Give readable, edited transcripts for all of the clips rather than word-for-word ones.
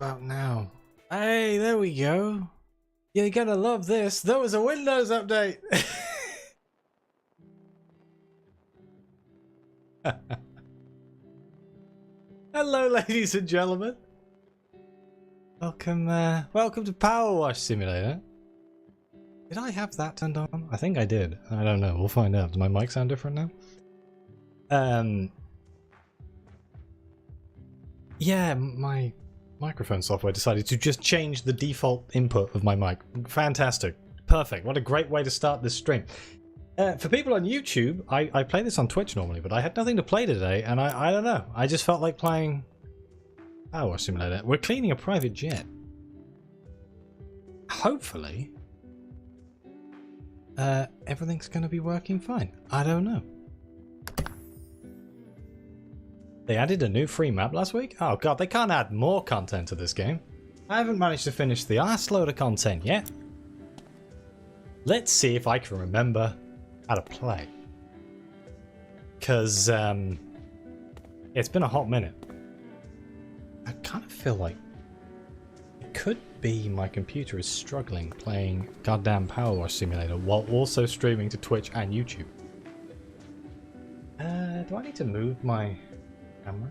about now? Hey, there we go. You're gonna love this. There was a Windows update. Hello, ladies and gentlemen. Welcome, welcome to Powerwash Simulator. Did I have that turned on? I think I did. I don't know. We'll find out. Does my mic sound different now? Yeah, my microphone software decided to just change the default input of my mic. Fantastic. Perfect. What a great way to start this stream. For people on YouTube, I play this on Twitch normally, but I had nothing to play today, and I don't know. I just felt like playing Powerwash Simulator. We're cleaning a private jet. Hopefully, everything's going to be working fine. I don't know. They added a new free map last week? Oh god, they can't add more content to this game. I haven't managed to finish the arse load of content yet. Let's see if I can remember how to play. Because, it's been a hot minute. I kind of feel like it could be my computer is struggling playing goddamn Powerwash Simulator while also streaming to Twitch and YouTube. Do I need to move my camera?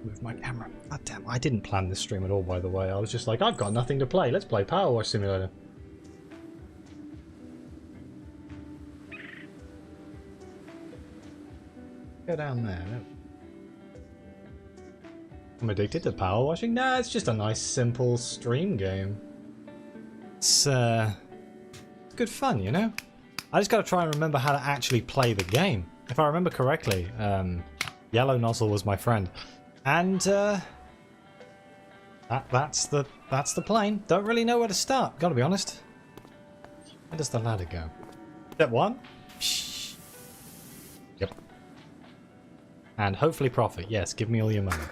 Move my camera. God damn, I didn't plan this stream at all, by the way. I was just like, I've got nothing to play. Let's play Powerwash Simulator. Go down there. I'm addicted to power washing? Nah, it's just a nice, simple stream game. It's good fun, you know? I just gotta try and remember how to actually play the game. If I remember correctly, Yellow Nozzle was my friend. And, that's the plane. Don't really know where to start, gotta be honest. Where does the ladder go? Step 1? Yep. And hopefully profit. Yes, give me all your money.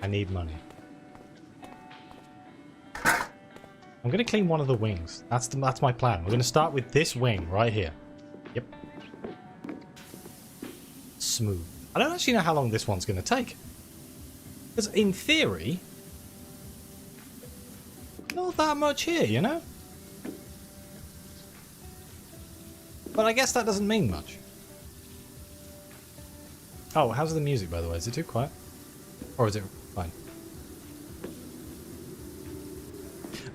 I need money. I'm gonna clean one of the wings. That's my plan. We're gonna start with this wing right here. Yep. Smooth. I don't actually know how long this one's gonna take. Because in theory, not that much here, you know? But I guess that doesn't mean much. Oh, how's the music, by the way? Is it too quiet? Or is it fine?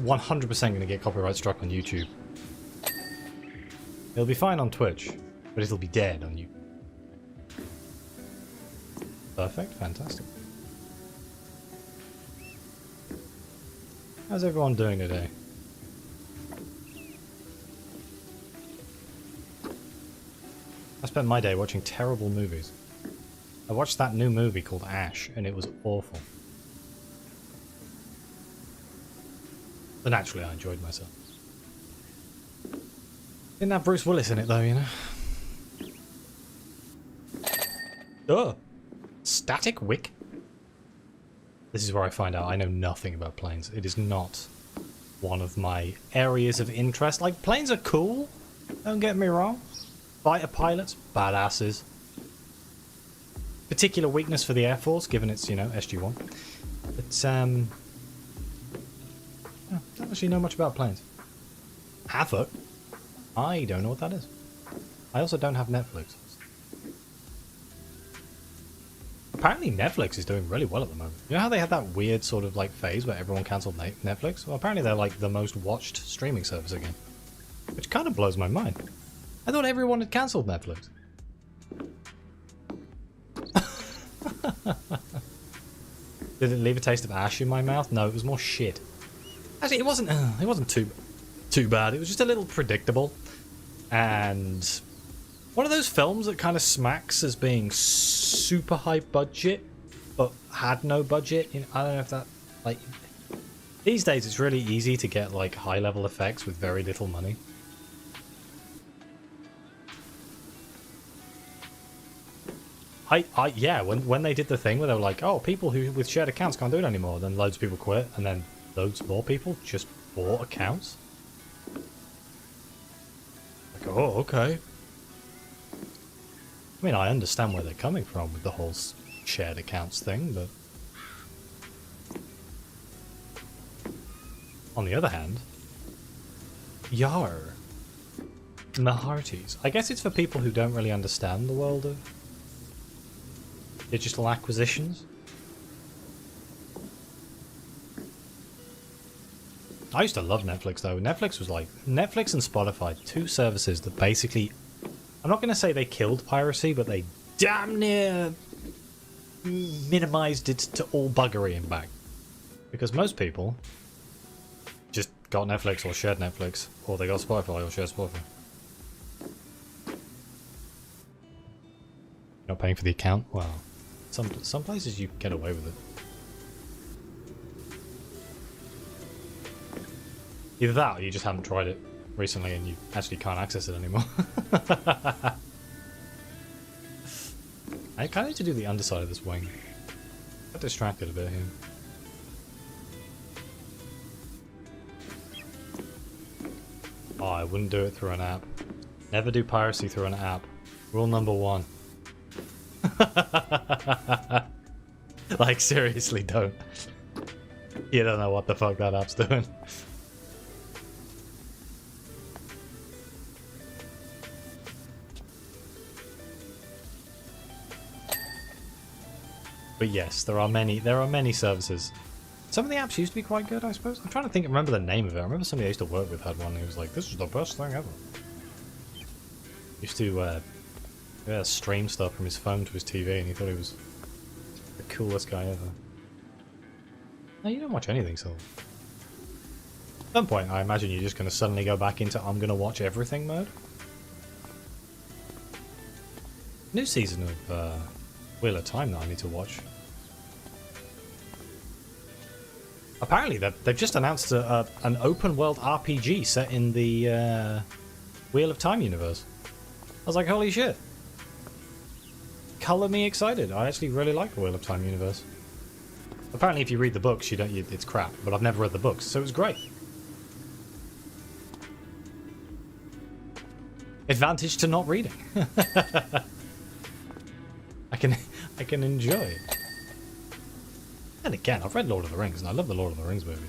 100% going to get copyright struck on YouTube. It'll be fine on Twitch, but it'll be dead on YouTube. Perfect, fantastic. How's everyone doing today? I spent my day watching terrible movies. I watched that new movie called Ash, and it was awful. But naturally, I enjoyed myself. Didn't have Bruce Willis in it, though, you know? Oh! Static wick? This is where I find out I know nothing about planes. It is not one of my areas of interest. Like, planes are cool, don't get me wrong. Fighter pilots, badasses. Particular weakness for the Air Force, given its, you know, SG-1. But, I don't actually know much about planes. Havoc? I don't know what that is. I also don't have Netflix. Apparently Netflix is doing really well at the moment. You know how they had that weird sort of like phase where everyone cancelled Netflix? Well, apparently they're like the most watched streaming service again. Which kind of blows my mind. I thought everyone had cancelled Netflix. Did it leave a taste of ash in my mouth? No, it was more shit. Actually, it wasn't too bad. It was just a little predictable. And one of those films that kind of smacks as being super high budget, but had no budget. You know, I don't know if that, like, these days it's really easy to get like high level effects with very little money. Yeah, when they did the thing where they were like, oh, people who with shared accounts can't do it anymore, then loads of people quit, and then loads more people just bought accounts. Like, oh, okay. I mean, I understand where they're coming from with the whole shared accounts thing, but On the other hand, Yar. Maharties. I guess it's for people who don't really understand the world of digital acquisitions. I used to love Netflix though. Netflix was like Netflix and Spotify, two services that basically, I'm not going to say they killed piracy, but they damn near minimized it to all buggery and back. Because most people just got Netflix or shared Netflix, or they got Spotify or shared Spotify. Not paying for the account? Well, some places you get away with it. Either that or you just haven't tried it recently and you actually can't access it anymore. I kind of need to do the underside of this wing. I got distracted a bit here. Oh, I wouldn't do it through an app. Never do piracy through an app. Rule number 1. Like, seriously, don't. You don't know what the fuck that app's doing. But yes, there are many services. Some of the apps used to be quite good, I suppose. I'm trying to remember the name of it. I remember somebody I used to work with had one who was like, this is the best thing ever. Used to stream stuff from his phone to his TV and he thought he was the coolest guy ever. No, you don't watch anything, so... At some point, I imagine you're just going to suddenly go back into I'm going to watch everything mode. New season of Wheel of Time that I need to watch. Apparently, they've just announced an open-world RPG set in the Wheel of Time universe. I was like, holy shit. Color me excited. I actually really like the Wheel of Time universe. Apparently, if you read the books, it's crap, but I've never read the books, so it was great. Advantage to not reading. I can enjoy it. And again, I've read Lord of the Rings, and I love the Lord of the Rings movie.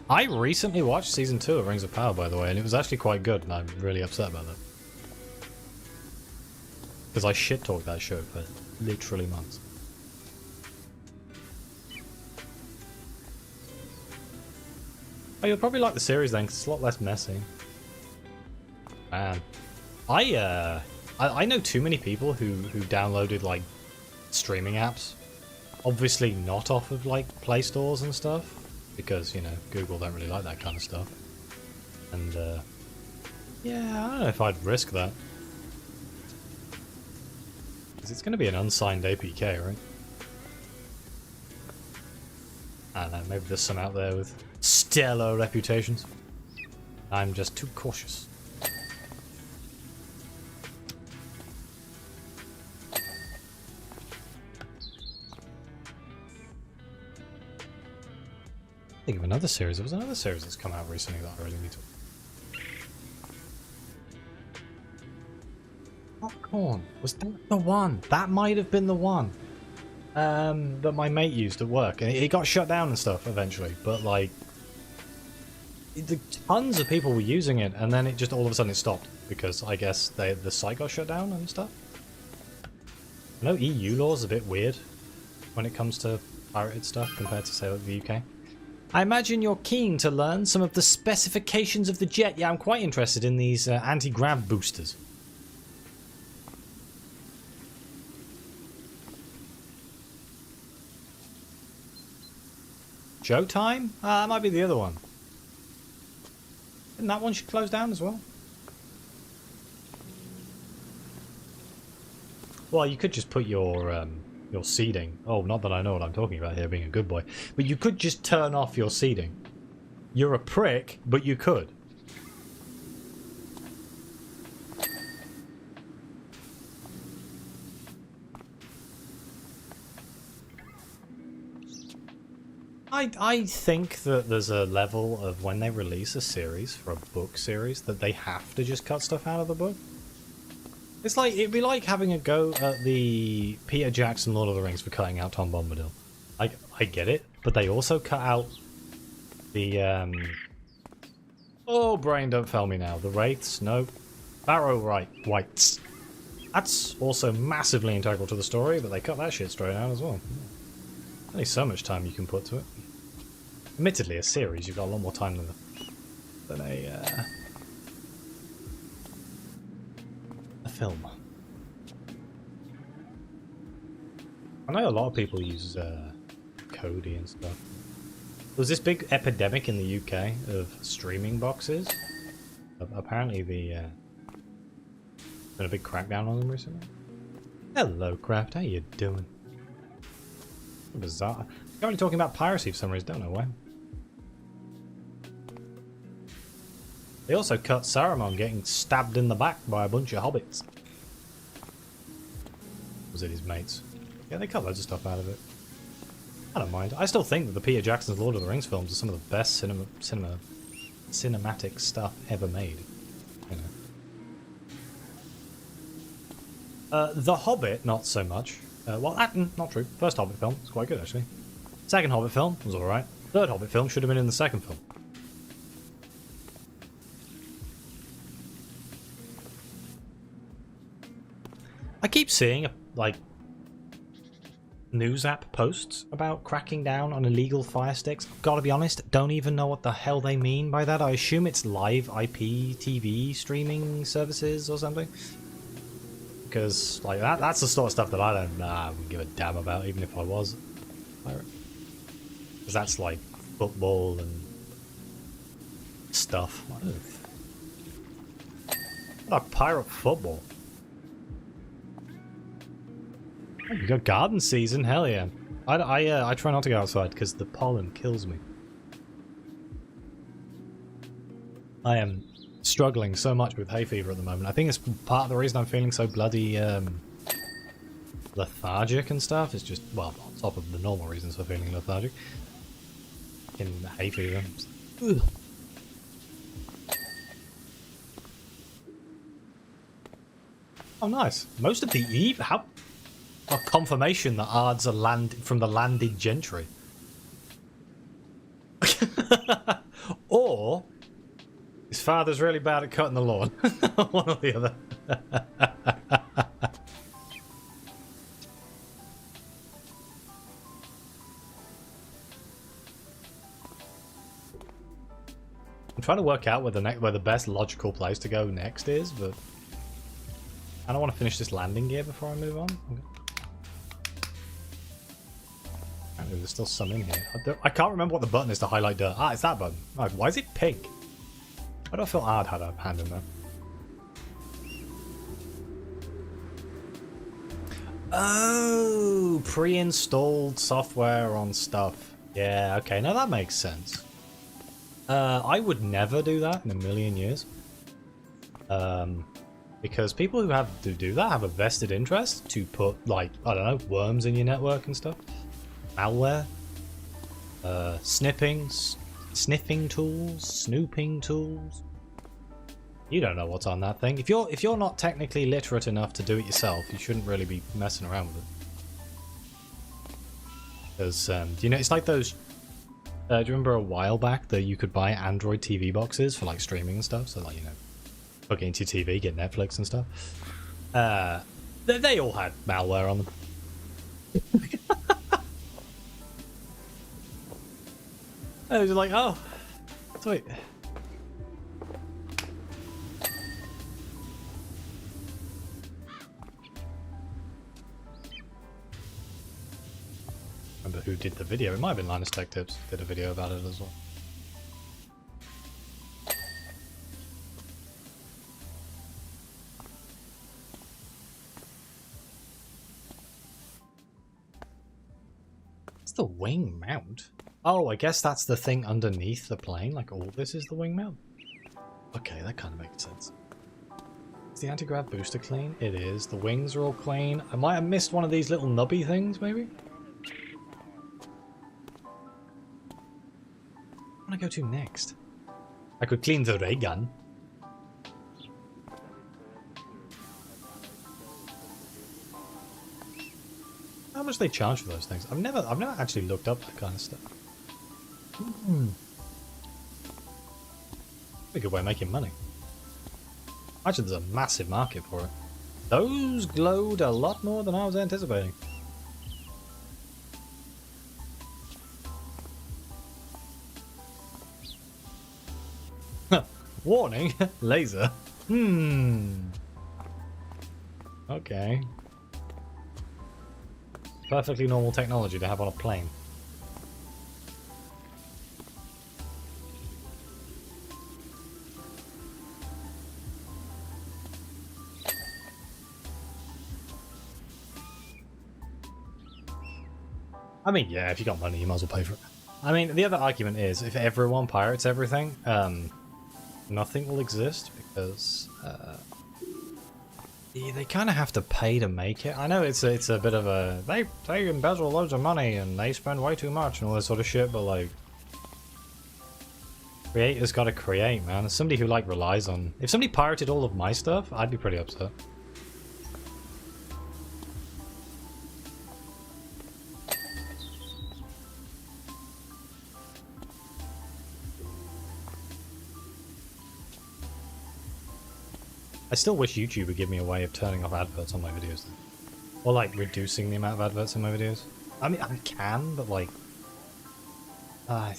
I recently watched season 2 of Rings of Power, by the way, and it was actually quite good, and I'm really upset about that. Because I shit-talked that show for literally months. Oh, you'll probably like the series then, because it's a lot less messy. Man. I know too many people who downloaded, like, streaming apps. Obviously not off of, like, Play Stores and stuff. Because, you know, Google don't really like that kind of stuff. And, yeah, I don't know if I'd risk that. Because it's going to be an unsigned APK, right? I don't know, maybe there's some out there with stellar reputations. I'm just too cautious. Think of another series. There was another series that's come out recently that I really need to... Popcorn. Was that the one? That might have been the one. That my mate used at work. And it got shut down and stuff eventually. But like... tons of people were using it and then it just all of a sudden it stopped. Because I guess the site got shut down and stuff. I know EU law is a bit weird when it comes to pirated stuff compared to, say, like the UK. I imagine you're keen to learn some of the specifications of the jet. Yeah, I'm quite interested in these anti-grav boosters. Showtime? That might be the other one. Didn't that one should close down as well? Well, you could just put your seeding. Oh, not that I know what I'm talking about here, being a good boy. But you could just turn off your seeding. You're a prick, but you could. I think that there's a level of when they release a series for a book series that they have to just cut stuff out of the book. It's like, it'd be like having a go at the Peter Jackson Lord of the Rings for cutting out Tom Bombadil. I get it, but they also cut out the, oh, brain, don't fail me now. The Wraiths, no. Barrow Whites. That's also massively integral to the story, but they cut that shit straight out as well. Only so much time you can put to it. Admittedly, a series, you've got a lot more time than a film. I know a lot of people use Kodi and stuff. There was this big epidemic in the UK of streaming boxes. Apparently been a big crackdown on them recently. Hello, Craft. How you doing? Bizarre. I'm only talking about piracy for some reason. Don't know why. They also cut Saruman getting stabbed in the back by a bunch of hobbits. Was it his mates? Yeah, they cut loads of stuff out of it. I don't mind. I still think that the Peter Jackson's Lord of the Rings films are some of the best cinematic stuff ever made. You know. The Hobbit, not so much. Well, not true. First Hobbit film was quite good, actually. Second Hobbit film was alright. Third Hobbit film should have been in the second film. I keep seeing, like, news app posts about cracking down on illegal Fire Sticks. Gotta be honest, don't even know what the hell they mean by that. I assume it's live IP TV streaming services or something. Because, like, that's the sort of stuff that I wouldn't give a damn about, even if I was a pirate. Because that's, like, football and stuff. Like pirate football. Oh, you got garden season? Hell yeah. I try not to go outside because the pollen kills me. I am struggling so much with hay fever at the moment. I think it's part of the reason I'm feeling so bloody lethargic and stuff. It's just, well, on top of the normal reasons for feeling lethargic. In hay fever. Ugh. Oh, nice. Most of the eve. How? A confirmation that Ard's from the landed gentry. Or his father's really bad at cutting the lawn. One or the other. I'm trying to work out where the best logical place to go next is, but I don't want to finish this landing gear before I move on. Okay. Apparently there's still some in here. I can't remember what the button is to highlight dirt. Ah, it's that button. Oh, why is it pink? Why do I feel Ard had a hand in there? Oh, pre-installed software on stuff. Yeah, okay, now that makes sense. I would never do that in a million years. Because people who do that have a vested interest to put, like, I don't know, worms in your network and stuff. Malware. Sniffing tools. Snooping tools. You don't know what's on that thing. If you're not technically literate enough to do it yourself, you shouldn't really be messing around with it. Because, you know, it's like those... do you remember a while back that you could buy Android TV boxes for, like, streaming and stuff? So, like, you know, plug it into your TV, get Netflix and stuff. They all had malware on them. I was like, oh, sweet. Remember who did the video? It might have been Linus Tech Tips. Did a video about it as well. What's the wing mount? Oh, I guess that's the thing underneath the plane. Like, all this is the wing mount. Okay, that kind of makes sense. Is the anti-grav booster clean? It is. The wings are all clean. I might have missed one of these little nubby things, maybe? Where do I go to next? I could clean the ray gun. much they charge for those things. I've never actually looked up that kind of stuff. A good way of making money. Actually, there's a massive market for it. Those glowed a lot more than I was anticipating. Warning, laser. Okay. Perfectly normal technology to have on a plane. I mean, yeah, if you got money, you might as well pay for it. I mean, the other argument is, if everyone pirates everything, nothing will exist, because they kind of have to pay to make it. I know it's a bit of a... They embezzle loads of money, and they spend way too much, and all this sort of shit, but, like... Creators gotta create, man. As somebody who, like, relies on... If somebody pirated all of my stuff, I'd be pretty upset. I still wish YouTube would give me a way of turning off adverts on my videos. Or, like, reducing the amount of adverts in my videos. I mean, I can, but, like... I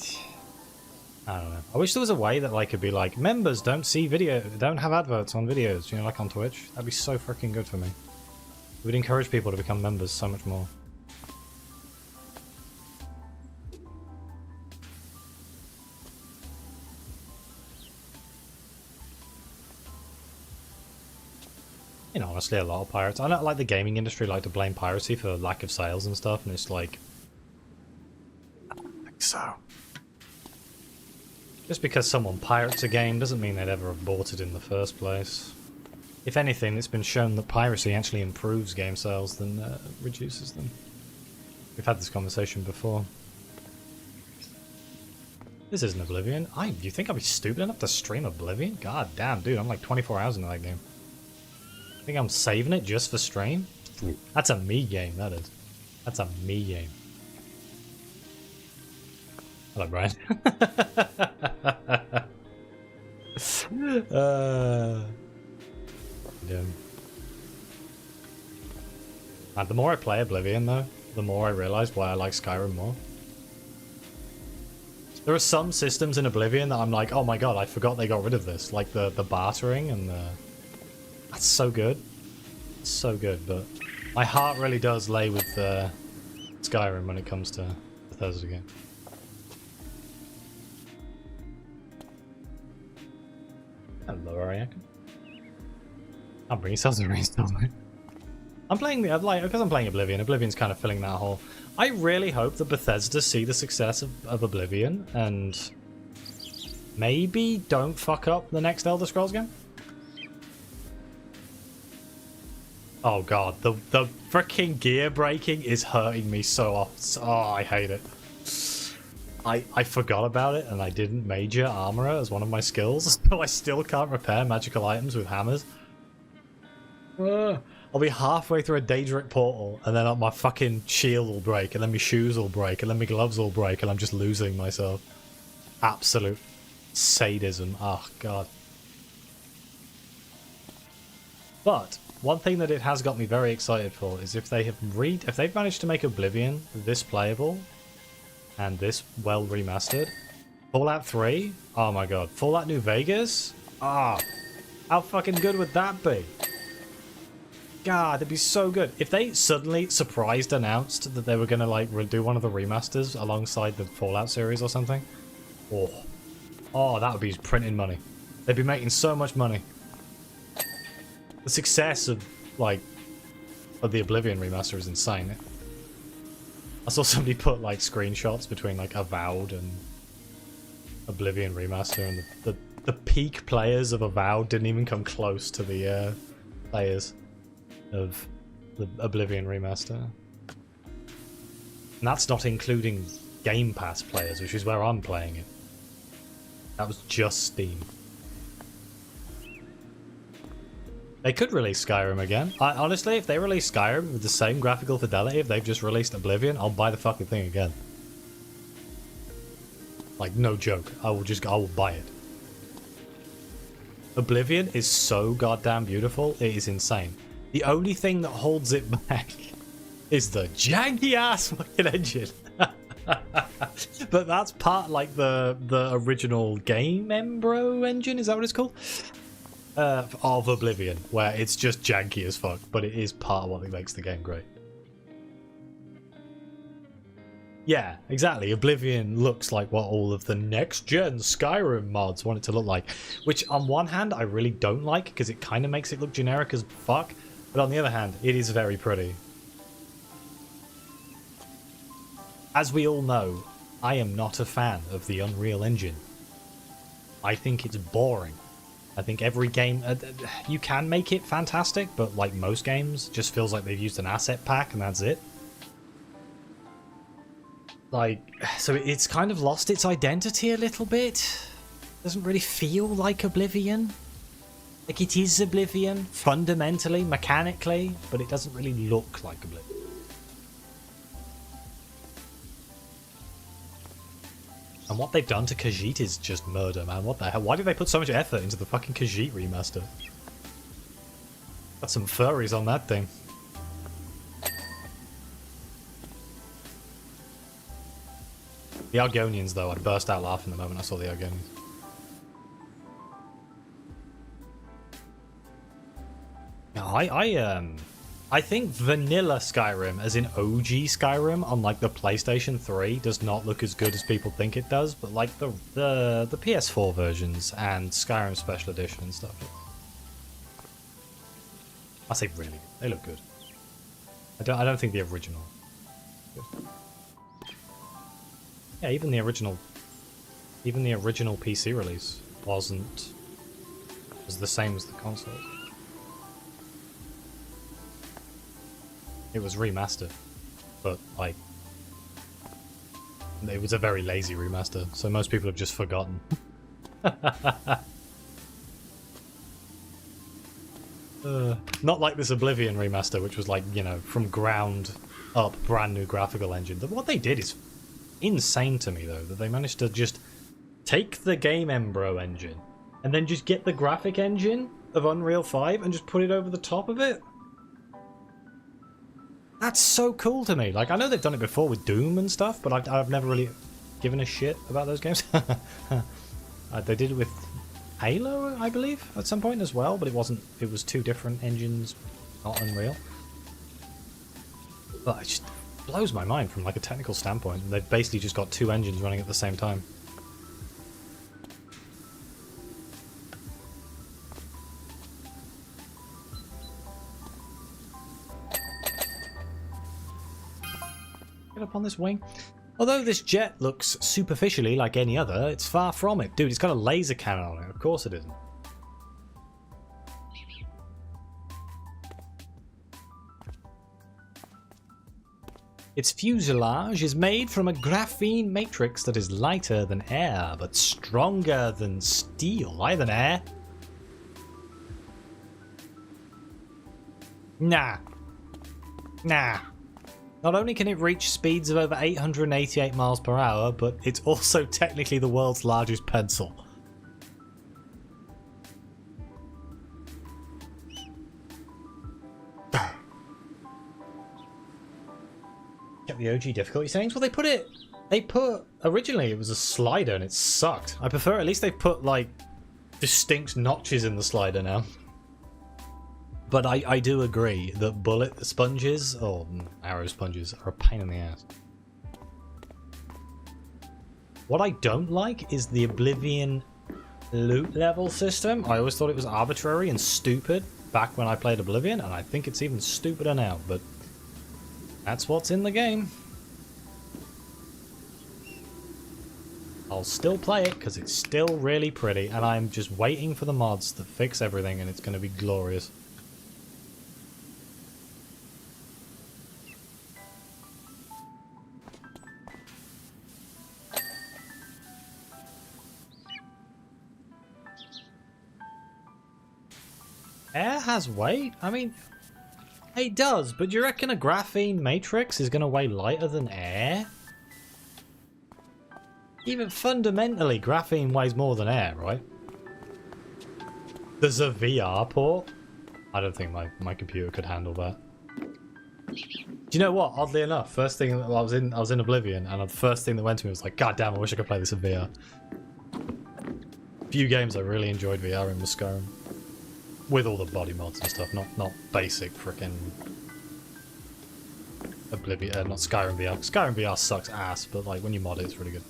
don't know. I wish there was a way that, like, could be like, members don't have adverts on videos, you know, like on Twitch. That'd be so freaking good for me. It would encourage people to become members so much more. You know, honestly, a lot of pirates. I know, like, the gaming industry like to blame piracy for lack of sales and stuff, and it's like... I don't think so. Just because someone pirates a game doesn't mean they'd ever have bought it in the first place. If anything, it's been shown that piracy actually improves game sales than reduces them. We've had this conversation before. This isn't Oblivion. You think I'd be stupid enough to stream Oblivion? God damn, dude, I'm like 24 hours into that game. Think I'm saving it just for stream? That's a me game, that is. That's a me game. Hello, Brian. Yeah. And the more I play Oblivion, though, the more I realise why I like Skyrim more. There are some systems in Oblivion that I'm like, oh my god, I forgot they got rid of this. Like the bartering and the... That's so good. It's so good, but my heart really does lay with Skyrim when it comes to Bethesda again. Hello, Ariaka. I'll bring yourselves a reinstall, mate. I'm playing because I'm playing Oblivion. Oblivion's kind of filling that hole. I really hope that Bethesda see the success of Oblivion and maybe don't fuck up the next Elder Scrolls game. Oh god, the freaking gear braking is hurting me so off. Oh, I hate it. I forgot about it and I didn't major armorer as one of my skills, so I still can't repair magical items with hammers. I'll be halfway through a Daedric portal and then my fucking shield will break and then my shoes will break and then my gloves will break and I'm just losing myself. Absolute sadism. Oh god. But one thing that it has got me very excited for is if they've managed to make Oblivion this playable and this well remastered. Fallout 3? Oh my god. Fallout New Vegas? Ah, how fucking good would that be? God, that'd be so good. If they suddenly surprised announced that they were gonna like do one of the remasters alongside the Fallout series or something. Oh, that would be printing money. They'd be making so much money. The success of the Oblivion remaster is insane. I saw somebody put like screenshots between like Avowed and Oblivion remaster, and the peak players of Avowed didn't even come close to the players of the Oblivion remaster. And that's not including Game Pass players, which is where I'm playing it. That was just Steam. They could release Skyrim again. Honestly, if they release Skyrim with the same graphical fidelity, if they've just released Oblivion, I'll buy the fucking thing again. Like, no joke. I will buy it. Oblivion is so goddamn beautiful, it is insane. The only thing that holds it back is the janky ass fucking engine. But that's part like the original Game Embro engine, is that what it's called? Of Oblivion, where it's just janky as fuck, but it is part of what makes the game great. Yeah, exactly. Oblivion looks like what all of the next-gen Skyrim mods want it to look like. Which, on one hand, I really don't like, because it kind of makes it look generic as fuck. But on the other hand, it is very pretty. As we all know, I am not a fan of the Unreal Engine. I think it's boring. I think every game... you can make it fantastic, but like most games, just feels like they've used an asset pack and that's it. Like, so it's kind of lost its identity a little bit. Doesn't really feel like Oblivion. Like, it is Oblivion, fundamentally, mechanically, but it doesn't really look like Oblivion. And what they've done to Khajiit is just murder, man. What the hell? Why did they put so much effort into the fucking Khajiit remaster? Got some furries on that thing. The Argonians, though, I burst out laughing the moment I saw the Argonians. I think vanilla Skyrim, as in OG Skyrim on like the PlayStation 3, does not look as good as people think it does. But like the PS4 versions and Skyrim Special Edition and stuff, I say really, they look good. I don't think the original. Good. Yeah, even the original PC release was the same as the console. It was remastered, but like it was a very lazy remaster, so most people have just forgotten. Not like this Oblivion remaster, which was like, you know, from ground up, brand new graphical engine. What they did is insane to me, though, that they managed to just take the Game Embro engine and then just get the graphic engine of Unreal 5 and just put it over the top of it. That's so cool to me. Like, I know they've done it before with Doom and stuff, but I've never really given a shit about those games. They did it with Halo, I believe, at some point as well, but it wasn't. It was two different engines, not Unreal. But it just blows my mind from like a technical standpoint. They've basically just got two engines running at the same time. Get up on this wing. Although this jet looks superficially like any other, it's far from it. Dude, it's got a laser cannon on it. Of course it isn't. Its fuselage is made from a graphene matrix that is lighter than air, but stronger than steel. Lighter than air? Nah. Nah. Not only can it reach speeds of over 888 miles per hour, but it's also technically the world's largest pencil. Get the OG difficulty settings? Well, originally it was a slider and it sucked. I prefer, at least they've put like distinct notches in the slider now. But I do agree that bullet sponges, or arrow sponges, are a pain in the ass. What I don't like is the Oblivion loot level system. I always thought it was arbitrary and stupid back when I played Oblivion, and I think it's even stupider now, but that's what's in the game. I'll still play it because it's still really pretty, and I'm just waiting for the mods to fix everything, and it's going to be glorious. air has weight? I mean, it does, but do you reckon a graphene matrix is going to weigh lighter than air? Even fundamentally, graphene weighs more than air, right? There's a VR port? I don't think my computer could handle that. Do you know what? Oddly enough, first thing I was in Oblivion, and the first thing that went to me was like, God damn, I wish I could play this in VR. Few games I really enjoyed VR in was Skyrim, with all the body mods and stuff, not basic frickin' Oblivion, not Skyrim VR. Skyrim VR sucks ass, but like when you mod it, it's really good.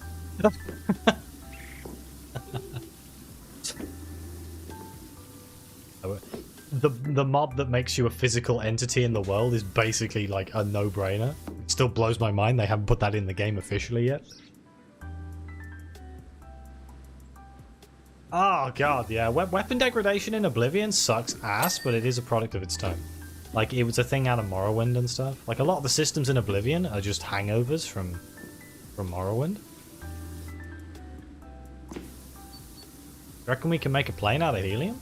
The mob that makes you a physical entity in the world is basically like a no-brainer. It still blows my mind they haven't put that in the game officially yet. Oh god, yeah. Weapon degradation in Oblivion sucks ass, but it is a product of its time. Like, it was a thing out of Morrowind and stuff. Like, a lot of the systems in Oblivion are just hangovers from Morrowind. Reckon we can make a plane out of helium?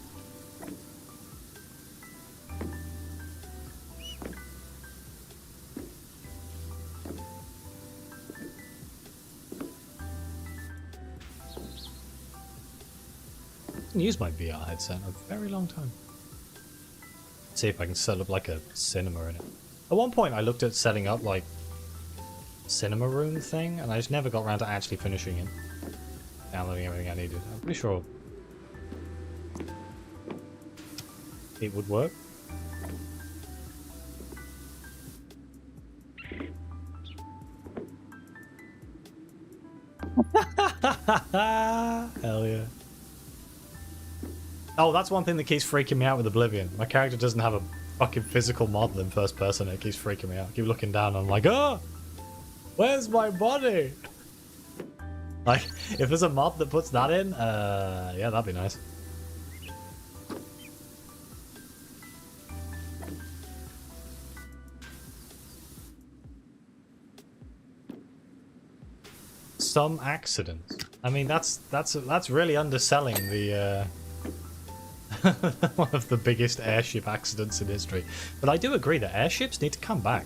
I haven't used my VR headset in a very long time. See if I can set up like a cinema in it. At one point I looked at setting up like cinema room thing, and I just never got around to actually finishing it. Downloading everything I needed. I'm pretty sure it would work. Hell yeah. Oh, that's one thing that keeps freaking me out with Oblivion. My character doesn't have a fucking physical model in first person. It keeps freaking me out. I keep looking down and I'm like, oh, where's my body? Like, if there's a mod that puts that in, yeah, that'd be nice. Some accidents. I mean, that's really underselling the one of the biggest airship accidents in history. But I do agree that airships need to come back.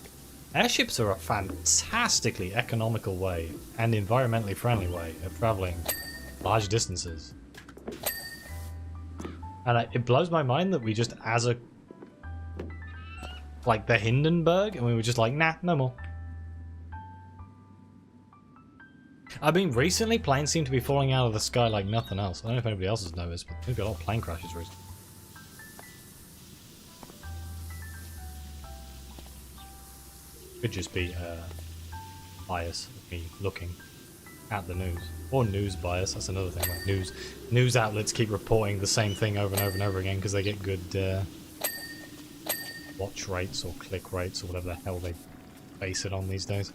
Airships are a fantastically economical way and environmentally friendly way of traveling large distances. And it blows my mind that we just, as a, like the Hindenburg, and we were just like, nah, no more. I mean, recently planes seem to be falling out of the sky like nothing else. I don't know if anybody else has noticed, but we've got a lot of plane crashes recently. Could just be bias of me looking at the news. Or news bias, that's another thing. Like news outlets keep reporting the same thing over and over and over again because they get good watch rates or click rates or whatever the hell they base it on these days.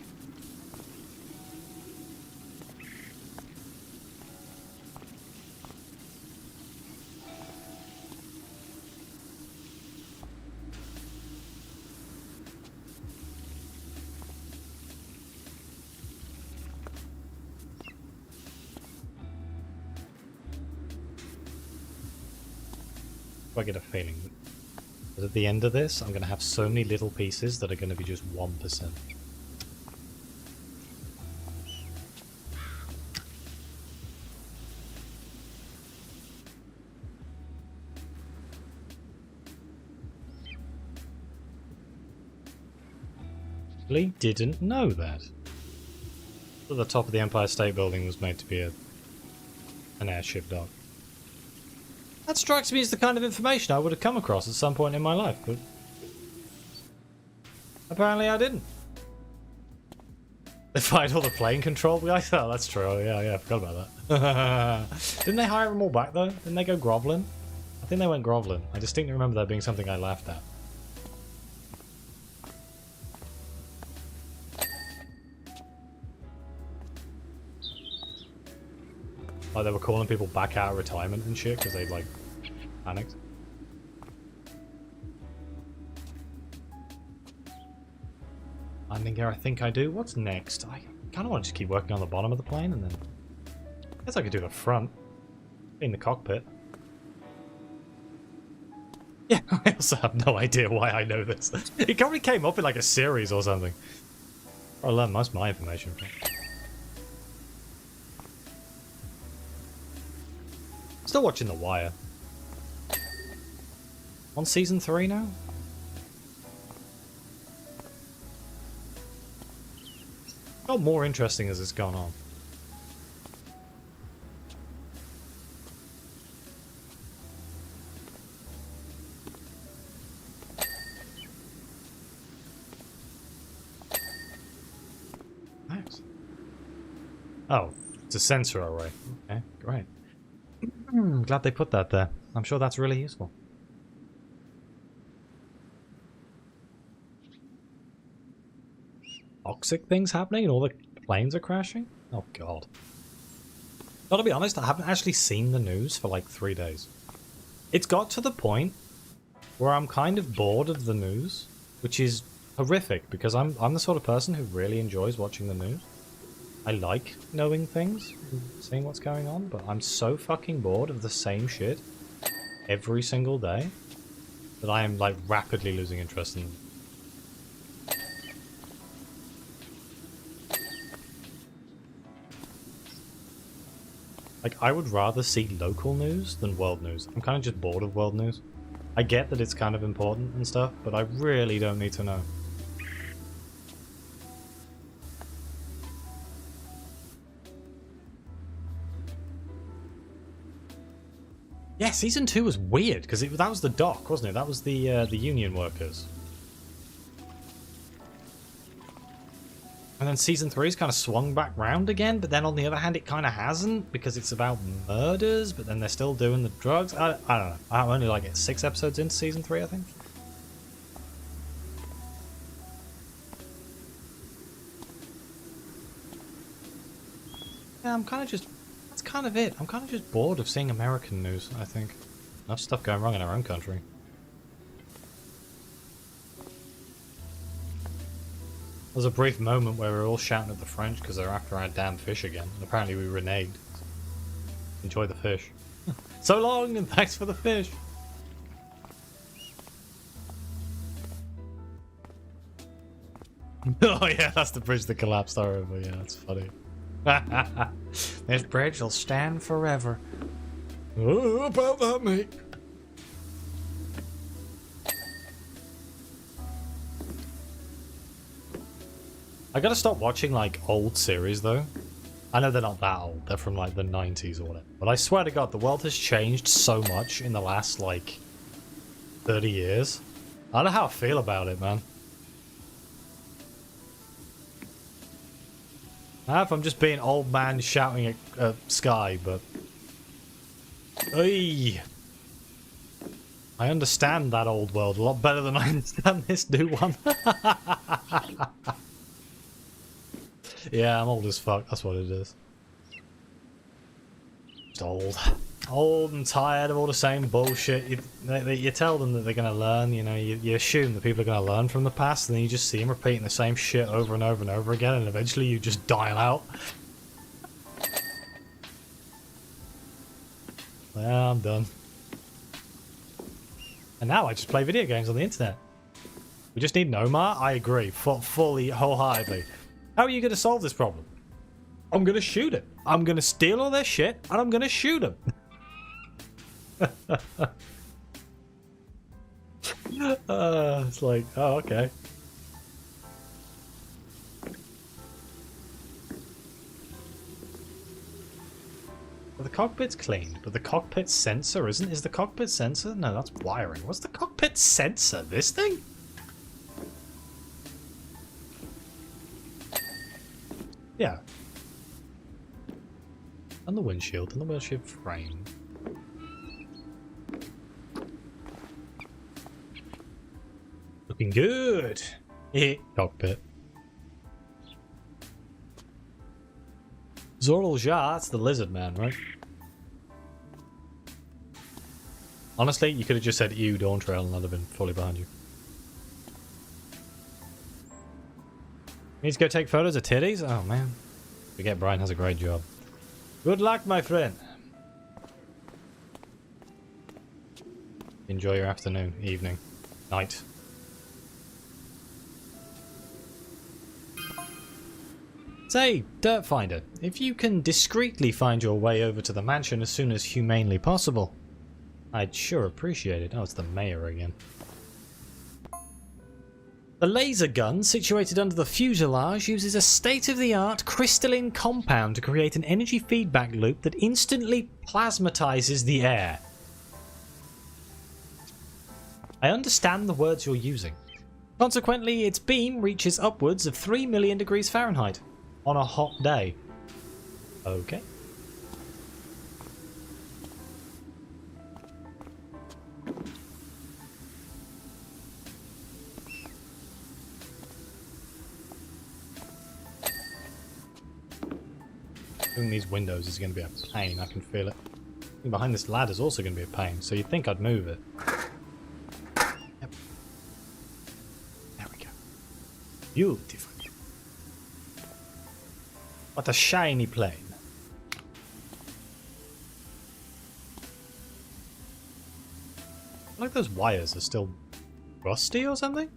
I get a feeling that at the end of this, I'm going to have so many little pieces that are going to be just 1%. Lee didn't know that. So the top of the Empire State Building was made to be an airship dock. That strikes me as the kind of information I would have come across at some point in my life, but apparently I didn't. They fired all the plane control guys? Oh, that's true. Yeah, I forgot about that. Didn't they hire them all back, though? Didn't they go groveling? I think they went groveling. I distinctly remember that being something I laughed at. Like they were calling people back out of retirement and shit because they like panicked. Landing gear, I think I do. What's next? I kind of want to just keep working on the bottom of the plane and then I guess I could do the front in the cockpit. Yeah, I also have no idea why I know this. It probably came up in like a series or something. I learned most of my information from. Still watching The Wire. On season 3 now? Got more interesting as it's gone on. Nice. Oh, it's a sensor array. Okay, great. Glad they put that there. I'm sure that's really useful. Toxic things happening and all the planes are crashing? Oh god. Gotta be honest, I haven't actually seen the news for like 3 days. It's got to the point where I'm kind of bored of the news, which is horrific because I'm the sort of person who really enjoys watching the news. I like knowing things, seeing what's going on, but I'm so fucking bored of the same shit every single day that I am like rapidly losing interest in. Like, I would rather see local news than world news. I'm kind of just bored of world news. I get that it's kind of important and stuff, but I really don't need to know. Yeah, season 2 was weird because that was the dock, wasn't it? That was the union workers. And then season 3's kind of swung back round again, but then on the other hand, it kind of hasn't because it's about murders, but then they're still doing the drugs. I don't know. I'm only like 6 episodes into season 3, I think. Yeah, I'm kind of just... That's kind of it. I'm kind of just bored of seeing American news, I think. Enough stuff going wrong in our own country. There was a brief moment where we were all shouting at the French because they're after our damn fish again. And apparently we reneged. Enjoy the fish. So long and thanks for the fish. Oh yeah, that's the bridge that collapsed. I remember. Yeah, that's funny. This bridge will stand forever. Oh, about that, mate. I gotta stop watching like old series though. I know they're not that old, they're from like the 90s or whatever. But I swear to god, the world has changed so much in the last like 30 years. I don't know how I feel about it, man. I don't know if I'm just being old man shouting at sky, but... Oy! I understand that old world a lot better than I understand this new one. Yeah, I'm old as fuck. That's what it is. Just old. Old and tired of all the same bullshit. You tell them that they're going to learn, you know, you assume that people are going to learn from the past, and then you just see them repeating the same shit over and over and over again, and eventually you just dial out. Well, I'm done. And now I just play video games on the internet. We just need Nomar? I agree. Fully, wholeheartedly. How are you going to solve this problem? I'm going to shoot it. I'm going to steal all their shit, and I'm going to shoot them. It's like, oh, okay. Well, the cockpit's cleaned, but the cockpit sensor isn't. Is the cockpit sensor? No, that's wiring. What's the cockpit sensor? This thing? Yeah. And the windshield frame. Looking good. Cockpit. Zorlja, that's the lizard man, right? Honestly, you could have just said ew, Dawn Trail and I'd have been fully behind you. Need to go take photos of titties? Oh man. Forget Brian has a great job. Good luck, my friend. Enjoy your afternoon, evening, night. Say, Dirt Finder, if you can discreetly find your way over to the mansion as soon as humanely possible, I'd sure appreciate it. Oh, it's the mayor again. The laser gun, situated under the fuselage, uses a state-of-the-art crystalline compound to create an energy feedback loop that instantly plasmatizes the air. I understand the words you're using. Consequently, its beam reaches upwards of 3 million degrees Fahrenheit on a hot day. Okay. Doing these windows is going to be a pain, I can feel it. Behind this ladder is also going to be a pain, so you'd think I'd move it. Yep. There we go. Beautiful. What a shiny plane. Like those wires are still rusty or something?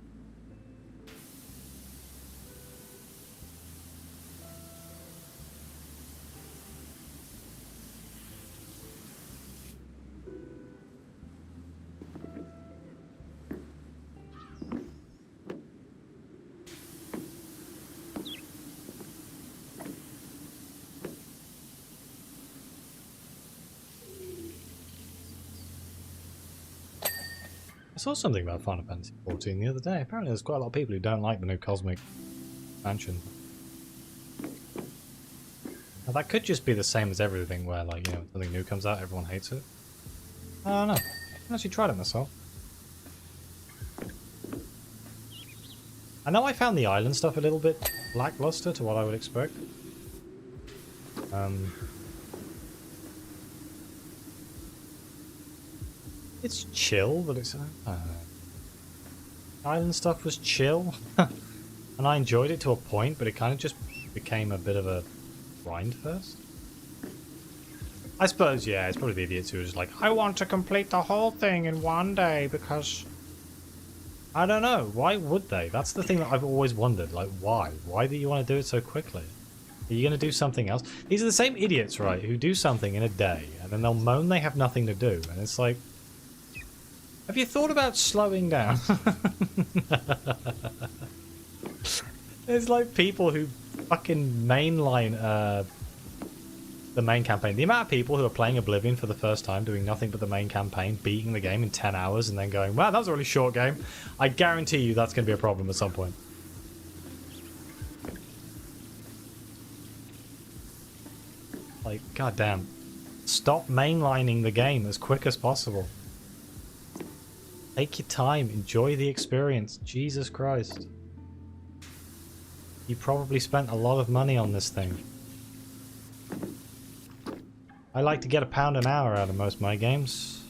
I saw something about Final Fantasy XIV the other day. Apparently there's quite a lot of people who don't like the new Cosmic Mansion. Now that could just be the same as everything where, like, you know, when something new comes out, everyone hates it. I don't know. I haven't actually tried it myself. I know I found the island stuff a little bit lackluster to what I would expect. It's chill, but it's... I don't know. Island stuff was chill. And I enjoyed it to a point, but it kind of just became a bit of a grind first. I suppose, yeah, it's probably the idiots who are just like, I want to complete the whole thing in one day because... I don't know. Why would they? That's the thing that I've always wondered. Like, why? Why do you want to do it so quickly? Are you going to do something else? These are the same idiots, right, who do something in a day, and then they'll moan they have nothing to do. And it's like... Have you thought about slowing down? There's like people who fucking mainline the main campaign. The amount of people who are playing Oblivion for the first time, doing nothing but the main campaign, beating the game in 10 hours and then going, wow, that was a really short game. I guarantee you that's going to be a problem at some point. Like, goddamn. Stop mainlining the game as quick as possible. Take your time, enjoy the experience. Jesus Christ. You probably spent a lot of money on this thing. I like to get £1 an hour out of most of my games.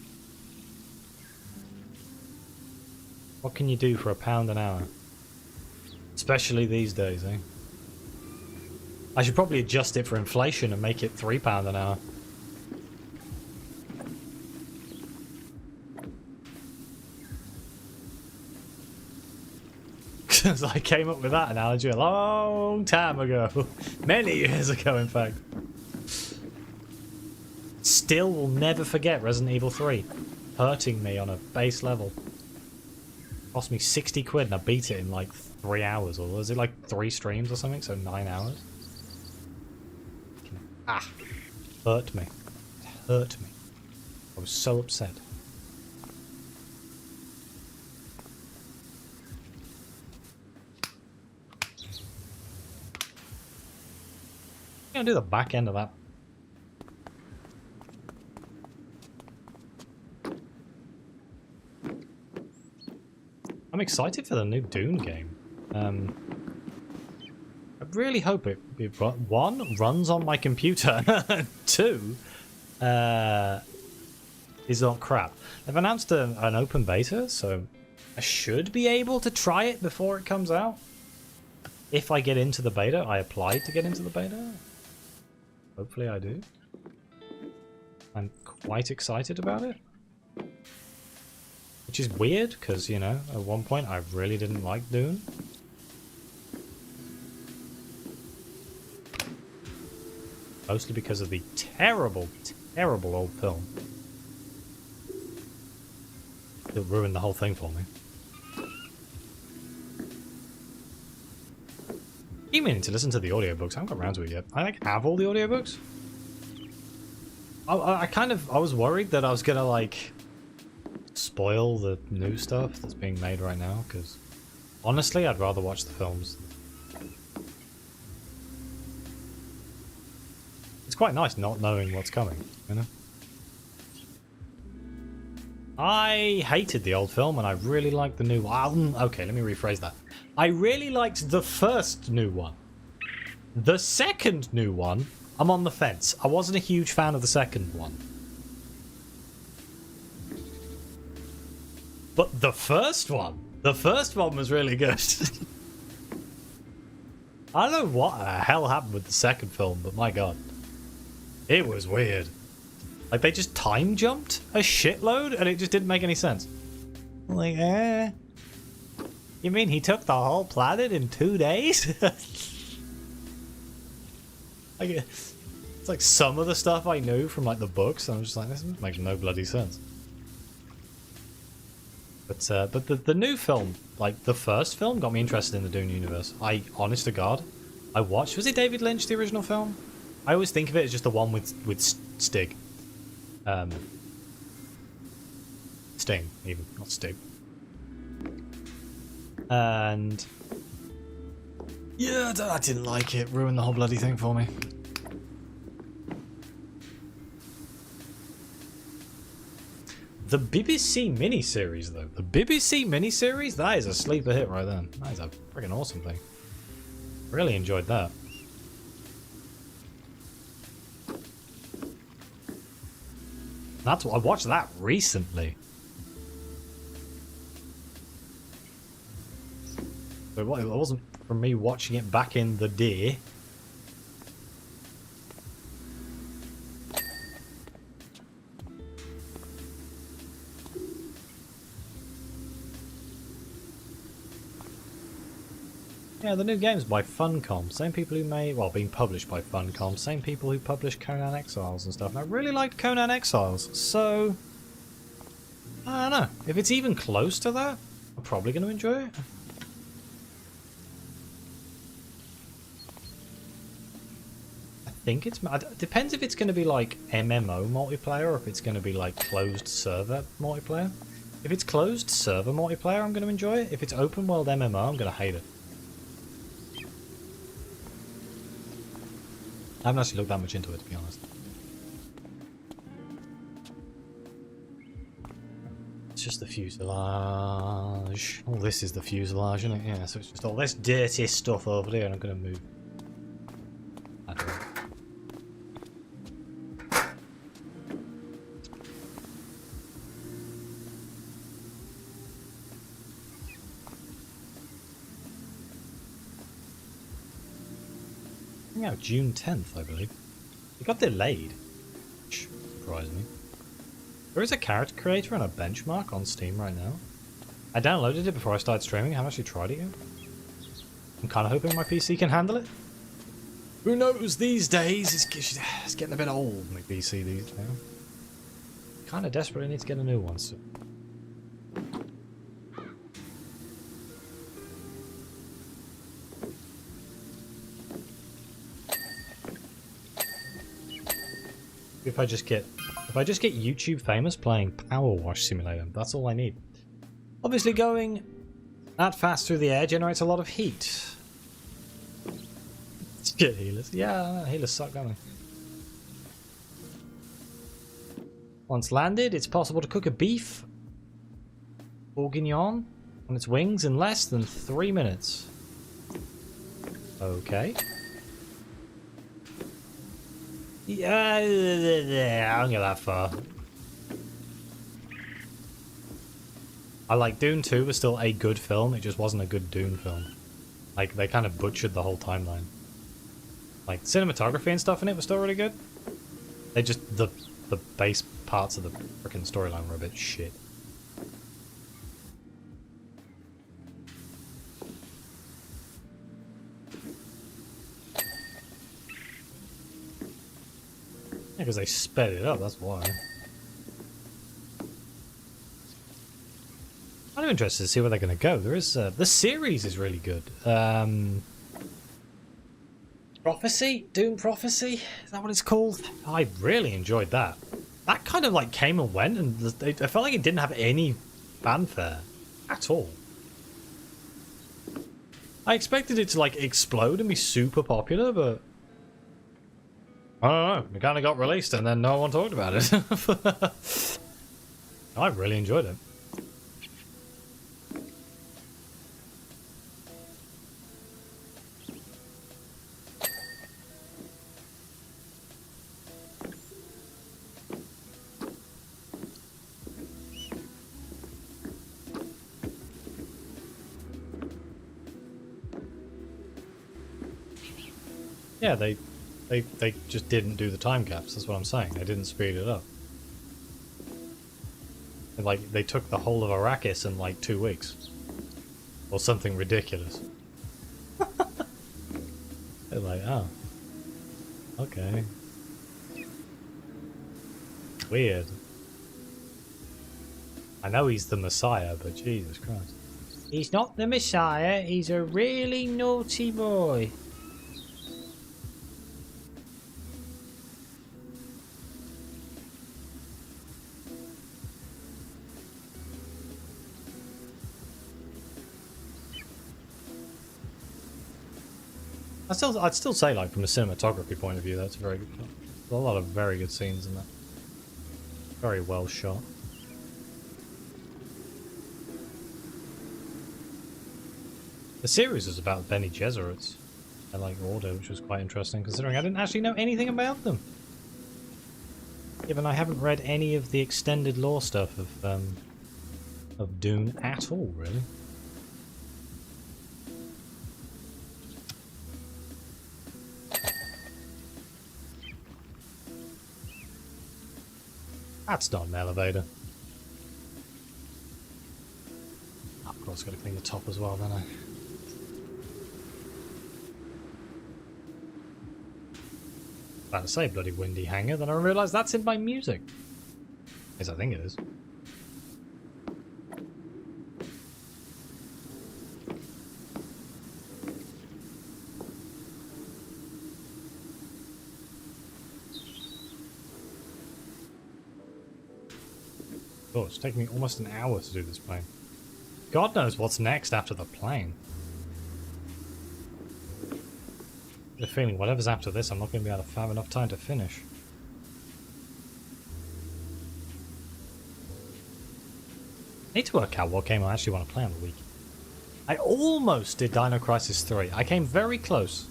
What can you do for £1 an hour? Especially these days, eh? I should probably adjust it for inflation and make it £3 an hour. Because I came up with that analogy a long time ago. Many years ago, in fact. Still will never forget Resident Evil 3. Hurting me on a base level. Cost me 60 quid and I beat it in like 3 hours. Or was it like 3 streams or something? So 9 hours? Ah! Hurt me. It hurt me. I was so upset. I'm gonna do the back end of that. I'm excited for the new Dune game. I really hope it one, runs on my computer, 2, is not crap. They've announced an open beta, so I should be able to try it before it comes out. If I get into the beta, I applied to get into the beta. Hopefully I do. I'm quite excited about it. Which is weird, because, you know, at one point I really didn't like Dune. Mostly because of the terrible, terrible old film. It ruined the whole thing for me. You meaning to listen to the audiobooks? I haven't got around to it yet. I like have all the audiobooks. I was worried that I was gonna like spoil the new stuff that's being made right now, because honestly I'd rather watch the films. It's quite nice not knowing what's coming, you know? I hated the old film and I really liked the new one. Okay, let me rephrase that. I really liked the first new one. The second new one, I'm on the fence. I wasn't a huge fan of the second one. But the first one was really good. I don't know what the hell happened with the second film, but my god. It was weird. Like, they just time jumped a shitload and it just didn't make any sense. Like, you mean he took the whole planet in 2 days? Like, it's like some of the stuff I knew from like the books, and I'm just like, this makes no bloody sense. But the new film, like the first film, got me interested in the Dune universe. Honest to God, I watched. Was it David Lynch, the original film? I always think of it as just the one with Stig. Sting, even, not Stig. And yeah, I didn't like it. Ruined the whole bloody thing for me. The BBC miniseries, though. The BBC miniseries, that is a sleeper hit right then. That is a freaking awesome thing. Really enjoyed that. That's what I watched that recently. But it wasn't from me watching it back in the day. Yeah, the new game's by Funcom. Same people who made, well, being published by Funcom. Same people who published Conan Exiles and stuff. And I really liked Conan Exiles, so I don't know. If it's even close to that, I'm probably going to enjoy it. I think it depends if it's going to be like MMO multiplayer or if it's going to be like closed server multiplayer. If it's closed server multiplayer, I'm going to enjoy it. If it's open world MMO, I'm going to hate it. I haven't actually looked that much into it, to be honest. It's just the fuselage. Oh, this is the fuselage, isn't it? Yeah, so it's just all this dirty stuff over there, and I'm going to move. I don't know. Out June 10th, I believe. It got delayed, which surprised me. There is a character creator and a benchmark on Steam right now. I downloaded it before I started streaming. I haven't actually tried it yet. I'm kind of hoping my PC can handle it. Who knows these days? It's getting a bit old, my PC these days. Kind of desperately need to get a new one soon. If I just get YouTube famous playing Powerwash Simulator, that's all I need. Obviously going that fast through the air generates a lot of heat. Let's get healers. Yeah, healers suck, don't they? Once landed, it's possible to cook a beef bourguignon on its wings in less than 3 minutes. Okay. Yeah, I don't get that far. I like Dune 2 was still a good film, it just wasn't a good Dune film. Like, they kind of butchered the whole timeline. Like, cinematography and stuff in it was still really good. They just, the base parts of the freaking storyline were a bit shit. because they sped it up, that's why. I'm interested to see where they're going to go. There is the series is really good. Prophecy? Doom Prophecy? Is that what it's called? I really enjoyed that. That kind of like came and went, and I felt like it didn't have any fanfare at all. I expected it to like explode and be super popular, but I don't know. It kind of got released and then no one talked about it. I really enjoyed it. Yeah, they just didn't do the time caps. That's what I'm saying. They didn't speed it up. And, like, they took the whole of Arrakis in like 2 weeks, or something ridiculous. They're like, oh, okay, weird. I know he's the Messiah, but Jesus Christ, he's not the Messiah. He's a really naughty boy. I'd still say, like, from a cinematography point of view, that's very good. There's a lot of very good scenes in that. Very well shot. The series was about Bene Gesserits and like Order, which was quite interesting considering I didn't actually know anything about them. Given I haven't read any of the extended lore stuff of Dune at all, really. That's not an elevator. Oh, of course, got to clean the top as well, don't I? About to say bloody windy hangar, then I realised that's in my music. Yes, I think it is. Oh, it's taking me almost an hour to do this plane. God knows what's next after the plane. I have a feeling whatever's after this, I'm not going to be able to have enough time to finish. I need to work out what game I actually want to play on the week. I almost did Dino Crisis 3. I came very close.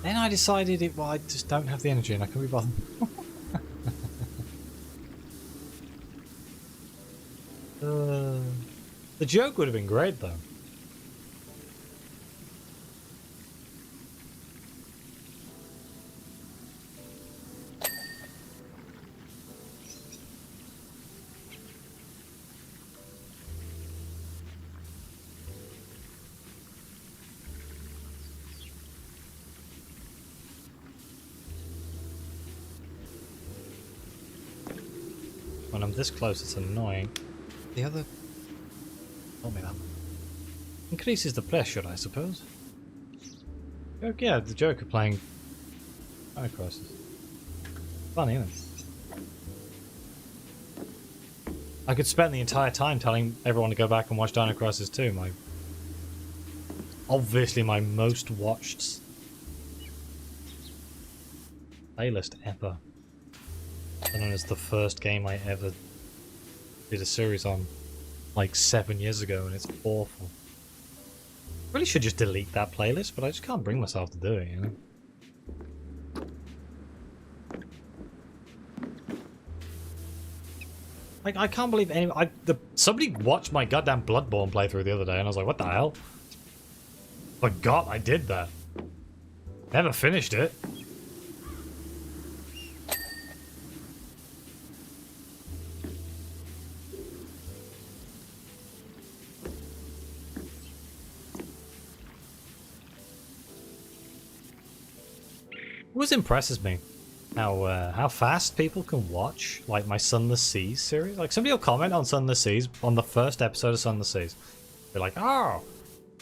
Then I decided well, I just don't have the energy and I can't be bothered. The joke would have been great though. When I'm this close, it's annoying. The other... Tell me that. Increases the pressure, I suppose. Oh, yeah, the Joker playing Dino Crisis. Funny, isn't it? I could spend the entire time telling everyone to go back and watch Dino Crisis 2. Obviously my most watched playlist ever. And known as the first game I ever did a series on like 7 years ago, and it's awful. Really should just delete that playlist, but I just can't bring myself to do it, you know? Like, I can't believe somebody watched my goddamn Bloodborne playthrough the other day, and I was like, what the hell? Forgot I did that. Never finished it. always impresses me how fast people can watch like my Sunless Seas series. Like somebody will comment on Sunless Seas on the first episode of Sunless Seas. They're like, "Oh,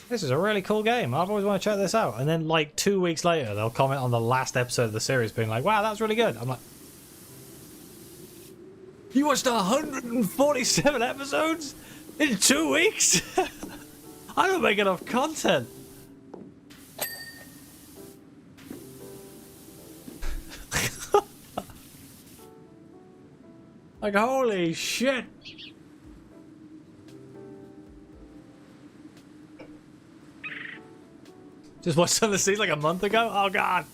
this is a really cool game. I've always wanted to check this out." And then like 2 weeks later, they'll comment on the last episode of the series, being like, "Wow, that's really good." I'm like, "You watched 147 episodes in 2 weeks? I don't make enough content." Like, holy shit. Just watched some of the scenes like a month ago? Oh god.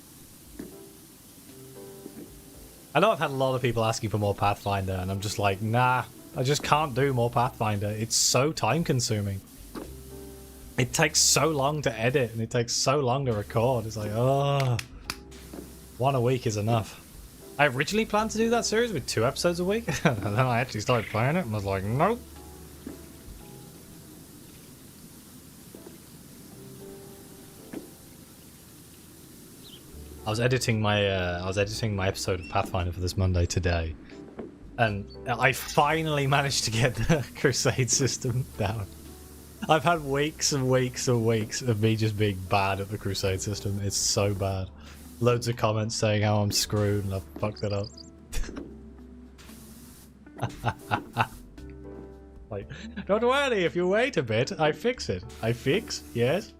I know I've had a lot of people asking for more Pathfinder, and I'm just like, nah, I just can't do more Pathfinder. It's so time consuming. It takes so long to edit, and it takes so long to record. It's like, oh, one a week is enough. I originally planned to do that series with 2 episodes a week, and then I actually started playing it and was like, nope. I was editing my episode of Pathfinder for this Monday today, and I finally managed to get the Crusade system down. I've had weeks and weeks and weeks of me just being bad at the Crusade system. It's so bad. Loads of comments saying how I'm screwed and I've fucked it up. Like, don't worry, if you wait a bit, I fix it. I fix, yes.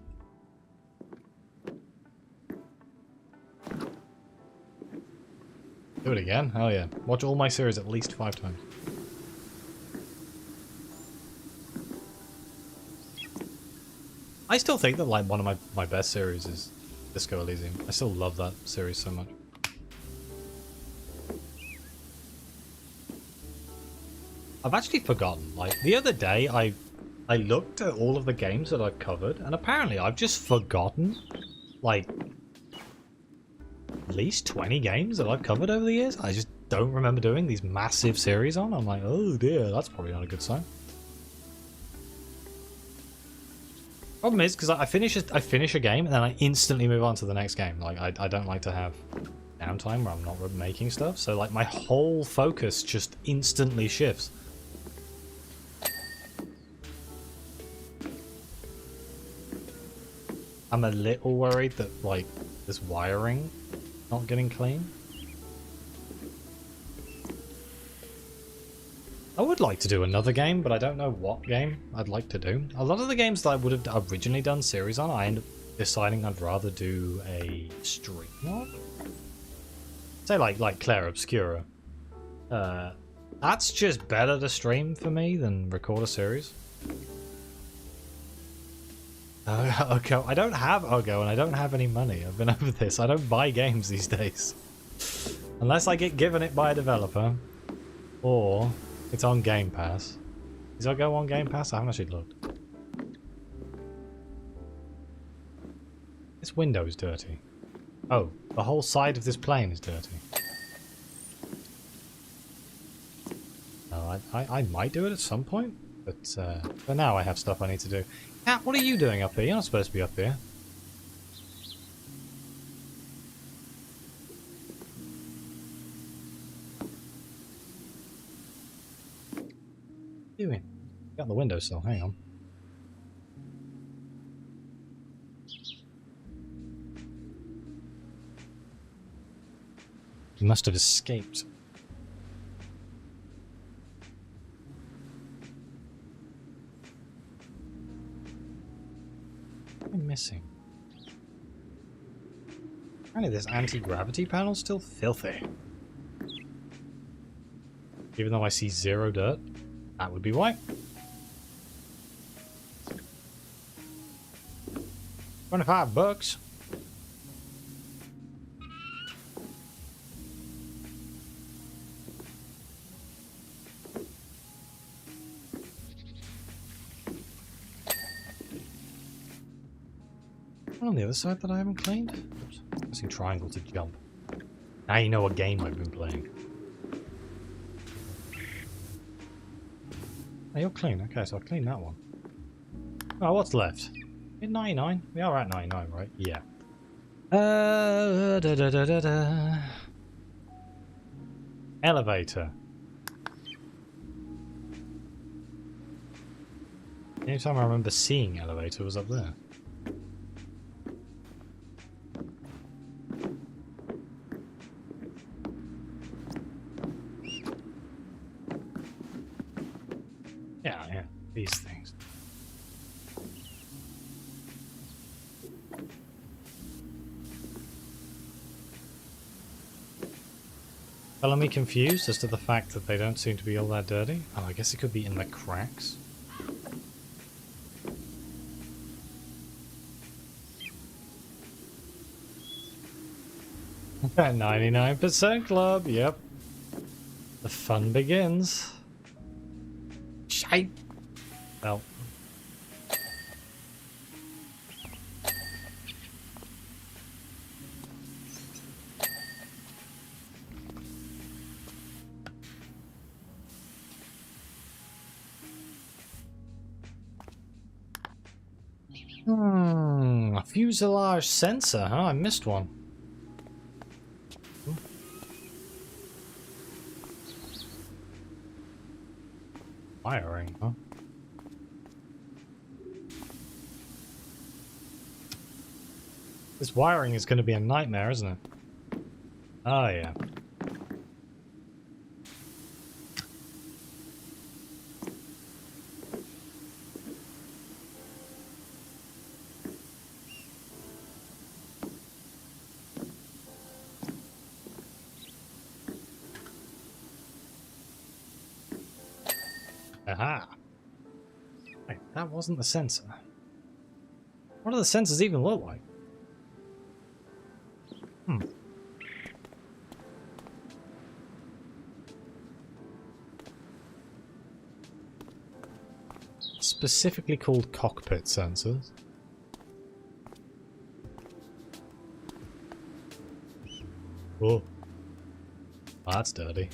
Do it again? Hell yeah. Watch all my series at least 5 times. I still think that like one of my best series is Disco Elysium. I still love that series so much. I've actually forgotten. Like the other day, I looked at all of the games that I've covered, and apparently I've just forgotten like at least 20 games that I've covered over the years. I just don't remember doing these massive series on. I'm like, oh dear, that's probably not a good sign. Problem is, because I finish a game and then I instantly move on to the next game. Like I don't like to have downtime where I'm not making stuff. So like my whole focus just instantly shifts. I'm a little worried that like this wiring not getting clean. I would like to do another game, but I don't know what game I'd like to do. A lot of the games that I would have originally done series on, I end up deciding I'd rather do a stream of. Say like Claire Obscura. That's just better to stream for me than record a series. Ogo. I don't have Ogo and I don't have any money. I've been over this. I don't buy games these days. Unless I get given it by a developer. Or it's on Game Pass. Is Ogo on Game Pass? I haven't actually looked. This window is dirty. Oh, the whole side of this plane is dirty. Oh, I might do it at some point. But for now I have stuff I need to do. Cat, what are you doing up here? You're not supposed to be up here. What are you doing? Got the windowsill, hang on. He must have escaped. What am I missing? Apparently this anti-gravity panel's still filthy. Even though I see 0 dirt, that would be why. $25. On the other side that I haven't cleaned? Oops. Pressing triangle to jump. Now you know what game I've been playing. Oh, you're clean. Okay, so I've cleaned that one. Oh, what's left? At 99? We are at 99, right? Yeah. Da, da, da, da, da. Elevator. The only time I remember seeing elevator was up there. Yeah, these things. Well, I'm confused as to the fact that they don't seem to be all that dirty. Oh, I guess it could be in the cracks. At 99% club, yep. The fun begins. Shite. Well. A fuselage sensor, huh? I missed one. Wiring, huh? This wiring is going to be a nightmare, isn't it? Oh, yeah. Aha! Wait, that wasn't the sensor. What do the sensors even look like? Specifically called cockpit sensors. Oh. That's dirty.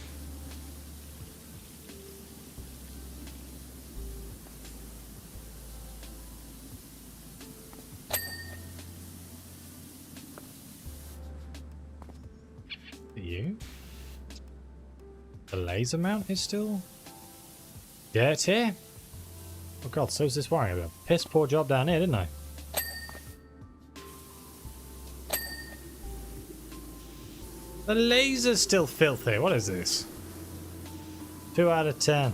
You? The laser mount is still dirty? Oh god, so's this wiring. I did a piss poor job down here, didn't I? The laser's still filthy. What is this? 2 out of 10.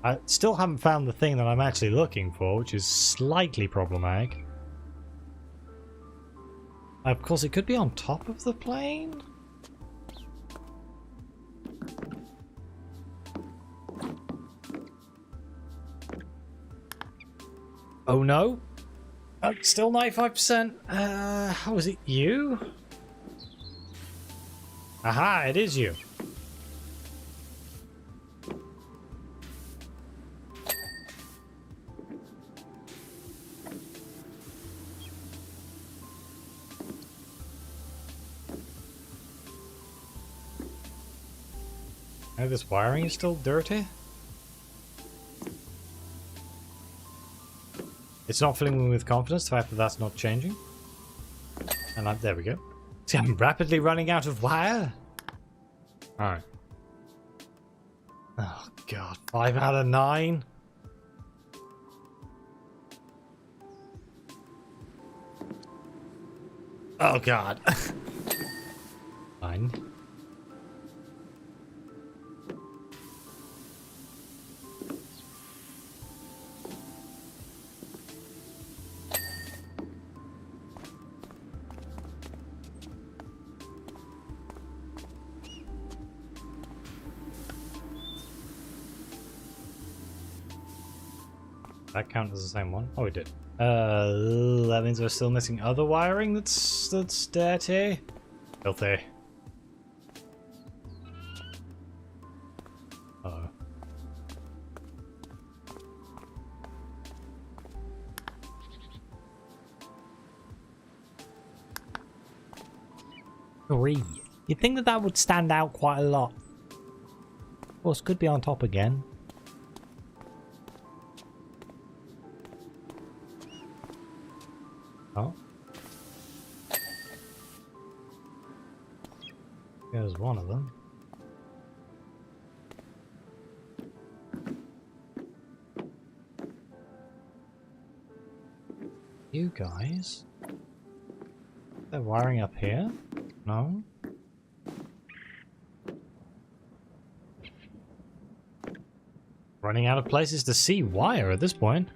I still haven't found the thing that I'm actually looking for, which is slightly problematic. Of course, it could be on top of the plane? Oh no! Still 95%. How is it you? Aha, it is you. Oh, this wiring is still dirty? It's not filling me with confidence, the fact that that's not changing. And there we go. See, I'm rapidly running out of wire. Alright. Oh god, 5 out of 9? Oh god. Fine. That count as the same one? Oh, it did. That means we're still missing other wiring that's dirty. Filthy. Uh-oh. 3. You'd think that that would stand out quite a lot. Of course, could be on top again. Oh. There's one of them. You guys? They're wiring up here? No? Running out of places to see wire at this point.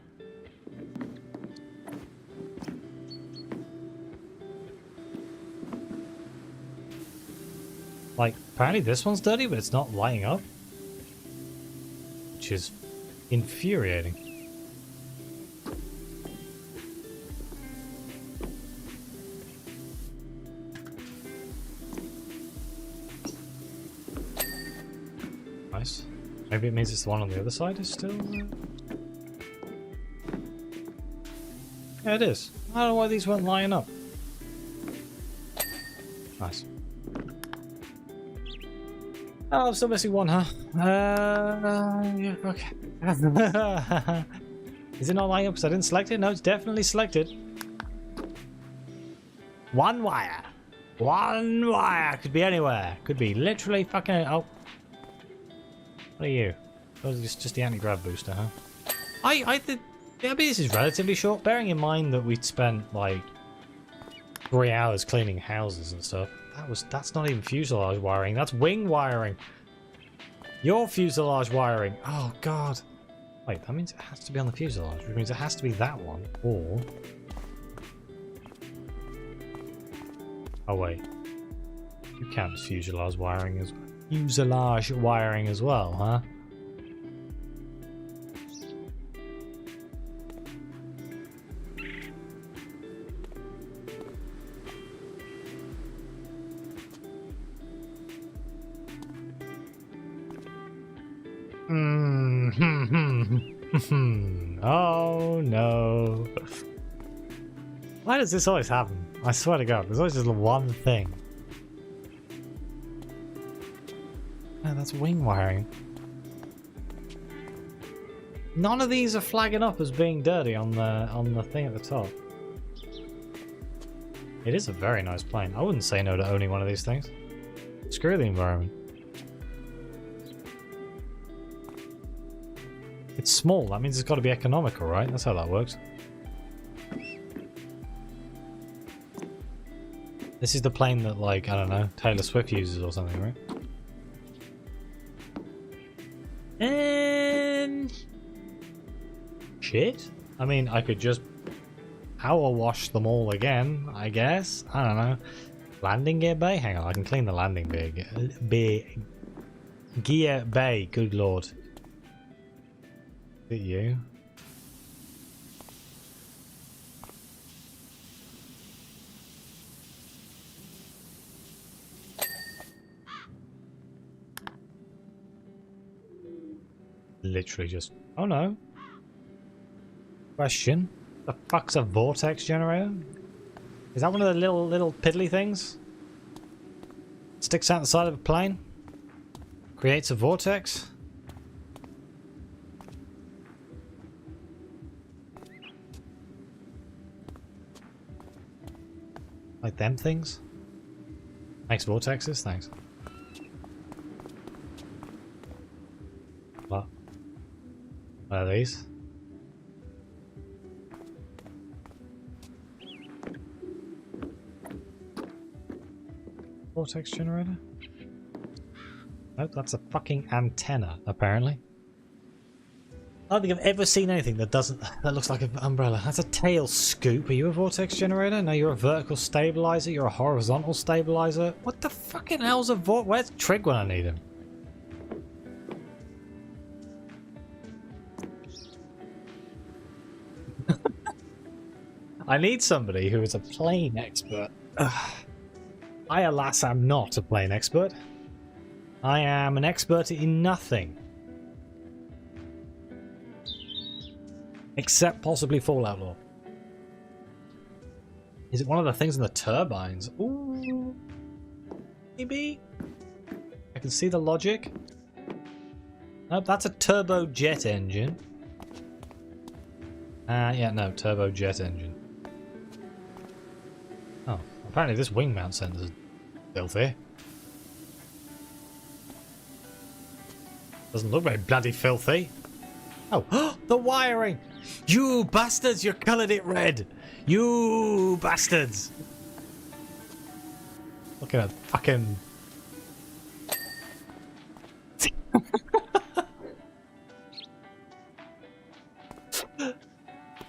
Like, apparently this one's dirty, but it's not lighting up. Which is infuriating. Nice. Maybe it means it's the one on the other side is still... Yeah, it is. I don't know why these weren't lining up. Nice. Oh, I'm still missing one, huh? Yeah, okay. Is it not lining up because I didn't select it? No, it's definitely selected. One wire. One wire. Could be anywhere. Could be literally fucking... Oh. What are you? Oh, it's just the anti-grav booster, huh? I think... Yeah, I mean, this is relatively short, bearing in mind that we'd spent, like, 3 hours cleaning houses and stuff. That's not even fuselage wiring, that's wing wiring. Your fuselage wiring. Oh, God. Wait, that means it has to be on the fuselage, which means it has to be that one, or... Oh, wait. You count as fuselage wiring as well, huh? Oh no. Why does this always happen? I swear to God, there's always just one thing. Oh, that's wing wiring. None of these are flagging up as being dirty on the thing at the top. It is a very nice plane. I wouldn't say no to owning one of these things. Screw the environment. It's small, that means it's got to be economical, right? That's how that works. This is the plane that, like, I don't know, Taylor Swift uses or something, right? Shit? I mean, I could just power wash them all again, I guess. I don't know. Landing gear bay? Hang on, I can clean the landing gear bay, good lord. Is it you? Literally just... Oh no. Question. The fuck's a vortex generator? Is that one of the little piddly things? Sticks out the side of a plane? Creates a vortex? Like them things? Makes vortexes? Thanks. What? What are these? Vortex generator? Nope, that's a fucking antenna, apparently. I don't think I've ever seen anything that looks like an umbrella. That's a tail scoop. Are you a vortex generator? No, you're a vertical stabilizer. You're a horizontal stabilizer. What the fucking hell's a Where's Trig when I need him? I need somebody who is a plane expert. I, alas, am not a plane expert. I am an expert in nothing. Except possibly Fallout lore. Is it one of the things in the turbines? Ooh. maybe? I can see the logic. Nope, that's a turbojet engine. Yeah, no, turbojet engine. Oh, apparently this wing mount center's filthy. Doesn't look very bloody filthy. Oh, the wiring! You bastards, you coloured it red! You bastards! Look at that fucking...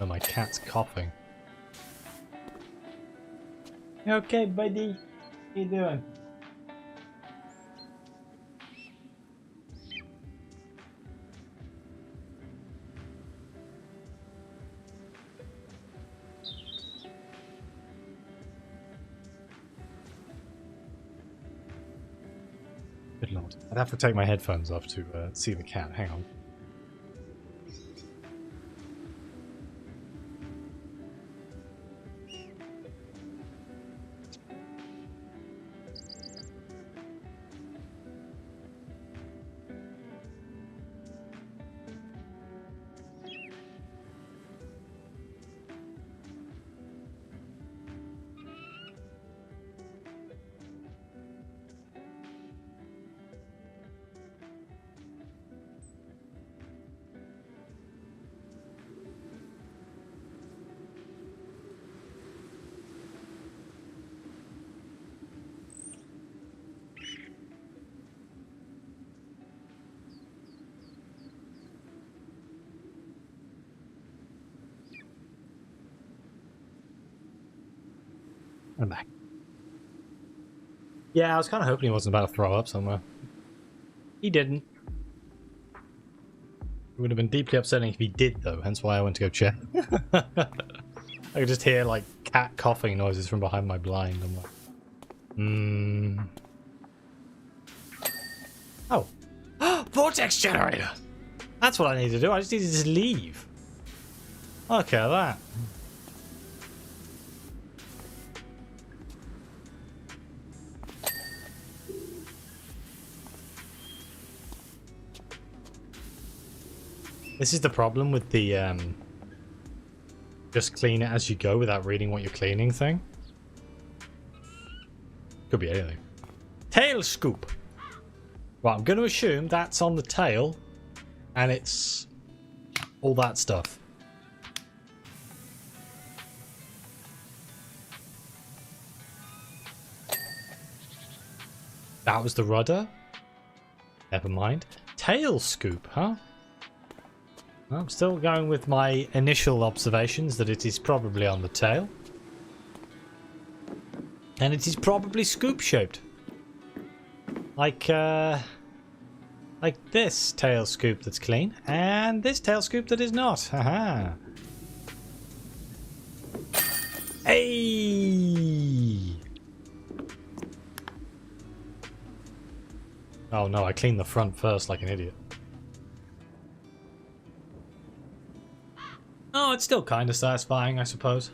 Oh, my cat's coughing. You okay, buddy? How you doing? Good lord. I'd have to take my headphones off to see the cat. Hang on. I'm back. Yeah, I was kind of hoping he wasn't about to throw up somewhere. He didn't. It would have been deeply upsetting if he did, though, hence why I went to go check. I could just hear, like, cat coughing noises from behind my blind. I'm like, Oh! Vortex generator! That's what I need to do, I just need to just leave. Look at that. This is the problem with the just clean it as you go without reading what you're cleaning thing. Could be anything. Tail scoop. Right, I'm going to assume that's on the tail and it's all that stuff. That was the rudder? Never mind. Tail scoop, huh? I'm still going with my initial observations that it is probably on the tail. And it is probably scoop-shaped. Like this tail scoop that's clean, and this tail scoop that is not. Haha. Hey! Oh no, I cleaned the front first like an idiot. Oh, it's still kind of satisfying, I suppose.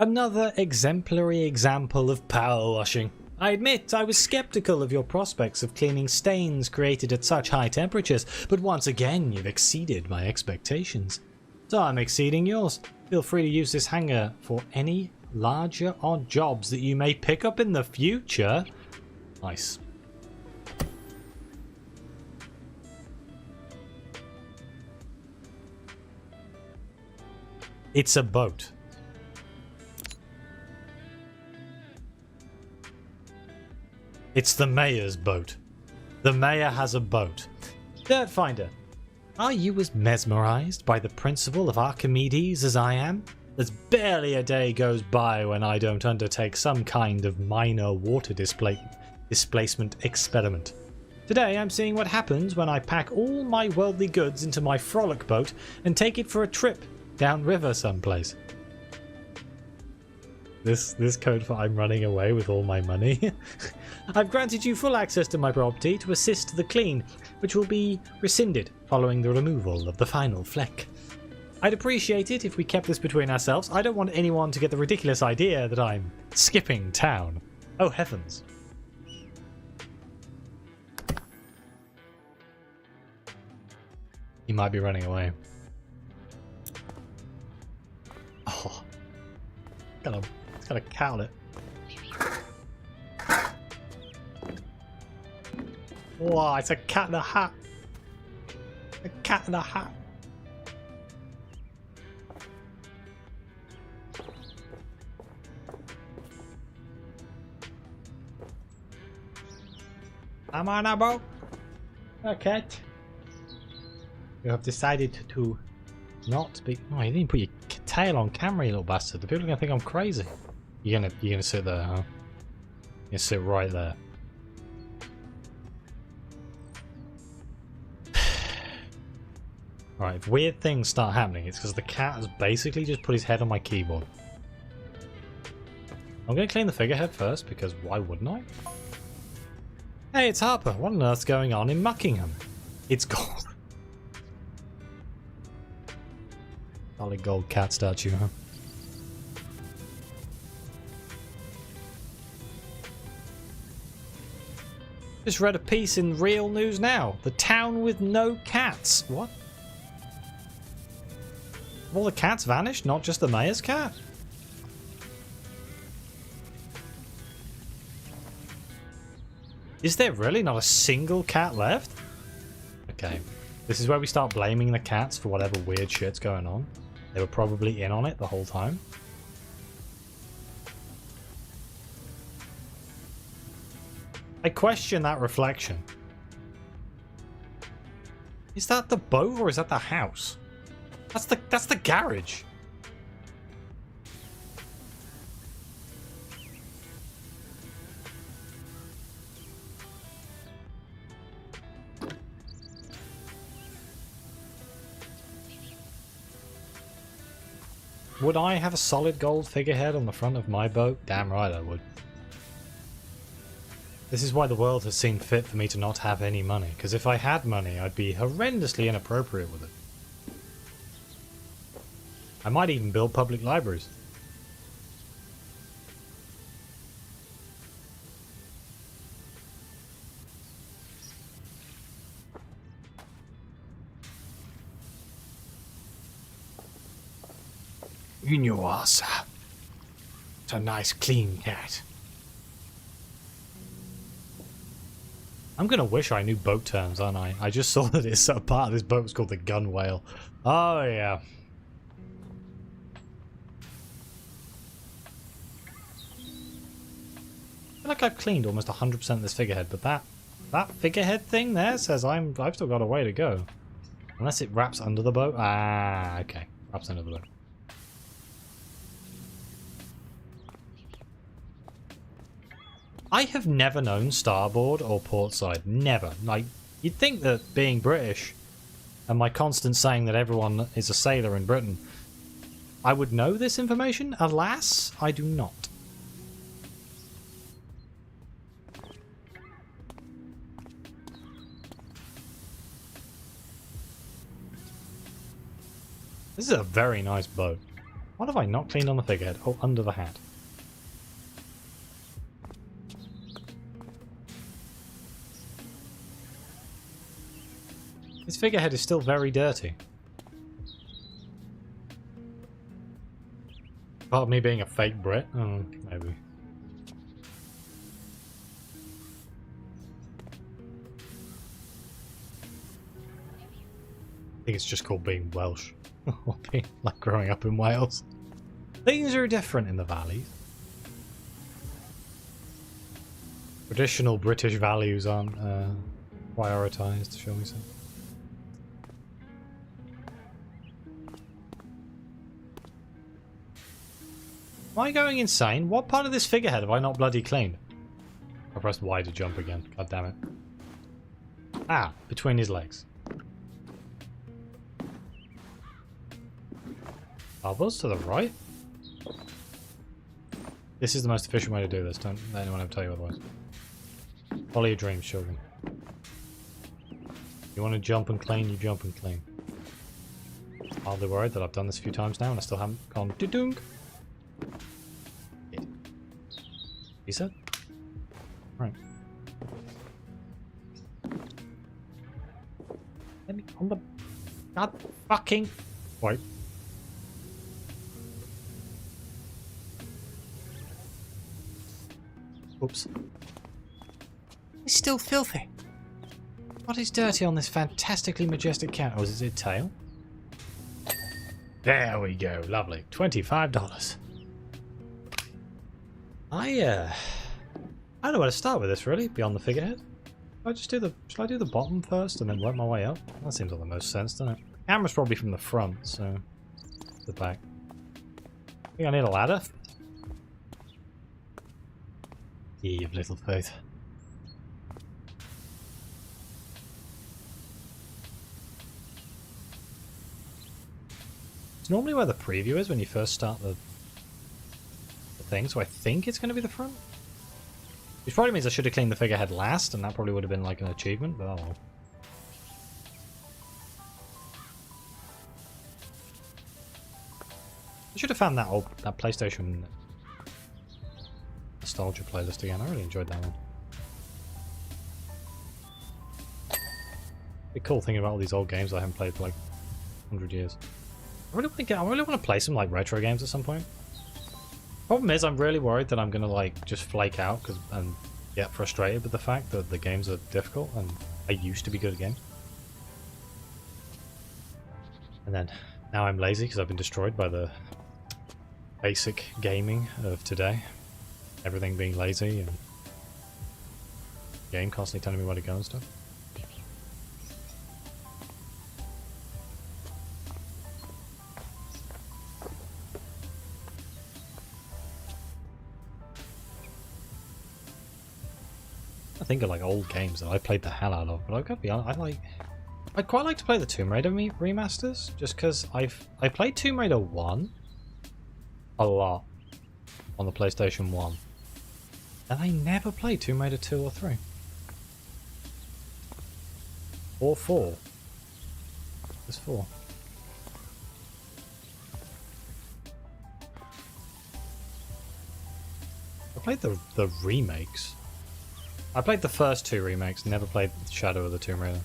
Another exemplary example of power washing. I admit I was skeptical of your prospects of cleaning stains created at such high temperatures, but once again you've exceeded my expectations. So I'm exceeding yours. Feel free to use this hanger for any larger odd jobs that you may pick up in the future. Nice. It's a boat. It's the mayor's boat. The mayor has a boat. Dirt Finder, are you as mesmerized by the principle of Archimedes as I am? There's barely a day goes by when I don't undertake some kind of minor water displacement experiment. Today I'm seeing what happens when I pack all my worldly goods into my frolic boat and take it for a trip downriver someplace. This code for I'm running away with all my money. I've granted you full access to my property to assist the clean, which will be rescinded following the removal of the final fleck. I'd appreciate it if we kept this between ourselves. I don't want anyone to get the ridiculous idea that I'm skipping town. Oh, heavens. He might be running away. Oh. It's got a cat on it. Wow, it's a cat in a hat. A cat in a hat. I'm on a boat. A cat. You have decided to not be. Oh, you didn't put your tail on camera, you little bastard. The people are gonna think I'm crazy. You're gonna sit there, huh? You're gonna sit right there. Alright, if weird things start happening, it's because the cat has basically just put his head on my keyboard. I'm going to clean the figurehead first, because why wouldn't I? Hey, it's Harper. What on earth's going on in Muckingham? It's gold. Solid gold cat statue, huh? Just read a piece in Real News Now. The town with no cats. What? All the cats vanished, not just the mayor's cat? Is there really not a single cat left? Okay. This is where we start blaming the cats for whatever weird shit's going on. They were probably in on it the whole time. I question that reflection. Is that the boat or is that the house? That's the garage. Would I have a solid gold figurehead on the front of my boat? Damn right I would. This is why the world has seen fit for me to not have any money, because if I had money I'd be horrendously inappropriate with it. I might even build public libraries. You know us. It's a nice clean cat. I'm gonna wish I knew boat terms, aren't I? I just saw that it's a part of this boat was called the gun whale. Oh yeah. I feel like I've cleaned almost 100% of this figurehead, but that figurehead thing there says I've still got a way to go. Unless it wraps under the boat. Ah, okay. Wraps under the boat. I have never known starboard or portside. Never. Like, you'd think that being British and my constant saying that everyone is a sailor in Britain, I would know this information. Alas, I do not. This is a very nice boat. What have I not cleaned on the figurehead? Oh, under the hat. This figurehead is still very dirty. Part of me being a fake Brit? Oh, maybe. I think it's just called being Welsh. Or being like growing up in Wales. Things are different in the valleys. Traditional British values aren't prioritised, shall we say. Am I going insane? What part of this figurehead have I not bloody cleaned? I pressed Y to jump again. God damn it. Ah, between his legs. Elbows to the right? This is the most efficient way to do this. Don't let anyone ever tell you otherwise. Follow your dreams, children. You want to jump and clean, you jump and clean. Hardly worried that I've done this a few times now and I still haven't gone dunk. You said? Right. Let me on the god fucking wait. Oops. It's still filthy. What is dirty on this fantastically majestic cat? Oh, is it tail? There we go. Lovely. $25. I don't know where to start with this really, beyond the figurehead. Should I do the bottom first and then work my way up? That seems like the most sense, doesn't it? Camera's probably from the front, so the back. I think I need a ladder. Ye of little faith. It's normally where the preview is when you first start the thing, so I think it's going to be the front. Which probably means I should have cleaned the figurehead last, and that probably would have been like an achievement, but oh well. I should have found that PlayStation nostalgia playlist again. I really enjoyed that one. Be cool thinking about all these old games I haven't played for like 100 years. I really want to play some like retro games at some point. Problem is, I'm really worried that I'm gonna like just flake out and get frustrated with the fact that the games are difficult, and I used to be good at games. And then now I'm lazy because I've been destroyed by the basic gaming of today. Everything being lazy and the game constantly telling me where to go and stuff. I think of like old games that I played the hell out of, but I've got to be honest, I'd quite like to play the Tomb Raider remasters, just because I played Tomb Raider 1 a lot on the PlayStation 1, and I never played Tomb Raider 2 or 3. Or 4. There's 4. I played the remakes. I played the first 2 remakes, never played Shadow of the Tomb Raider.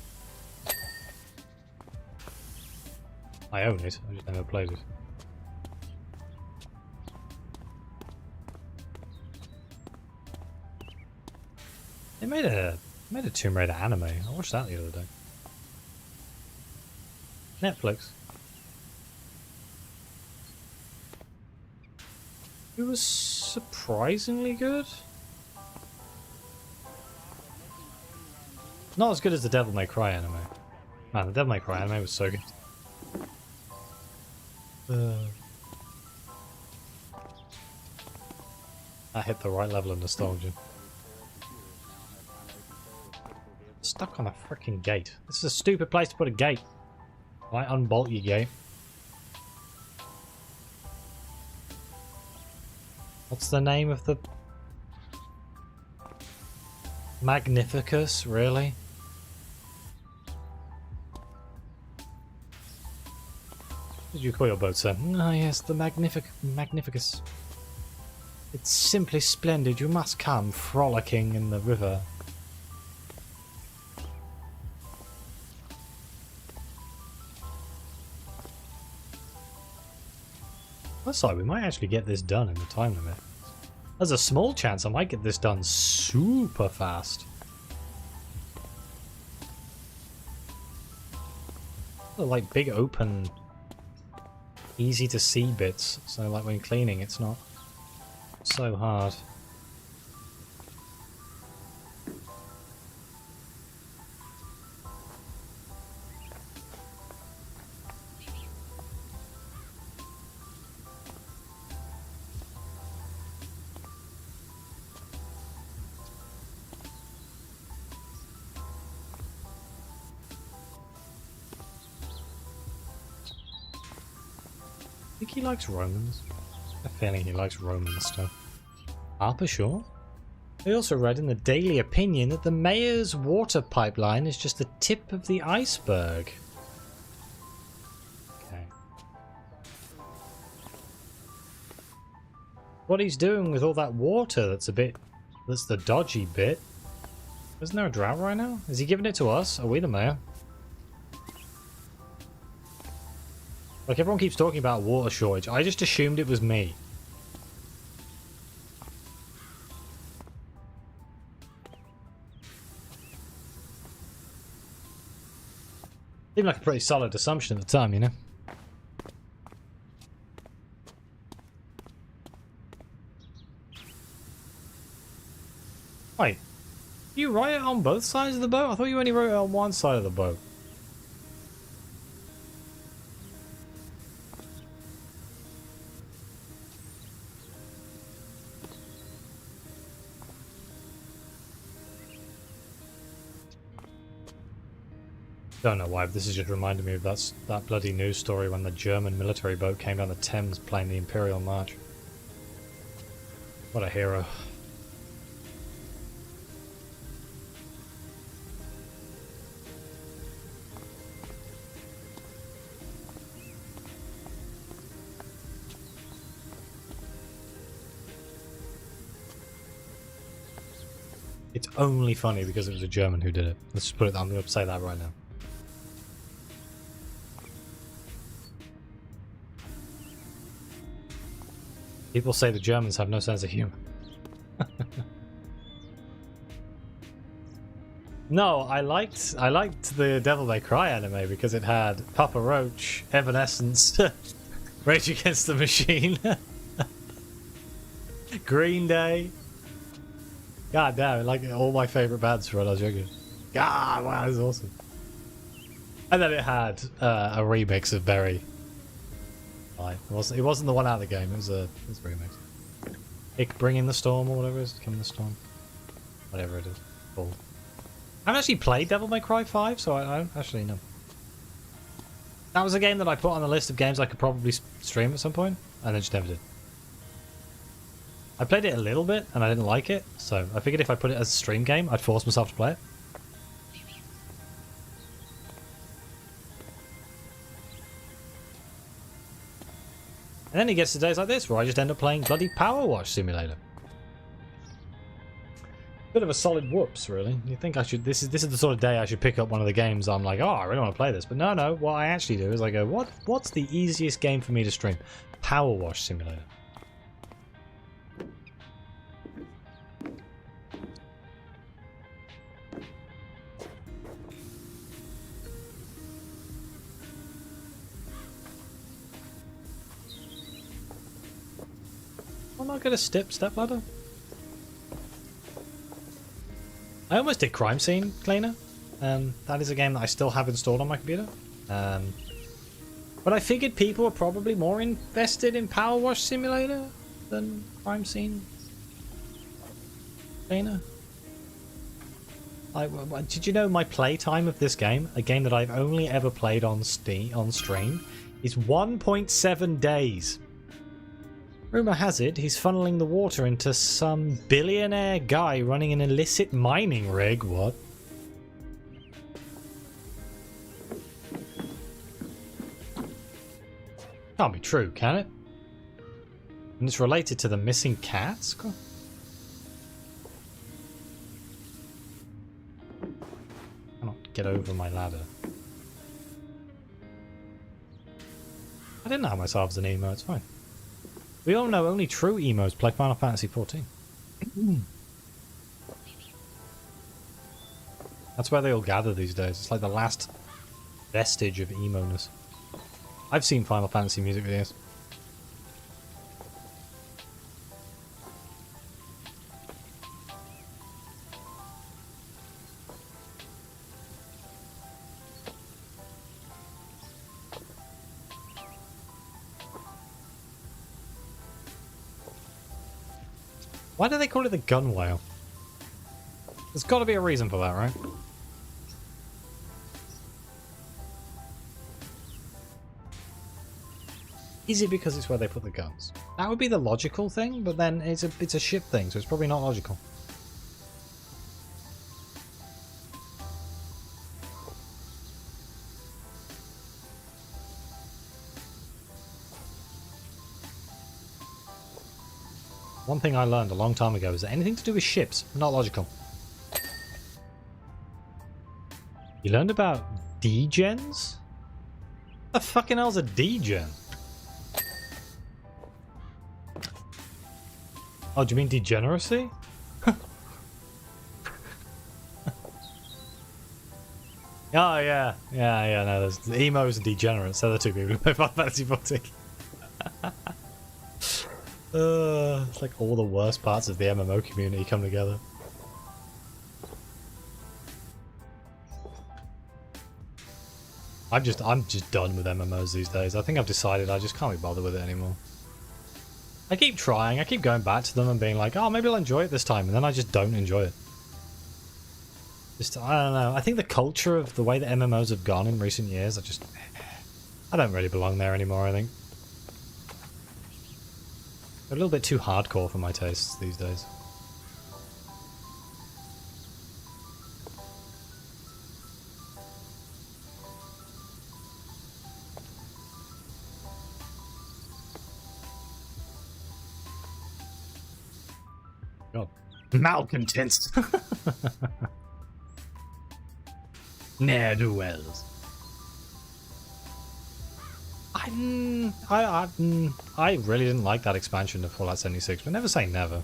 I own it, I just never played it. They made a Tomb Raider anime. I watched that the other day. Netflix. It was surprisingly good. Not as good as the Devil May Cry anime. Man, the Devil May Cry anime was so good. I hit the right level of nostalgia. Stuck on a freaking gate. This is a stupid place to put a gate. Why unbolt your gate? What's the name of the Magnificus, really? What did you call your boat, sir? Ah, yes, the Magnificus. It's simply splendid. You must come frolicking in the river. Looks like we might actually get this done in the time limit. There's a small chance I might get this done super fast. They're like big open, easy to see bits, so like when cleaning it's not so hard. I think he likes Romans. I have a feeling he likes Roman stuff. Harper Shaw? I also read in the Daily Opinion that the mayor's water pipeline is just the tip of the iceberg. Okay. what he's doing with all that water that's the dodgy bit. Isn't there a drought right now? Is he giving it to us? Are we the mayor? Like, everyone keeps talking about water shortage. I just assumed it was me. Seemed like a pretty solid assumption at the time, you know? Wait. You write it on both sides of the boat? I thought you only wrote it on one side of the boat. Don't know why, but this is just reminding me of that bloody news story when the German military boat came down the Thames playing the Imperial March. What a hero. It's only funny because it was a German who did it. Let's just put it. I'm going to say that right now. People say the Germans have no sense of humor. No, I liked the Devil May Cry anime because it had Papa Roach, Evanescence, Rage Against the Machine, Green Day. God damn, like all my favorite bands from when I was younger. God, wow, this is awesome. And then it had a remix of Berry. It wasn't the one out of the game. It was a remix. It Bring the Storm or whatever it is. Come in the Storm. Whatever it is called. I haven't actually played Devil May Cry 5, so I don't actually know. That was a game that I put on the list of games I could probably stream at some point, and then just never did. I played it a little bit, and I didn't like it, so I figured if I put it as a stream game, I'd force myself to play it. And then he gets to days like this, where I just end up playing bloody Powerwash Simulator. Bit of a solid whoops, really. You think I should... This is the sort of day I should pick up one of the games I'm like, oh, I really want to play this. But no, what I actually do is I go, what's the easiest game for me to stream? Powerwash Simulator. I'm not gonna step ladder. I almost did Crime Scene Cleaner. That is a game that I still have installed on my computer. But I figured people were probably more invested in Powerwash Simulator than Crime Scene Cleaner. Did you know my playtime of this game, a game that I've only ever played on stream, is 1.7 days. Rumour has it he's funneling the water into some billionaire guy running an illicit mining rig. What? Can't be true, can it? And it's related to the missing cats? I cannot get over my ladder. I didn't know myself as an emo, it's fine. We all know only true emos play Final Fantasy XIV. That's where they all gather these days. It's like the last vestige of emo-ness. I've seen Final Fantasy music videos. Why do they call it the gun whale? There's got to be a reason for that, right? Is it because it's where they put the guns? That would be the logical thing, but then it's a ship thing, so it's probably not logical. One thing I learned a long time ago is that anything to do with ships, not logical. You learned about degens? What the fucking hell's a degen? Oh, do you mean degeneracy? Oh, yeah. Yeah, no, there's emos and degenerates. They're the two people who play Final Fantasy 14. It's like all the worst parts of the MMO community come together. I'm just done with MMOs these days. I think I've decided I just can't be bothered with it anymore. I keep trying, I keep going back to them and being like, oh, maybe I'll enjoy it this time, and then I just don't enjoy it. Just, I don't know. I think the culture of the way that MMOs have gone in recent years, I don't really belong there anymore, I think. They're a little bit too hardcore for my tastes these days. God. Malcontents! Ne'er-do-wells. I really didn't like that expansion to Fallout 76, but never say never.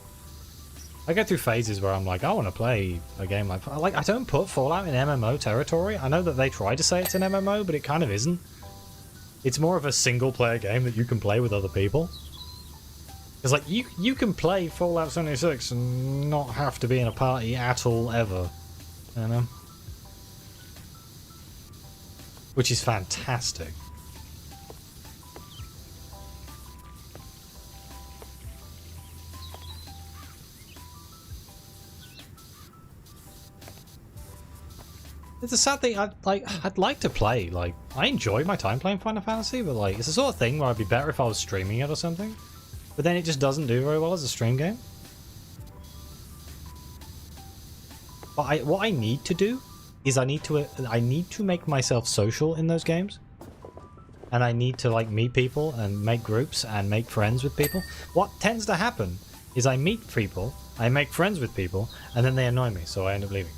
I go through phases where I'm like, I want to play a game like I don't put Fallout in MMO territory. I know that they try to say it's an MMO, but it kind of isn't. It's more of a single player game that you can play with other people. It's like you can play Fallout 76 and not have to be in a party at all ever. You know? Which is fantastic. It's a sad thing. I'd like to play. Like, I enjoy my time playing Final Fantasy, but like, it's the sort of thing where I'd be better if I was streaming it or something. But then it just doesn't do very well as a stream game. But what I need to do is I need to make myself social in those games. And I need to like meet people and make groups and make friends with people. What tends to happen is I meet people, I make friends with people, and then they annoy me, so I end up leaving.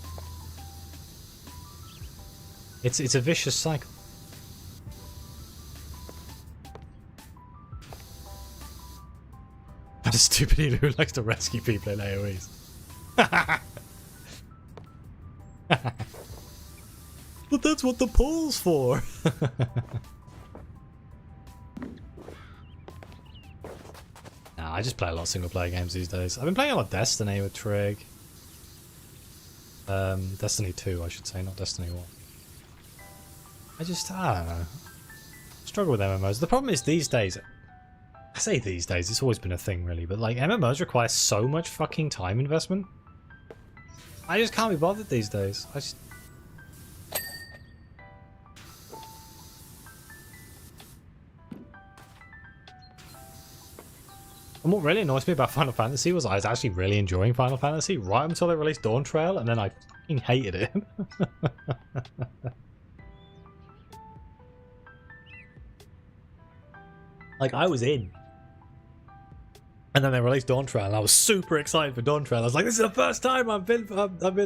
It's a vicious cycle. That stupid idiot who likes to rescue people in AoEs. But that's what the pool's for. Nah, I just play a lot of single player games these days. I've been playing a lot of Destiny with Trig. Destiny 2, I should say, not Destiny 1. I don't know. Struggle with MMOs. The problem is these days, I say these days, it's always been a thing really, but like MMOs require so much fucking time investment. I just can't be bothered these days. And what really annoys me about Final Fantasy was I was actually really enjoying Final Fantasy right until they released Dawn Trail, and then I fucking hated it. Like, I was in. And then they released Dawn Trail, and I was super excited for Dawn Trail. I was like, this is the first time I've been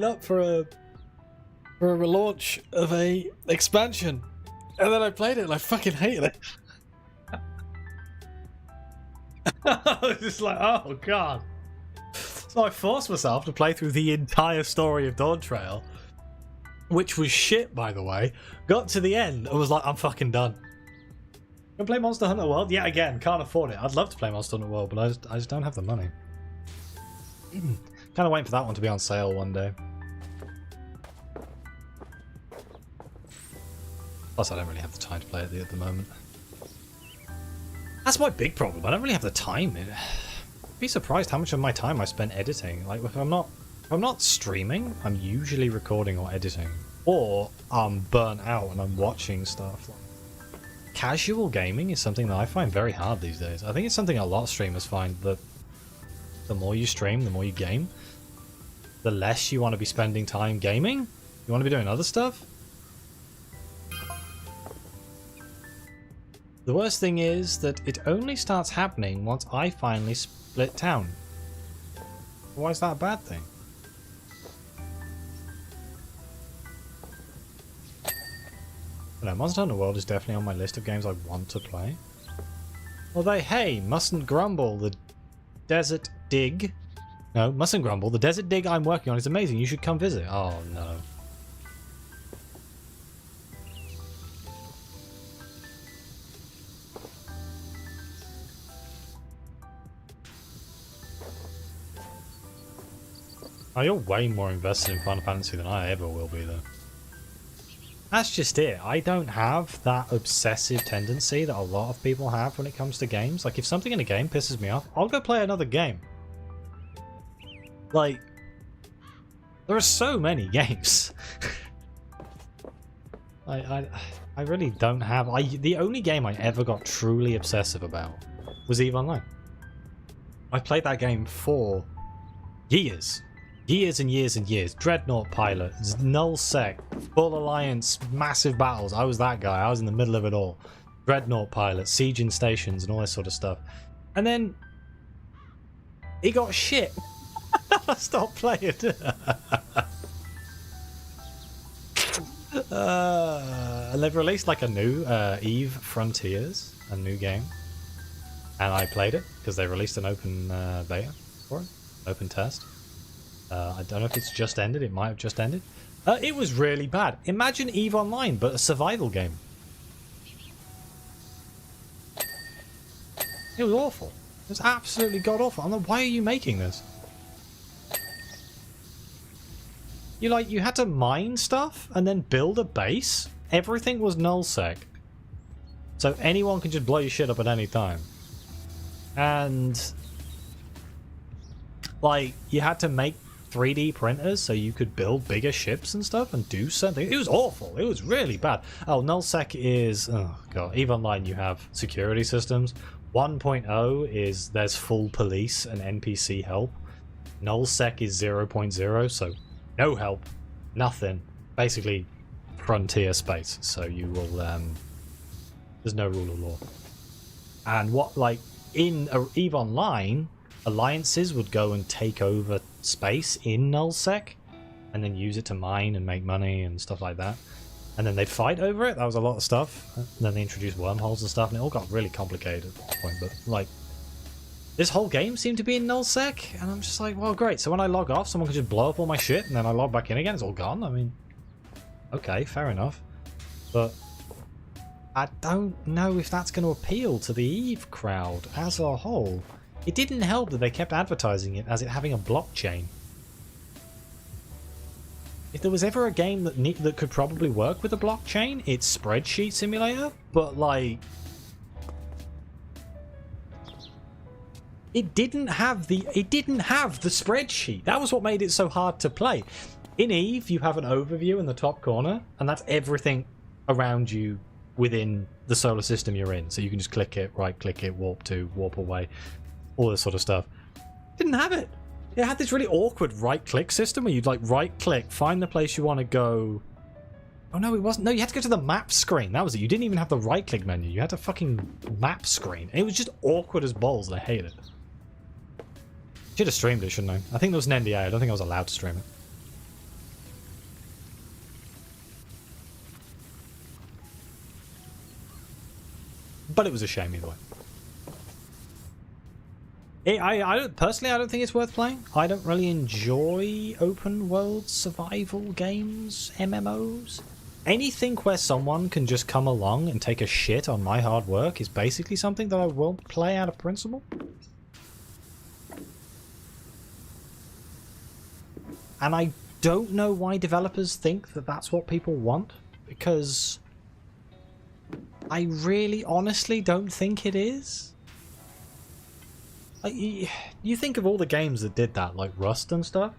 up for a relaunch of a expansion. And then I played it, and I fucking hated it. I was just like, oh god. So I forced myself to play through the entire story of Dawn Trail, which was shit, by the way. Got to the end and was like, I'm fucking done. Can play Monster Hunter World? Yeah, again, can't afford it. I'd love to play Monster Hunter World, but I just don't have the money. Kind of waiting for that one to be on sale one day. Plus, I don't really have the time to play it at the moment. That's my big problem. I don't really have the time. I'd be surprised how much of my time I spent editing. Like, if I'm not streaming, I'm usually recording or editing, or I'm burnt out and I'm watching stuff. Casual gaming is something that I find very hard these days. I think it's something a lot of streamers find, that the more you stream, the more you game, the less you want to be spending time gaming. You want to be doing other stuff. The worst thing is that it only starts happening once I finally split town. Why is that a bad thing? No, Monster Hunter World is definitely on my list of games I want to play. Although, hey, mustn't grumble, the desert dig... No, mustn't grumble, the desert dig I'm working on is amazing, you should come visit. Oh, no. Oh, you're way more invested in Final Fantasy than I ever will be, though. That's just it. I don't have that obsessive tendency that a lot of people have when it comes to games. Like, if something in a game pisses me off, I'll go play another game. Like, there are so many games. I really don't have... the only game I ever got truly obsessive about was EVE Online. I played that game for years. Years and years and years. Dreadnought Pilot, Null Sec, Full Alliance, massive battles. I was that guy. I was in the middle of it all. Dreadnought Pilot, sieging stations and all this sort of stuff. And then it got shit. I stopped playing. And they've released like a new EVE Frontiers, a new game. And I played it because they released an open beta for it, open test. I don't know if it's just ended. It might have just ended. It was really bad. Imagine EVE Online, but a survival game. It was awful. It was absolutely god-awful. I'm like, why are you making this? You had to mine stuff and then build a base. Everything was nullsec. So anyone can just blow your shit up at any time. And... like, you had to make 3D printers so you could build bigger ships and stuff and do something. It was awful. It was really bad. Oh, nullsec is... oh, God. EVE Online, you have security systems. 1.0 is there's full police and NPC help. Nullsec is 0.0, so no help. Nothing. Basically, frontier space. So you will... there's no rule of law. And what, like, in EVE Online... alliances would go and take over space in nullsec and then use it to mine and make money and stuff like that, and then they'd fight over it. That was a lot of stuff. And then they introduced wormholes and stuff, and it all got really complicated at that point. But like, this whole game seemed to be in nullsec, and I'm just like, well, great, so when I log off someone can just blow up all my shit and then I log back in again, it's all gone. I mean, okay, fair enough, but I don't know if that's going to appeal to the EVE crowd as a whole. It didn't help that they kept advertising it as it having a blockchain. If there was ever a game that could probably work with a blockchain, it's Spreadsheet Simulator, but like... It didn't have the spreadsheet. That was what made it so hard to play. In EVE, you have an overview in the top corner, and that's everything around you within the solar system you're in. So you can just click it, right-click it, warp to, warp away. All this sort of stuff. Didn't have it. It had this really awkward right-click system where you'd like right-click, find the place you want to go. Oh no, it wasn't. No, you had to go to the map screen. That was it. You didn't even have the right-click menu. You had a fucking map screen. It was just awkward as balls, and I hated it. Should have streamed it, shouldn't I? I think there was an NDA. I don't think I was allowed to stream it. But it was a shame either way. Personally, I don't think it's worth playing. I don't really enjoy open world survival games, MMOs. Anything where someone can just come along and take a shit on my hard work is basically something that I won't play out of principle. And I don't know why developers think that that's what people want, because I really honestly don't think it is. Like, you think of all the games that did that, like Rust and stuff.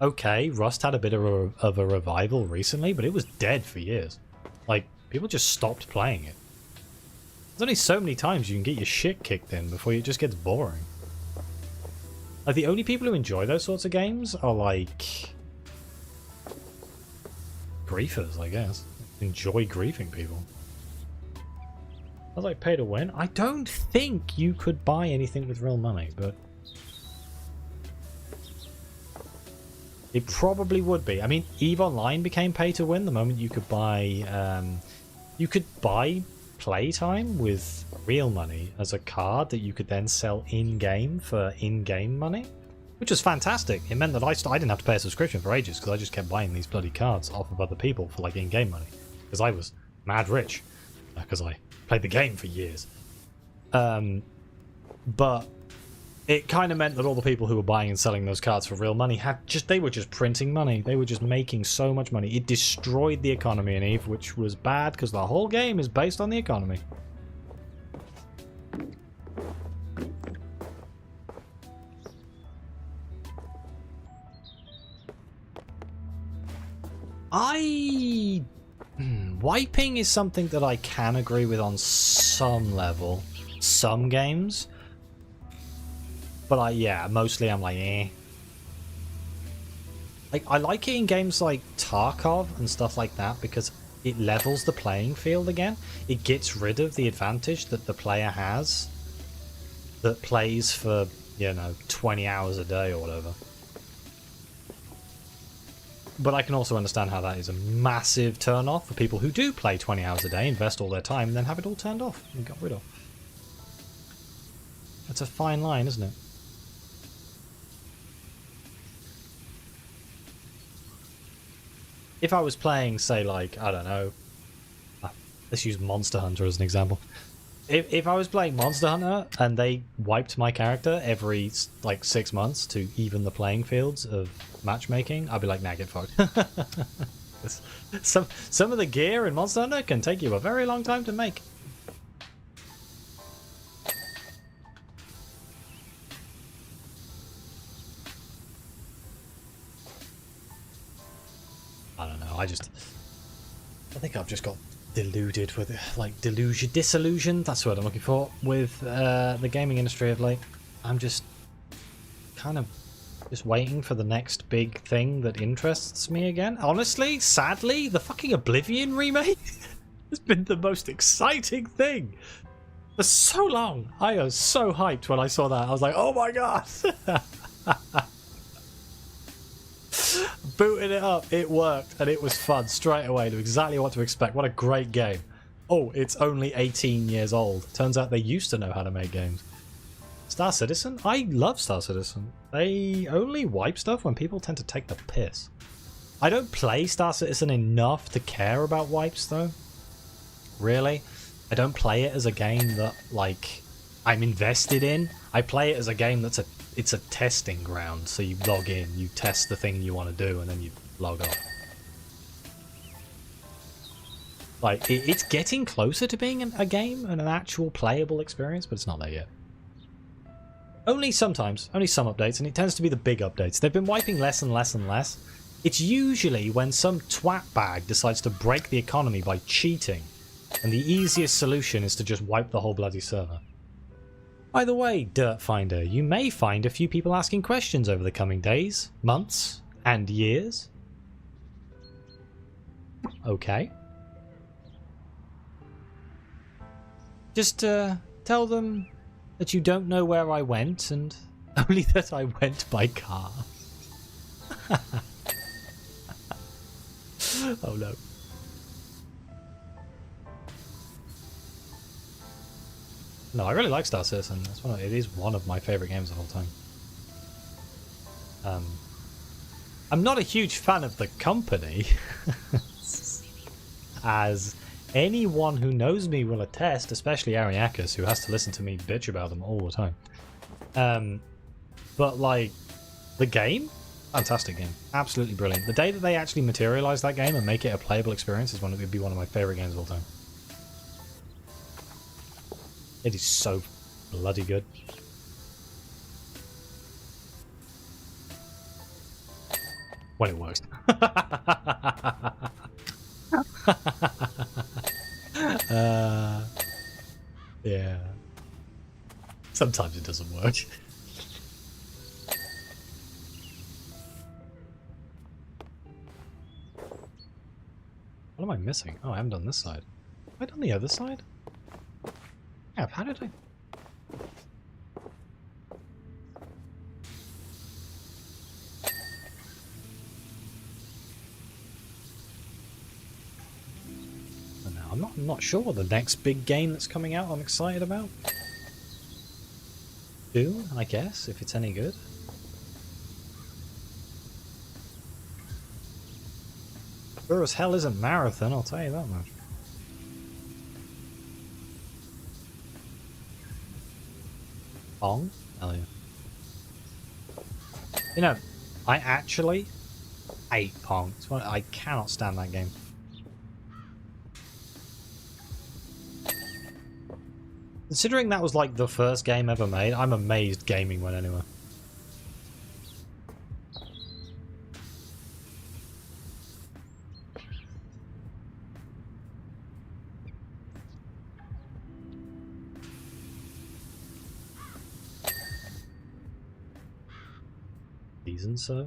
Okay, Rust had a bit of a revival recently, but it was dead for years. Like, people just stopped playing it. There's only so many times you can get your shit kicked in before it just gets boring. Like, the only people who enjoy those sorts of games are, like... griefers, I guess. Enjoy griefing people. I was like, pay to win? I don't think you could buy anything with real money, but... It probably would be. I mean, EVE Online became pay to win the moment you could buy playtime with real money as a card that you could then sell in-game for in-game money, which was fantastic. It meant that I didn't have to pay a subscription for ages because I just kept buying these bloody cards off of other people for like in-game money because I was mad rich because I played the game for years. But it kind of meant that all the people who were buying and selling those cards for real money they were just printing money. They were just making so much money. It destroyed the economy in EVE, which was bad because the whole game is based on the economy. Wiping is something that I can agree with on some level. Some games. But mostly I'm like, eh. Like, I like it in games like Tarkov and stuff like that because it levels the playing field again. It gets rid of the advantage that the player has that plays for, 20 hours a day or whatever. But I can also understand how that is a massive turn off for people who do play 20 hours a day, invest all their time, and then have it all turned off and got rid of. That's a fine line, isn't it? If I was playing, say, like, I don't know, let's use Monster Hunter as an example. If I was playing Monster Hunter and they wiped my character every, like, 6 months to even the playing fields of matchmaking, I'd be like, nah, get fucked. Some of the gear in Monster Hunter can take you a very long time to make. I don't know, I think I've just got deluded with, disillusioned, that's what I'm looking for, with the gaming industry of late. I'm just kind of just waiting for the next big thing that interests me again. Honestly, sadly, the fucking Oblivion remake has been the most exciting thing for so long. I was so hyped when I saw that. I was like, oh my god. Booting it up, it worked, and it was fun straight away. Knew exactly what to expect. What a great game. Oh, it's only 18 years old. Turns out they used to know how to make games. Star Citizen? I love Star Citizen. They only wipe stuff when people tend to take the piss. I don't play Star Citizen enough to care about wipes, though. Really. I don't play it as a game that, like, I'm invested in. I play it as a game that's it's a testing ground. So you log in, you test the thing you want to do, and then you log off. Like, it's getting closer to being a game and an actual playable experience, but it's not there yet. Only sometimes, only some updates, and it tends to be the big updates. They've been wiping less and less and less. It's usually when some twat bag decides to break the economy by cheating, and the easiest solution is to just wipe the whole bloody server. By the way, Dirt Finder, you may find a few people asking questions over the coming days, months, and years. Okay. Just tell them that you don't know where I went, and only that I went by car. Oh no. No, I really like Star Citizen. It is one of my favourite games of all time. I'm not a huge fan of the company, as anyone who knows me will attest, especially Ariakas, who has to listen to me bitch about them all the time. But, like, the game? Fantastic game. Absolutely brilliant. The day that they actually materialise that game and make it a playable experience is would be one of my favourite games of all time. It is so bloody good. When it works. Yeah. Sometimes it doesn't work. What am I missing? Oh, I haven't done this side. Have I done the other side? Yeah, how did I... I'm not sure what the next big game that's coming out I'm excited about. 2, I guess, if it's any good. Sure as hell isn't Marathon, I'll tell you that much. Pong? Hell yeah. You know, I actually hate Pong. I cannot stand that game. Considering that was like the first game ever made, I'm amazed gaming went anywhere. Season servers?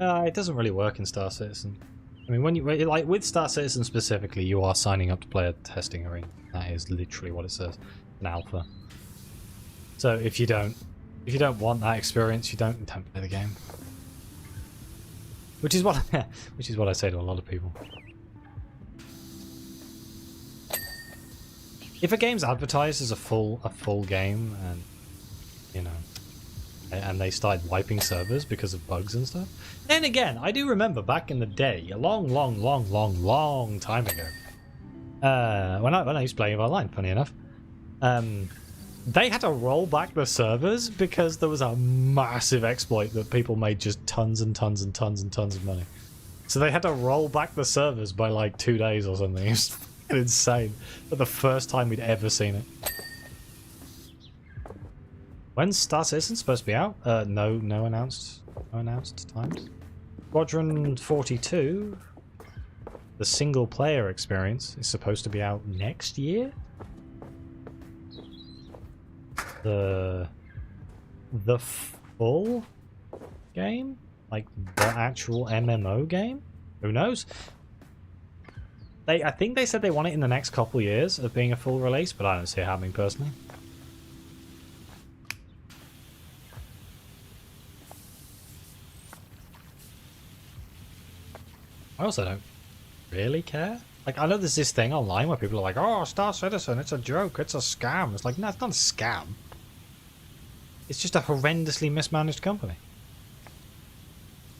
It doesn't really work in Star Citizen. I mean, when you like with Star Citizen specifically, you are signing up to play a testing arena. That is literally what it says, an alpha. So if you don't want that experience, you don't play the game. Which is what I say to a lot of people. If a game's advertised as a full game, and you know, and they started wiping servers because of bugs and stuff, then again, I do remember back in the day, a long time ago, when I used to play online, funny enough, they had to roll back the servers because there was a massive exploit that people made just tons and tons and tons and tons of money. So they had to roll back the servers by like 2 days or something. It was insane. For the first time we'd ever seen it. When's Star Citizen supposed to be out? No announced times. Squadron 42, the single player experience, is supposed to be out next year. The full game, like the actual MMO game, who knows? I think they said they want it in the next couple years of being a full release, but I don't see it happening personally. I also don't really care. Like, I know there's this thing online where people are like, oh, Star Citizen, it's a joke, it's a scam. It's like, no, it's not a scam. It's just a horrendously mismanaged company.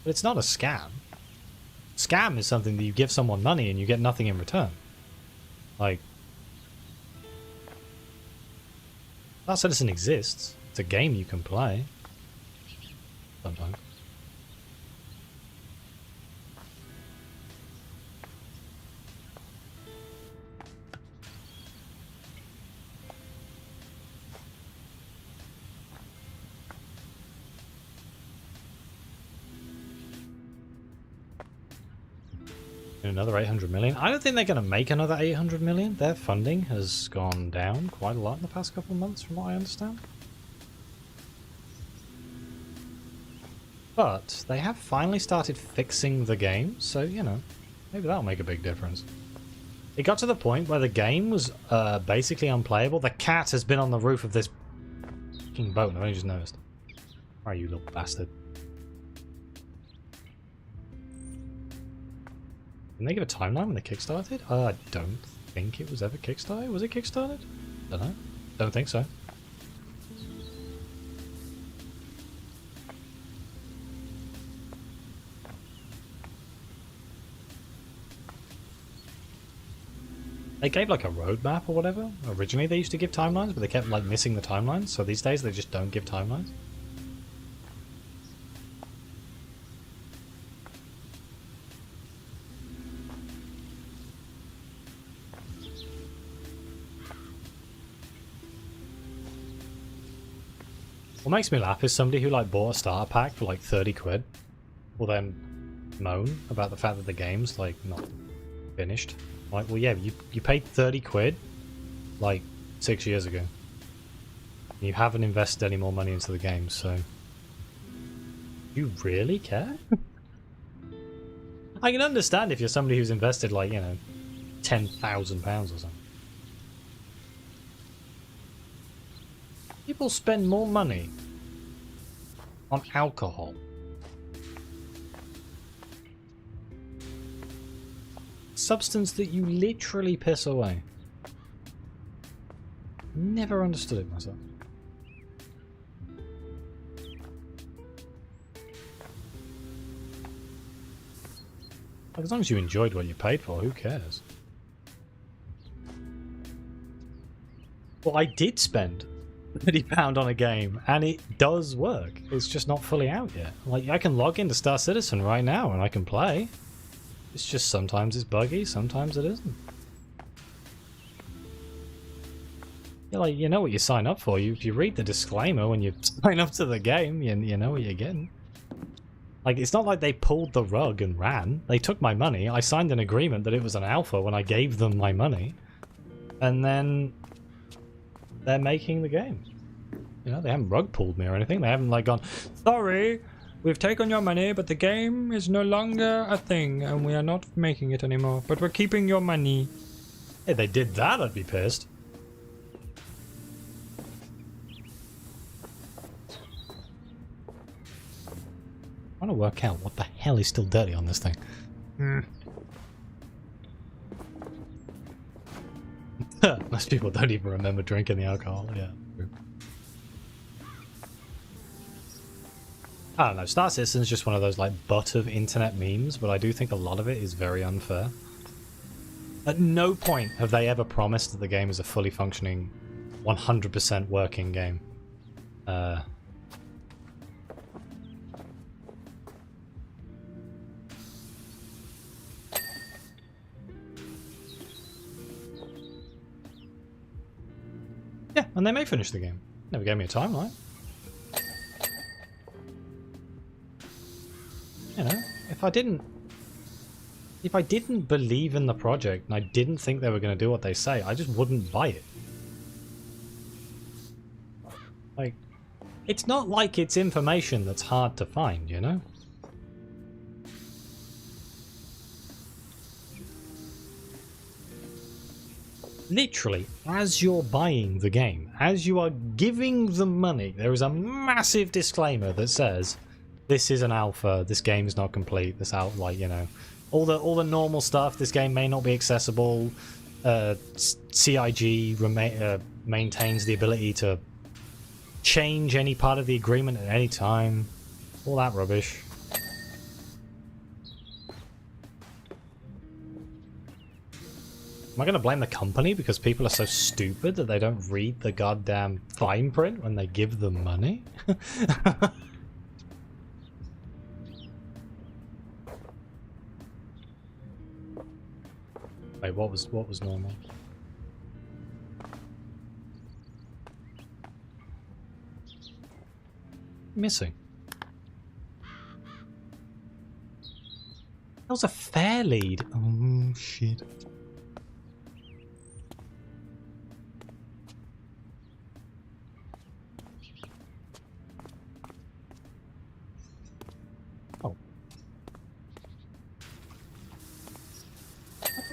But it's not a scam. Scam is something that you give someone money and you get nothing in return. Like, Star Citizen exists. It's a game you can play. Sometimes. Another 800 million. I don't think they're going to make another 800 million. Their funding has gone down quite a lot in the past couple of months, from what I understand. But they have finally started fixing the game, so, you know, maybe that'll make a big difference. It got to the point where the game was basically unplayable. The cat has been on the roof of this fucking boat, and I only just noticed. Where are you, little bastard? Didn't they give a timeline when they kickstarted? I don't think it was ever kickstarted. Was it kickstarted? Don't know. Don't think so. They gave like a roadmap or whatever. Originally they used to give timelines, but they kept like missing the timelines. So these days they just don't give timelines. What makes me laugh is somebody who like bought a starter pack for like 30 quid will then moan about the fact that the game's like not finished. Like, well, yeah, you paid 30 quid like 6 years ago. You haven't invested any more money into the game, so do you really care? I can understand if you're somebody who's invested like, you know, £10,000 or something. People spend more money on alcohol substance that you literally piss away. Never understood it myself. Like, as long as you enjoyed what you paid for, who cares? Well, I did spend £30 on a game, and it does work. It's just not fully out yet. Like, I can log into Star Citizen right now, and I can play. It's just sometimes it's buggy, sometimes it isn't. Yeah, like, you know what you sign up for. If you read the disclaimer when you sign up to the game, you know what you're getting. Like, it's not like they pulled the rug and ran. They took my money. I signed an agreement that it was an alpha when I gave them my money. And then they're making the game. You know, they haven't rug pulled me or anything. They haven't, like, gone, sorry, we've taken your money, but the game is no longer a thing, and we are not making it anymore. But we're keeping your money. If they did that, I'd be pissed. I want to work out what the hell is still dirty on this thing. Most people don't even remember drinking the alcohol. Yeah. I don't know. Star Citizen is just one of those like butt of internet memes, but I do think a lot of it is very unfair. At no point have they ever promised that the game is a fully functioning, 100% working game. Yeah, and they may finish the game. Never gave me a timeline. You know, if I didn't believe in the project and I didn't think they were going to do what they say, I just wouldn't buy it. Like, it's not like it's information that's hard to find, you know? Literally, as you're buying the game, as you are giving them money, there is a massive disclaimer that says, this is an alpha, this game is not complete, this out, like, you know, all the normal stuff, this game may not be accessible, CIG maintains the ability to change any part of the agreement at any time, all that rubbish. Am I going to blame the company because people are so stupid that they don't read the goddamn fine print when they give them money? Wait, what was normal? Missing. That was a fair lead. Oh shit.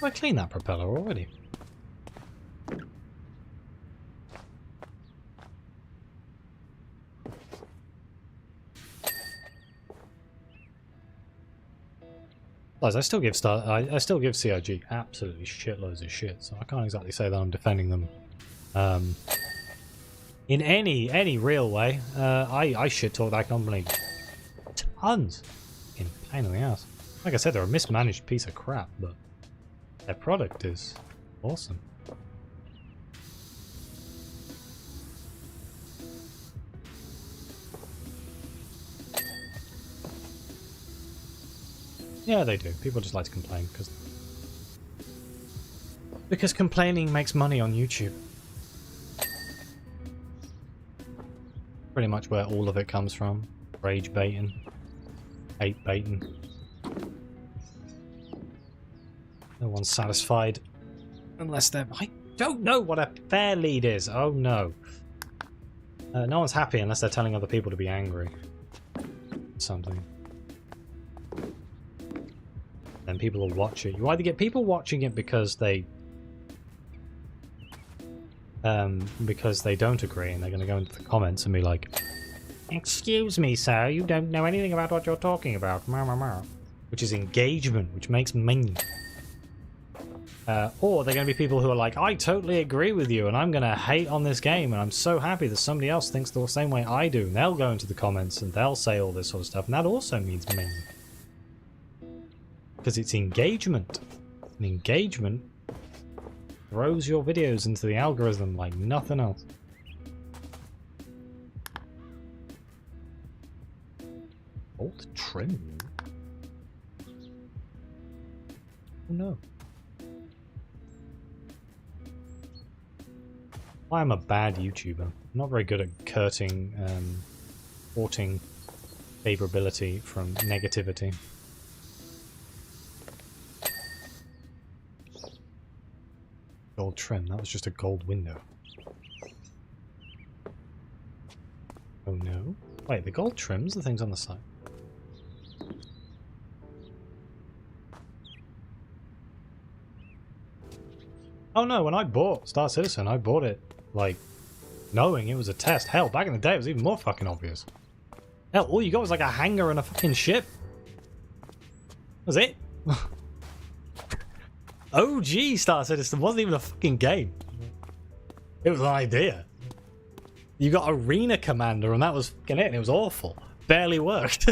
I cleaned that propeller already. I still give CIG absolutely shitloads of shit, so I can't exactly say that I'm defending them in any real way. I shit talk that company tons. Fucking pain in the ass. Like I said, they're a mismanaged piece of crap, but their product is awesome. Yeah, they do. People just like to complain because complaining makes money on YouTube. Pretty much where all of it comes from. Rage baiting, hate baiting. No one's satisfied unless they're... I don't know what a fair lead is. Oh no. No one's happy unless they're telling other people to be angry. Something. Then people will watch it. You either get people watching it because they don't agree and they're going to go into the comments and be like, "Excuse me, sir, you don't know anything about what you're talking about." Which is engagement, which makes money. Or they're going to be people who are like, I totally agree with you and I'm going to hate on this game and I'm so happy that somebody else thinks the same way I do. And they'll go into the comments and they'll say all this sort of stuff. And that also means me. Because it's engagement. And engagement throws your videos into the algorithm like nothing else. Old trim? Oh no. I'm a bad YouTuber. I'm not very good at courting favorability from negativity. Gold trim, that was just a gold window. Oh no. Wait, the gold trims the things on the side. Oh no, when I bought Star Citizen, I bought it, like, knowing it was a test. Hell, back in the day, it was even more fucking obvious. Hell, all you got was like a hangar and a fucking ship. That was it. OG Star Citizen wasn't even a fucking game. It was an idea. You got Arena Commander and that was fucking it, and it was awful. Barely worked.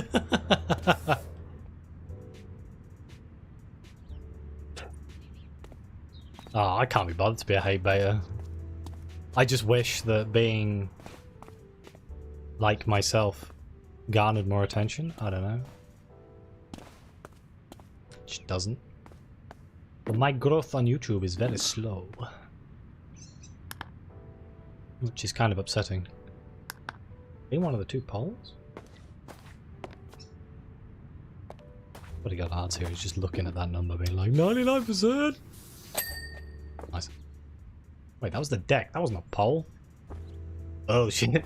Oh, I can't be bothered to be a hate beta. I just wish that being like myself garnered more attention. I don't know. It doesn't. But my growth on YouTube is very slow. Which is kind of upsetting. Being one of the two poles? But he got odds here, he's just looking at that number being like 99%! Nice. Wait, that was the deck, that wasn't a pole. Oh shit.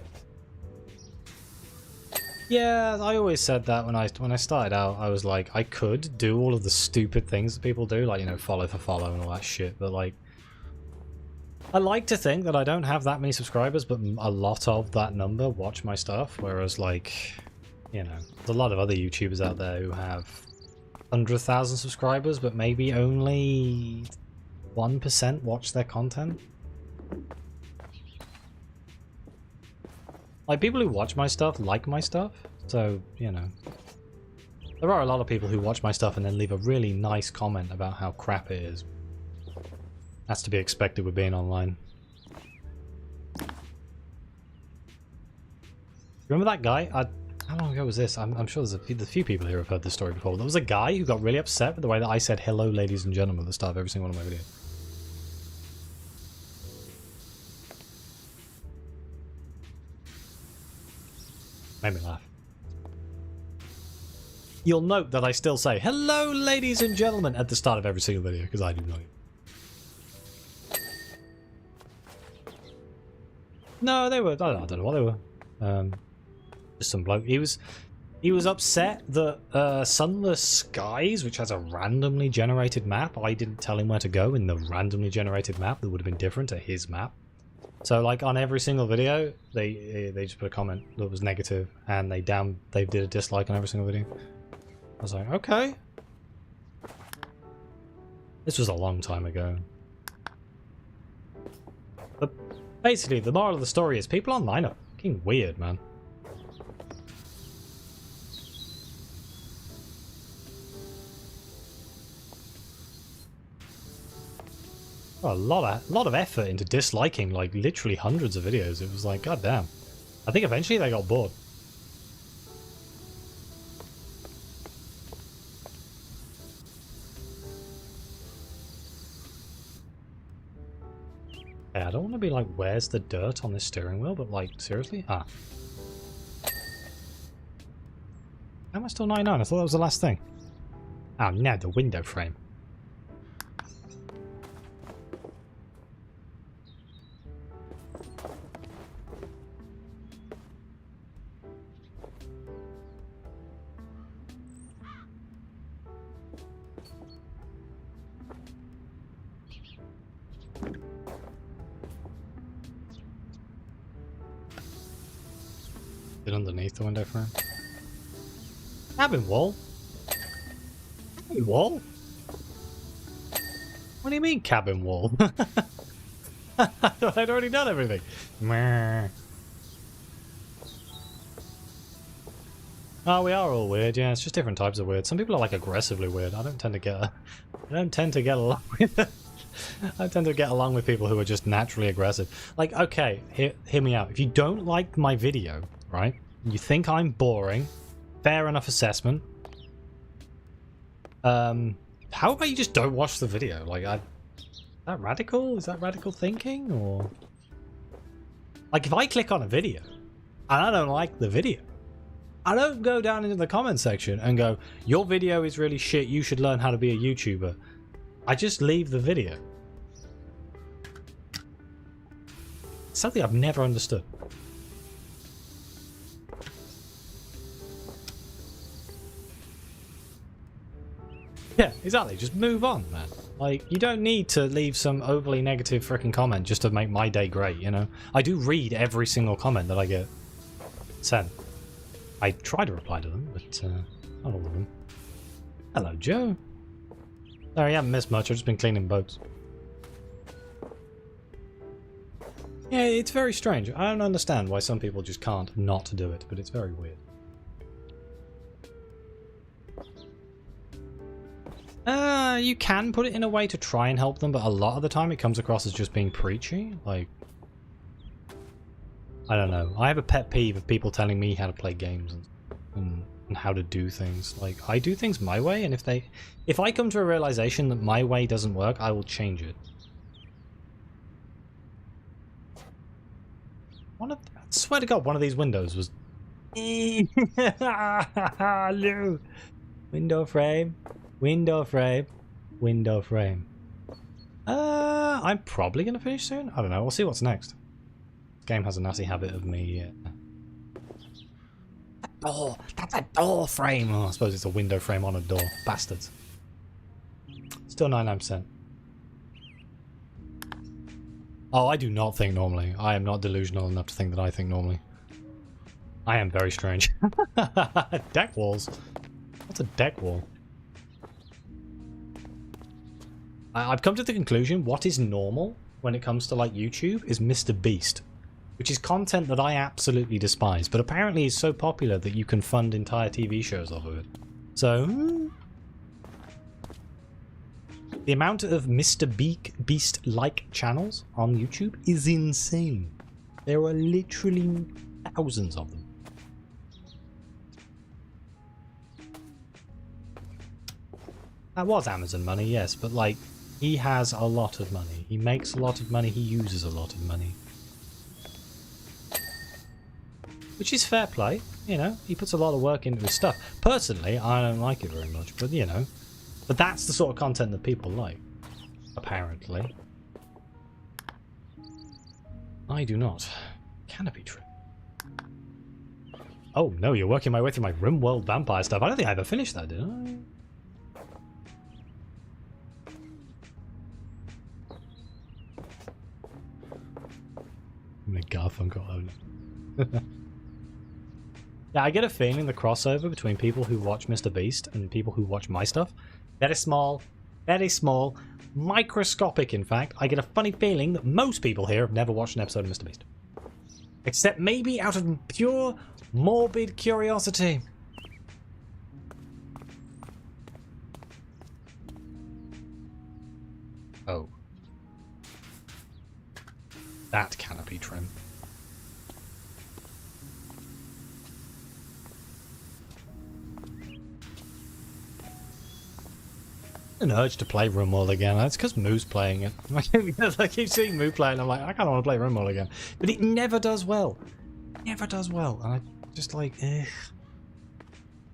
Yeah, I always said that when I started out. I was like, I could do all of the stupid things that people do, like, you know, follow for follow and all that shit, but like, I like to think that I don't have that many subscribers, but a lot of that number watch my stuff, whereas, like, you know, there's a lot of other YouTubers out there who have 100,000 subscribers, but maybe only 1% watch their content. Like, people who watch my stuff like my stuff, so, you know. There are a lot of people who watch my stuff and then leave a really nice comment about how crap it is. That's to be expected with being online. Remember that guy? How long ago was this? I'm sure there's a few people here who have heard this story before. There was a guy who got really upset with the way that I said hello, ladies and gentlemen, at the start of every single one of my videos. Made me laugh. You'll note that I still say hello, ladies and gentlemen, at the start of every single video, because I do know you. No, they were. I don't know what they were. Just some bloke. He was upset that Sunless Skies, which has a randomly generated map, I didn't tell him where to go in the randomly generated map that would have been different to his map. So, like, on every single video, they just put a comment that was negative, and they did a dislike on every single video. I was like, okay. This was a long time ago. But basically, the moral of the story is people online are fucking weird, man. A lot of effort into disliking, like, literally hundreds of videos. It was like, god damn. I think eventually they got bored. Yeah, I don't want to be like, where's the dirt on this steering wheel? But, like, seriously? Ah. How am I still 99? I thought that was the last thing. Oh, no, the window frame. Get underneath the window frame. Cabin wall? Cabin wall? What do you mean, cabin wall? I thought I'd already done everything. Meh. Oh, we are all weird. Yeah, it's just different types of weird. Some people are like aggressively weird. I don't tend to get along with it. I tend to get along with people who are just naturally aggressive. Like, okay, hear me out. If you don't like my video, right? You think I'm boring, fair enough assessment. How about you just don't watch the video? Like, is that radical? Is that radical thinking? Or like, if I click on a video and I don't like the video, I don't go down into the comment section and go, your video is really shit, you should learn how to be a YouTuber. I just leave the video. Something I've never understood. Yeah, exactly. Just move on, man. Like, you don't need to leave some overly negative freaking comment just to make my day great, you know? I do read every single comment that I get sent. I try to reply to them, but not all of them. Hello, Joe. Sorry, I haven't missed much. I've just been cleaning boats. Yeah, it's very strange. I don't understand why some people just can't not do it, but it's very weird. You can put it in a way to try and help them, but a lot of the time it comes across as just being preachy. Like, I don't know. I have a pet peeve of people telling me how to play games and how to do things. Like, I do things my way, and if I come to a realization that my way doesn't work, I will change it. I swear to God, one of these windows was... No. Window frame. Window frame. Window frame. I'm probably going to finish soon. I don't know. We'll see what's next. This game has a nasty habit of me... door! That's a door frame! Oh, I suppose it's a window frame on a door. Bastards. Still 99%. Oh, I do not think normally. I am not delusional enough to think that I think normally. I am very strange. Deck walls? What's a deck wall? I've come to the conclusion what is normal when it comes to like YouTube is Mr. Beast, which is content that I absolutely despise, but apparently is so popular that you can fund entire TV shows off of it. So the amount of Mr. Beast-like channels on YouTube is insane. There are literally thousands of them. That was Amazon money, yes, but like, he has a lot of money. He makes a lot of money, he uses a lot of money. Which is fair play, you know, he puts a lot of work into his stuff. Personally, I don't like it very much, but you know. But that's the sort of content that people like, apparently. I do not. Canopy trip. Oh no, you're working my way through my RimWorld vampire stuff. I don't think I ever finished that, did I? Garfunkel. Yeah, I get a feeling the crossover between people who watch Mr. Beast and people who watch my stuff, very small, microscopic in fact. I get a funny feeling that most people here have never watched an episode of Mr. Beast. Except maybe out of pure morbid curiosity. Oh. That canopy trim. An urge to play RimWorld again. That's because Moo's playing it. I keep seeing Moo play, and I'm like, I kind of want to play RimWorld again. But it never does well. Never does well. And I just like, ugh.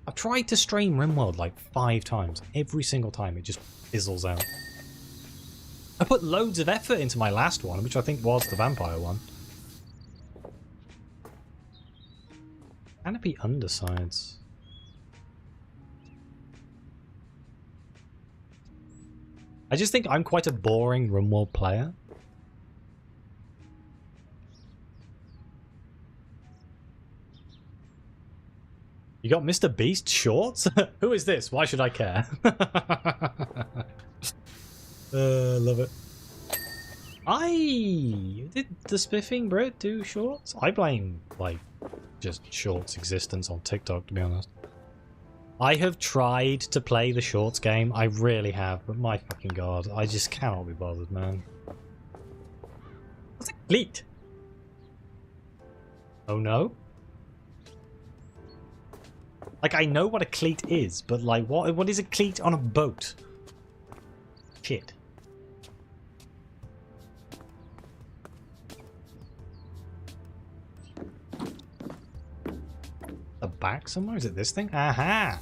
I've tried to stream RimWorld like 5 times. Every single time it just fizzles out. I put loads of effort into my last one, which I think was the vampire one. Canopy undersides. I just think I'm quite a boring RimWorld player. You got Mr. Beast shorts? Who is this? Why should I care? Love it. Did the spiffing Brit do shorts? I blame, like, just shorts existence on TikTok, to be honest. I have tried to play the shorts game, I really have, but my fucking god, I just cannot be bothered, man. What's a cleat? Oh no? Like, I know what a cleat is, but like, what is a cleat on a boat? Shit. The back somewhere? Is it this thing? Aha!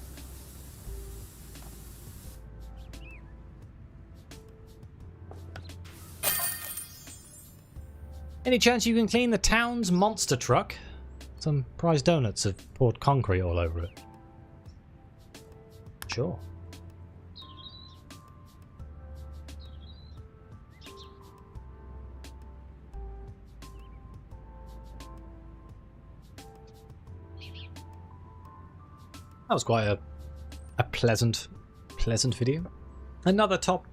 Any chance you can clean the town's monster truck? Some prize donuts have poured concrete all over it. Sure. That was quite a pleasant video. Another top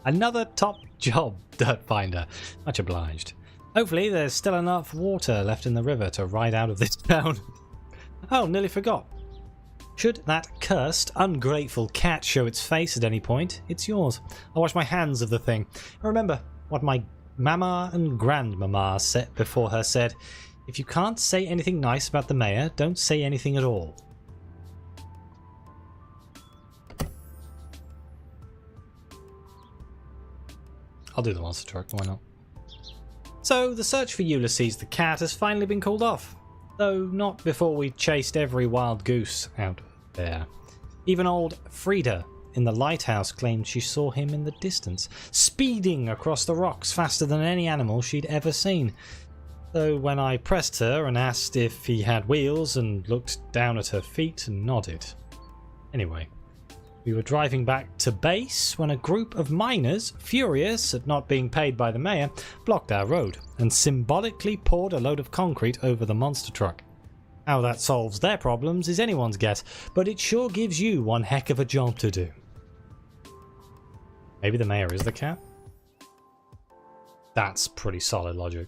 Another top job, Dirt Finder. Much obliged. Hopefully there's still enough water left in the river to ride out of this town. Oh, nearly forgot. Should that cursed, ungrateful cat show its face at any point, it's yours. I'll wash my hands of the thing. Remember what my mama and grandmama said before her said, if you can't say anything nice about the mayor, don't say anything at all. I'll do the monster truck, why not? So, the search for Ulysses the cat has finally been called off. Though not before we chased every wild goose out there. Even old Frida in the lighthouse claimed she saw him in the distance, speeding across the rocks faster than any animal she'd ever seen. Though when I pressed her and asked if he had wheels and looked down at her feet and nodded. Anyway. We were driving back to base when a group of miners, furious at not being paid by the mayor, blocked our road and symbolically poured a load of concrete over the monster truck. How that solves their problems is anyone's guess, but it sure gives you one heck of a job to do. Maybe the mayor is the cat? That's pretty solid logic.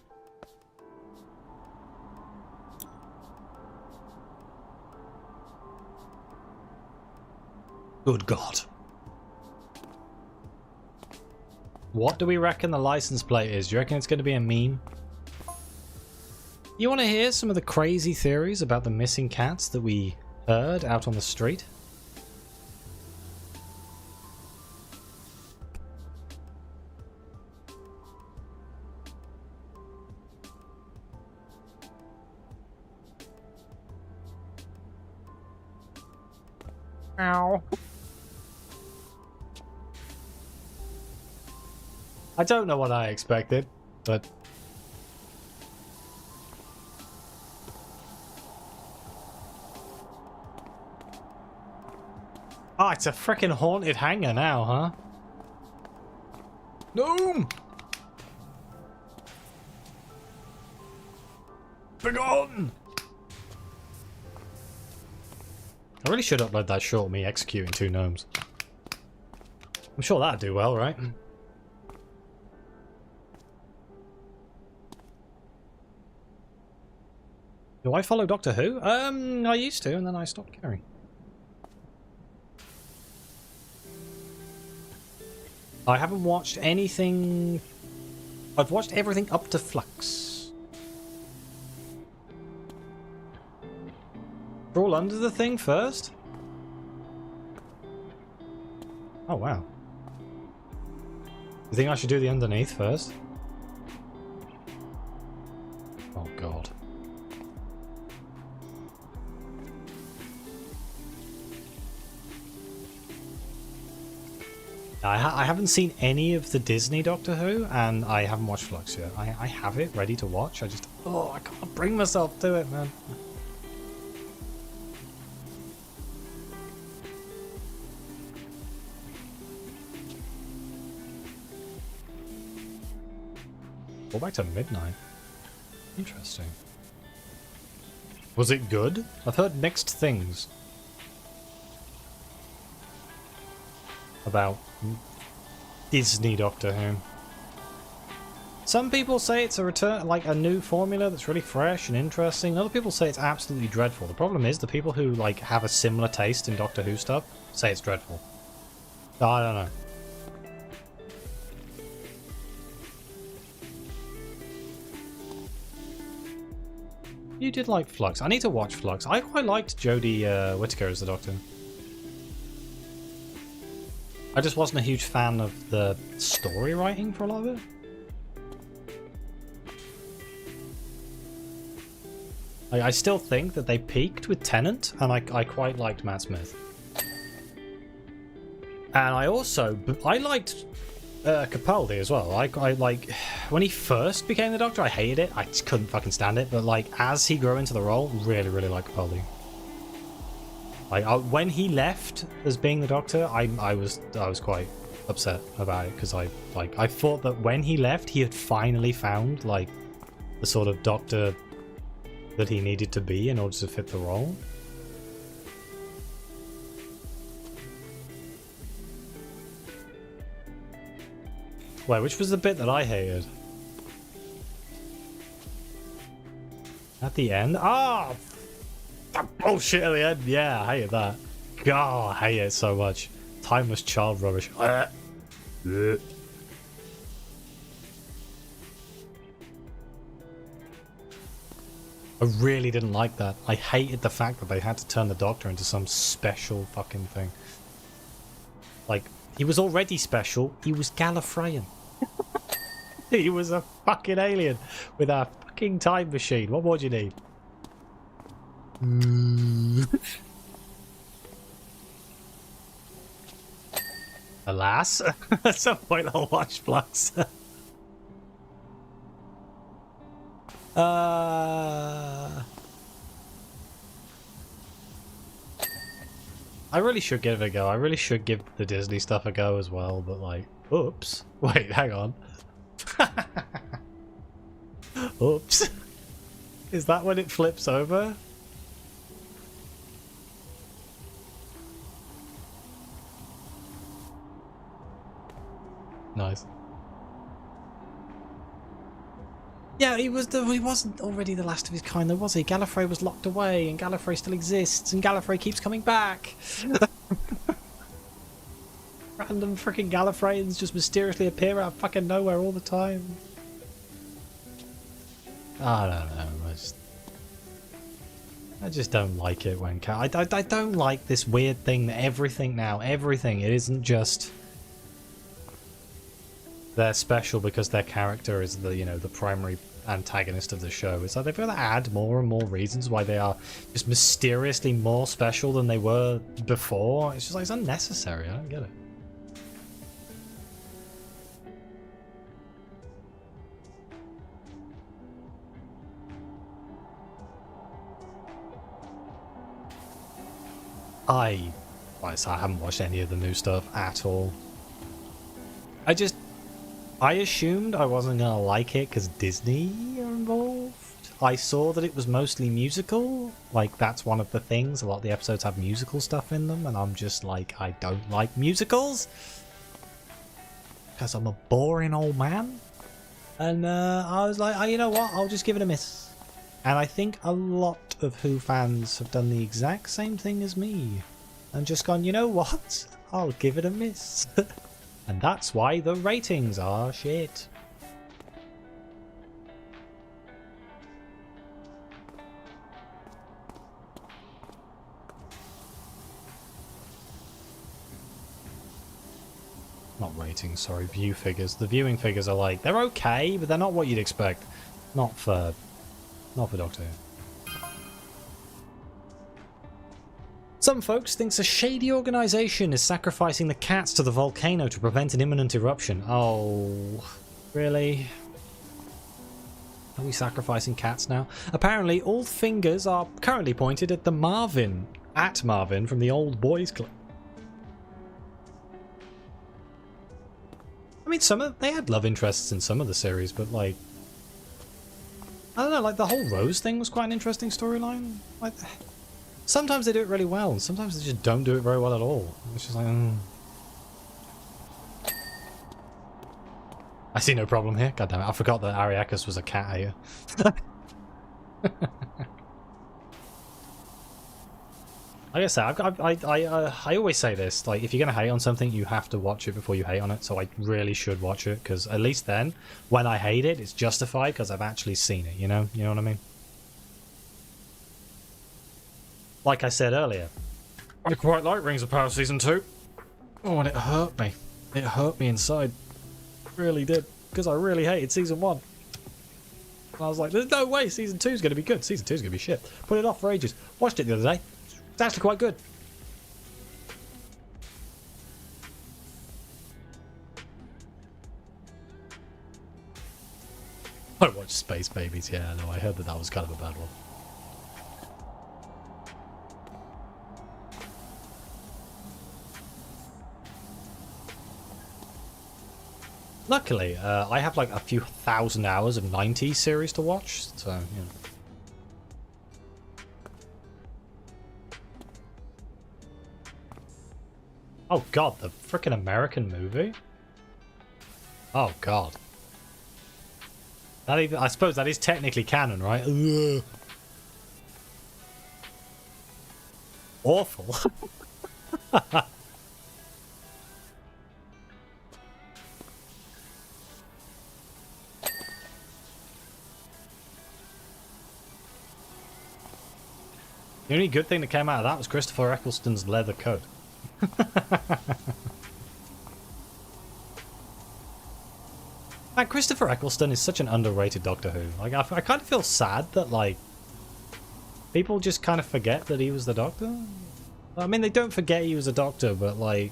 Good God. What do we reckon the license plate is? Do you reckon it's going to be a meme? You want to hear some of the crazy theories about the missing cats that we heard out on the street? Ow. I don't know what I expected, but... Oh, it's a frickin' haunted hangar now, huh? No! Begone! I really should upload that short of me executing 2 gnomes. I'm sure that'd do well, right? Do I follow Doctor Who? I used to, and then I stopped caring. I haven't watched anything... I've watched everything up to Flux. Crawl under the thing first? Oh, wow. You think I should do the underneath first? Oh, God. I haven't seen any of the Disney Doctor Who, and I haven't watched Flux yet. I have it ready to watch. I just... Oh, I can't bring myself to it, man. Go back to midnight. Interesting. Was it good? I've heard mixed things. about Disney Doctor Who. Some people say it's a return, like a new formula that's really fresh and interesting. Other people say it's absolutely dreadful. The problem is the people who like have a similar taste in Doctor Who stuff say it's dreadful. I don't know. You did like Flux. I need to watch Flux. I quite liked Jodie Whittaker as the Doctor. I just wasn't a huge fan of the story writing for a lot of it. I still think that they peaked with Tennant, and I quite liked Matt Smith. And I liked Capaldi as well. I like when he first became the Doctor, I hated it. I just couldn't fucking stand it. But like as he grew into the role, really liked Capaldi. Like when he left as being the Doctor, I was quite upset about it because I thought that when he left, he had finally found like the sort of Doctor that he needed to be in order to fit the role. Wait, which was the bit that I hated? At the end? Ah! That bullshit at the end! Yeah, I hated that. God, I hate it so much. Timeless child rubbish. I really didn't like that. I hated the fact that they had to turn the Doctor into some special fucking thing. Like, he was already special. He was Gallifreyan. He was a fucking alien with a fucking time machine. What more do you need? Alas, at some point I'll watch Flux. I really should give it a go. I really should give the Disney stuff a go as well, but like, oops. Wait, hang on. Oops. Is that when it flips over? Nice. Yeah, he wasn't already the last of his kind, though, was he? Gallifrey was locked away, and Gallifrey still exists, and Gallifrey keeps coming back. Random freaking Gallifreyans just mysteriously appear out of fucking nowhere all the time. I don't know. I just don't like it when I don't like this weird thing that everything it isn't just they're special because their character is the the primary antagonist of the show. It's like they've got to add more and more reasons why they are just mysteriously more special than they were before. It's just like it's unnecessary. I don't get it. I haven't watched any of the new stuff at all. I assumed I wasn't gonna like it because Disney are involved. I saw that it was mostly musical. Like, that's one of the things. A lot of the episodes have musical stuff in them, and I'm just like, I don't like musicals. Because I'm a boring old man. And I was like, oh, you know what? I'll just give it a miss. And I think a lot of Who fans have done the exact same thing as me. And just gone, you know what? I'll give it a miss. And that's why the ratings are shit. Not ratings, sorry, view figures. The viewing figures are like, they're okay, but they're not what you'd expect. Not for Doctor Who. Some folks think a shady organisation is sacrificing the cats to the volcano to prevent an imminent eruption. Oh, really? Are we sacrificing cats now? Apparently, all fingers are currently pointed at Marvin from the Old Boys Club. I mean, they had love interests in some of the series, but like, I don't know, like the whole Rose thing was quite an interesting storyline. Like, sometimes they do it really well, and sometimes they just don't do it very well at all. It's just like, I see no problem here. God damn it, I forgot that Ariakis was a cat hater. Like I said, I always say this, like, if you're going to hate on something, you have to watch it before you hate on it, so I really should watch it, because at least then, when I hate it, it's justified, because I've actually seen it, you know? You know what I mean? Like I said earlier, I quite like Rings of Power Season 2. Oh, and it hurt me. It hurt me inside. Really did, because I really hated Season 1. And I was like, there's no way Season 2 is going to be good. Season 2 is going to be shit. Put it off for ages. Watched it the other day. It's actually quite good. I watched Space Babies, yeah, no, I heard that that was kind of a bad one. Luckily, I have like a few thousand hours of 90s series to watch, so, you know. Oh god, the frickin' American movie? Oh god. That even, I suppose that is technically canon, right? Ugh. Awful. The only good thing that came out of that was Christopher Eccleston's leather coat. Man, Christopher Eccleston is such an underrated Doctor Who. Like, I kind of feel sad that, like, people just kind of forget that he was the Doctor. I mean, they don't forget he was a Doctor, but, like,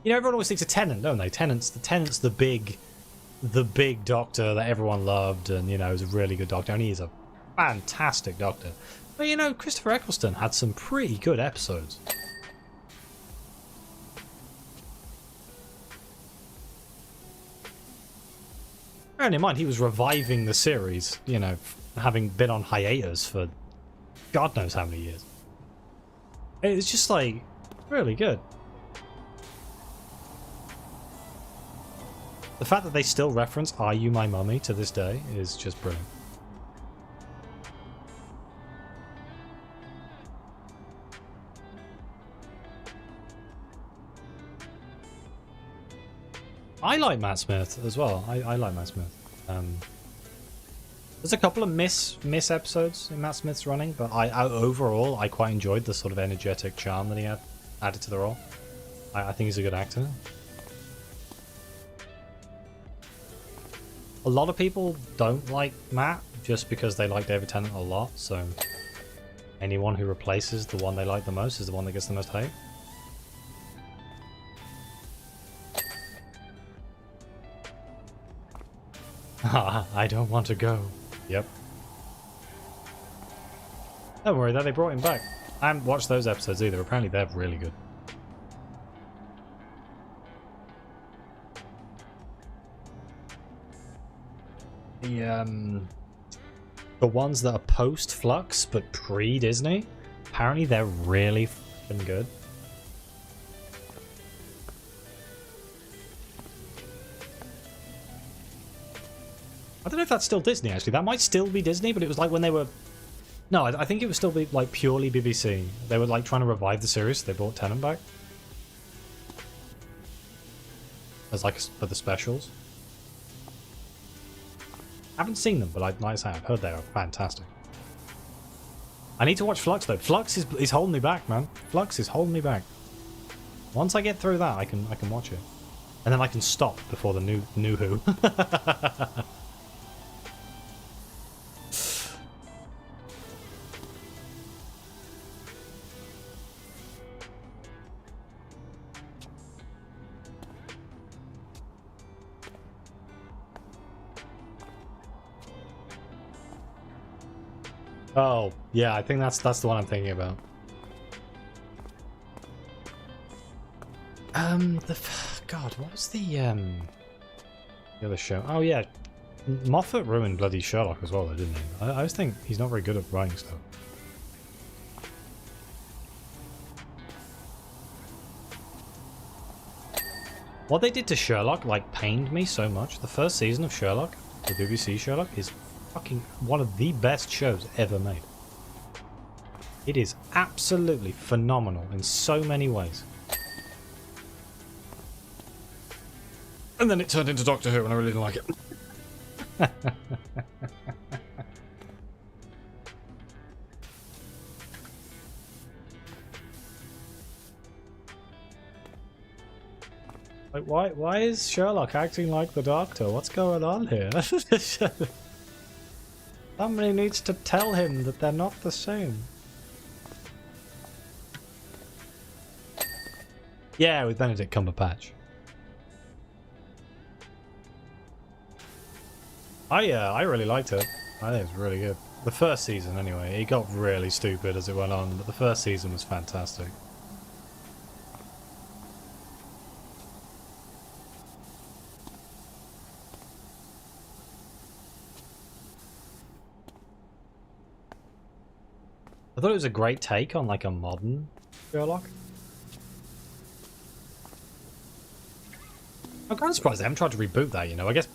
you know, everyone always thinks of Tennant, don't they? Tennant's the big Doctor that everyone loved, and, you know, is a really good Doctor, and he is a fantastic Doctor. But, you know, Christopher Eccleston had some pretty good episodes. Bearing in mind, he was reviving the series, you know, having been on hiatus for God knows how many years. It's just, like, really good. The fact that they still reference "Are You My Mummy" to this day is just brilliant. I like Matt Smith as well. I like Matt Smith. There's a couple of miss episodes in Matt Smith's running, but I overall I quite enjoyed the sort of energetic charm that he had added to the role. I think he's a good actor. A lot of people don't like Matt just because they like David Tennant a lot, so anyone who replaces the one they like the most is the one that gets the most hate. I don't want to go. Yep. Don't worry, though, they brought him back. I haven't watched those episodes either. Apparently they're really good. The ones that are post-Flux but pre-Disney, apparently they're really f***ing good. I don't know if that's still Disney, actually. That might still be Disney, but it was like when they were... No, I think it was still like purely BBC. They were like trying to revive the series, so they brought Tennant back. As like for the specials. I haven't seen them, but like I say, I've heard they are fantastic. I need to watch Flux, though. Flux is holding me back, man. Flux is holding me back. Once I get through that, I can watch it. And then I can stop before the new Who. Oh, yeah, I think that's the one I'm thinking about. God, what was the other show? Oh yeah, Moffat ruined bloody Sherlock as well, though, didn't he? I always think he's not very good at writing stuff. What they did to Sherlock, like, pained me so much. The first season of Sherlock, the BBC Sherlock, is fucking one of the best shows ever made. It is absolutely phenomenal in so many ways. And then it turned into Doctor Who, and I really didn't like it. Like, why is Sherlock acting like the Doctor? What's going on here? Somebody needs to tell him that they're not the same. Yeah, with Benedict Cumberbatch. I really liked it. I think it was really good. The first season, anyway. It got really stupid as it went on, but the first season was fantastic. I thought it was a great take on, like, a modern Sherlock. I'm kind of surprised they haven't tried to reboot that, you know. I guess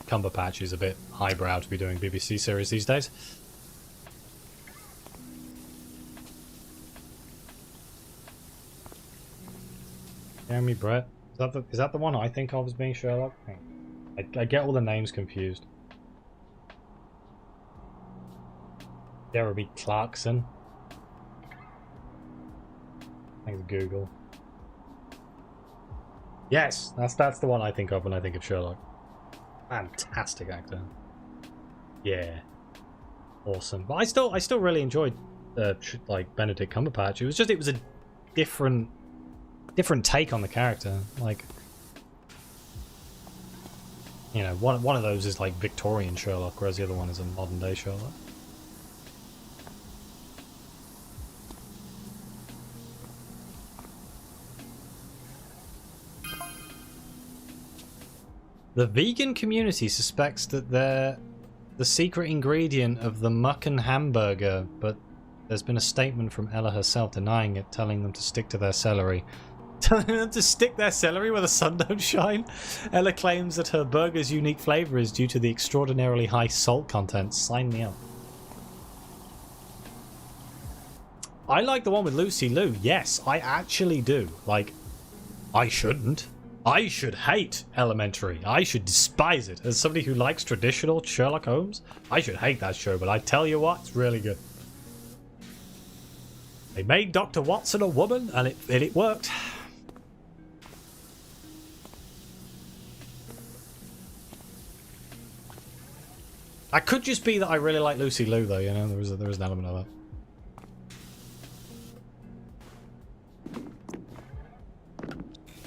Cumberbatch is a bit highbrow to be doing BBC series these days. Jeremy Brett. Is that the one I think of as being Sherlock? I get all the names confused. Jeremy Clarkson. Thanks, Google. Yes, that's the one I think of when I think of Sherlock. Fantastic actor. Yeah, awesome. But I still really enjoyed like Benedict Cumberbatch. It was a different take on the character. Like, you know, one of those is like Victorian Sherlock, whereas the other one is a modern day Sherlock. The vegan community suspects that they're the secret ingredient of the Mucken hamburger, but there's been a statement from Ella herself denying it, telling them to stick to their celery. Telling them to stick their celery where the sun don't shine? Ella claims that her burger's unique flavour is due to the extraordinarily high salt content. Sign me up. I like the one with Lucy Liu. Yes, I actually do. Like, I shouldn't. I should hate Elementary. I should despise it. As somebody who likes traditional Sherlock Holmes, I should hate that show, but I tell you what, it's really good. They made Dr. Watson a woman, and it worked. That could just be that I really like Lucy Liu, though, you know? There was an element of that.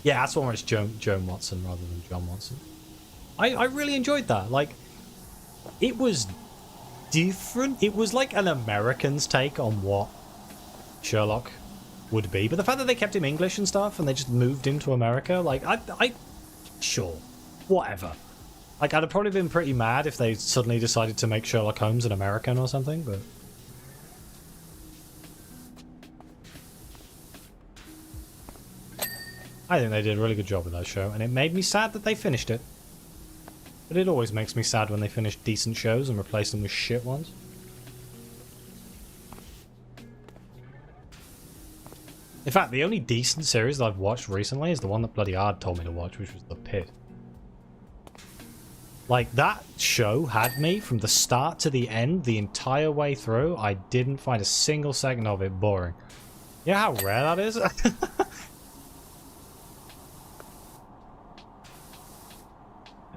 Yeah, that's the one where it's Joan Watson rather than John Watson. I really enjoyed that. Like, it was different. It was like an American's take on what Sherlock would be. But the fact that they kept him English and stuff and they just moved him to America, like, sure, whatever. Like, I'd have probably been pretty mad if they suddenly decided to make Sherlock Holmes an American or something, but... I think they did a really good job with that show, and it made me sad that they finished it. But it always makes me sad when they finish decent shows and replace them with shit ones. In fact, the only decent series that I've watched recently is the one that bloody Ard told me to watch, which was The Pit. Like, that show had me from the start to the end, the entire way through. I didn't find a single second of it boring. You know how rare that is?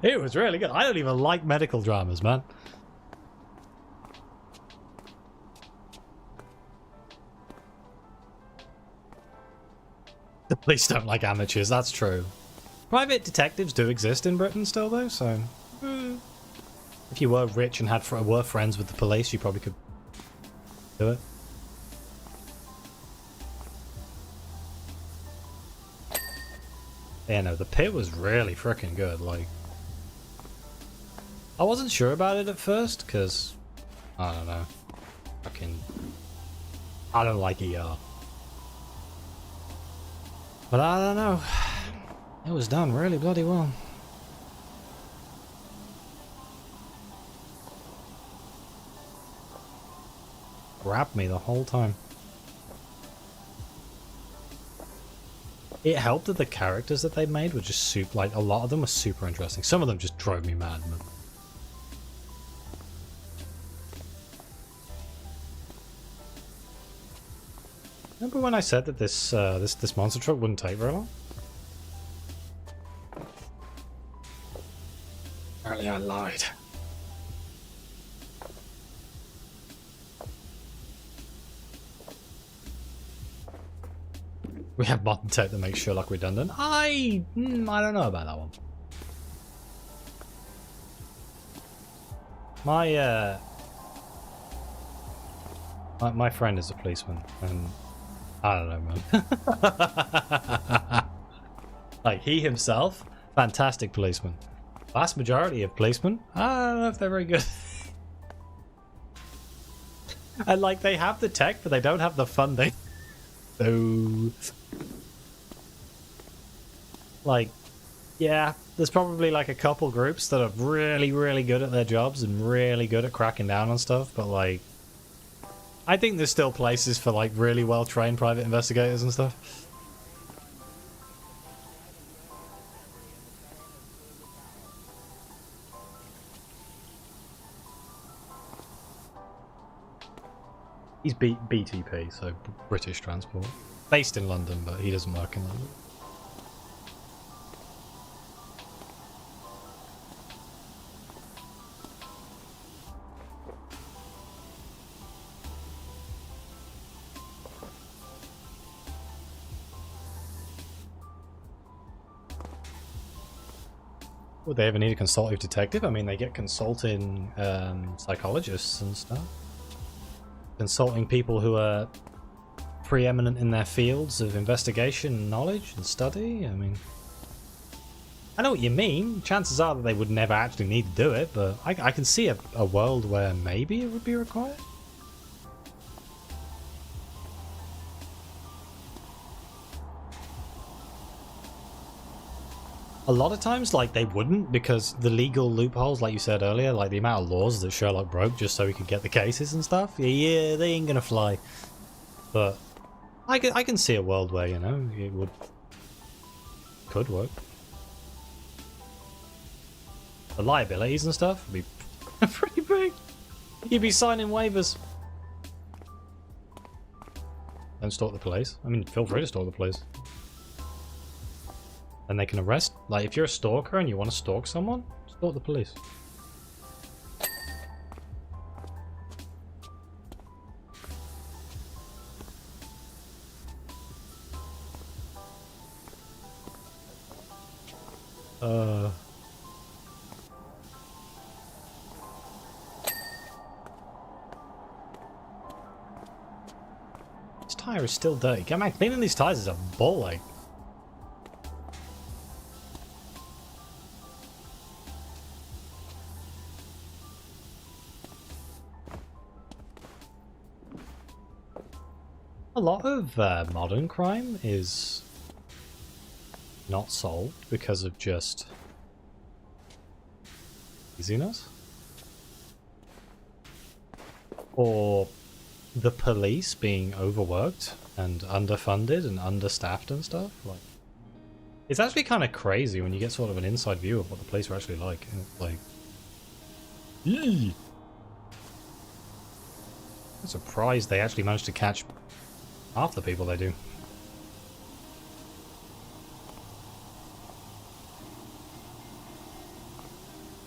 It was really good. I don't even like medical dramas, man. The police don't like amateurs, that's true. Private detectives do exist in Britain still, though, so... If you were rich and were friends with the police, you probably could do it. Yeah, no, The Pit was really freaking good, like... I wasn't sure about it at first, because... I don't know. I don't like ER. But I don't know. It was done really bloody well. Grabbed me the whole time. It helped that the characters that they made were just super, like, a lot of them were super interesting. Some of them just drove me mad, man. Remember when I said that this this monster truck wouldn't take very long? Apparently I lied. We have modern tech that makes Sherlock redundant. I don't know about that one. My friend is a policeman, and I don't know, man. Like, he himself, fantastic policeman. Vast majority of policemen, I don't know if they're very good. And like, they have the tech, but they don't have the funding. So, like, yeah, there's probably like a couple groups that are really, really good at their jobs and really good at cracking down on stuff, but like, I think there's still places for like really well-trained private investigators and stuff. He's BTP, so British Transport. Based in London, but he doesn't work in London. Would they ever need a consultative detective? I mean, they get consulting psychologists and stuff. Consulting people who are preeminent in their fields of investigation and knowledge and study. I mean, I know what you mean. Chances are that they would never actually need to do it, but I can see a world where maybe it would be required. A lot of times, like, they wouldn't, because the legal loopholes, like you said earlier, like the amount of laws that Sherlock broke just so he could get the cases and stuff, yeah, they ain't gonna fly. But I can see a world where, you know, it could work. The liabilities and stuff would be pretty big. You'd be signing waivers. Don't stalk the police. I mean, feel free to stalk the police. And they can arrest, like, if you're a stalker and you want to stalk someone, stalk the police. This tire is still dirty. Come on, cleaning these tires is a ball ache. A lot of modern crime is not solved because of just laziness, or the police being overworked and underfunded and understaffed and stuff. Like, it's actually kind of crazy when you get sort of an inside view of what the police are actually like. Like, yee! I'm surprised they actually managed to catch half the people they do.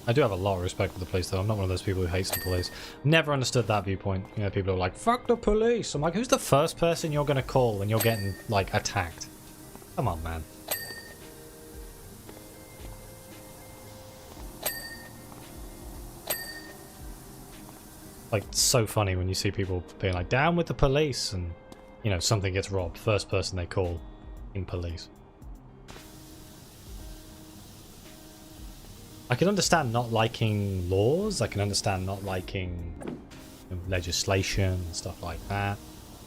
I do have a lot of respect for the police, though. I'm not one of those people who hates the police. Never understood that viewpoint. You know, people are like, fuck the police! I'm like, who's the first person you're gonna call when you're getting, like, attacked? Come on, man. Like, it's so funny when you see people being like, down with the police, and, you know, something gets robbed. First person they call in police. I can understand not liking laws. I can understand not liking, you know, legislation and stuff like that.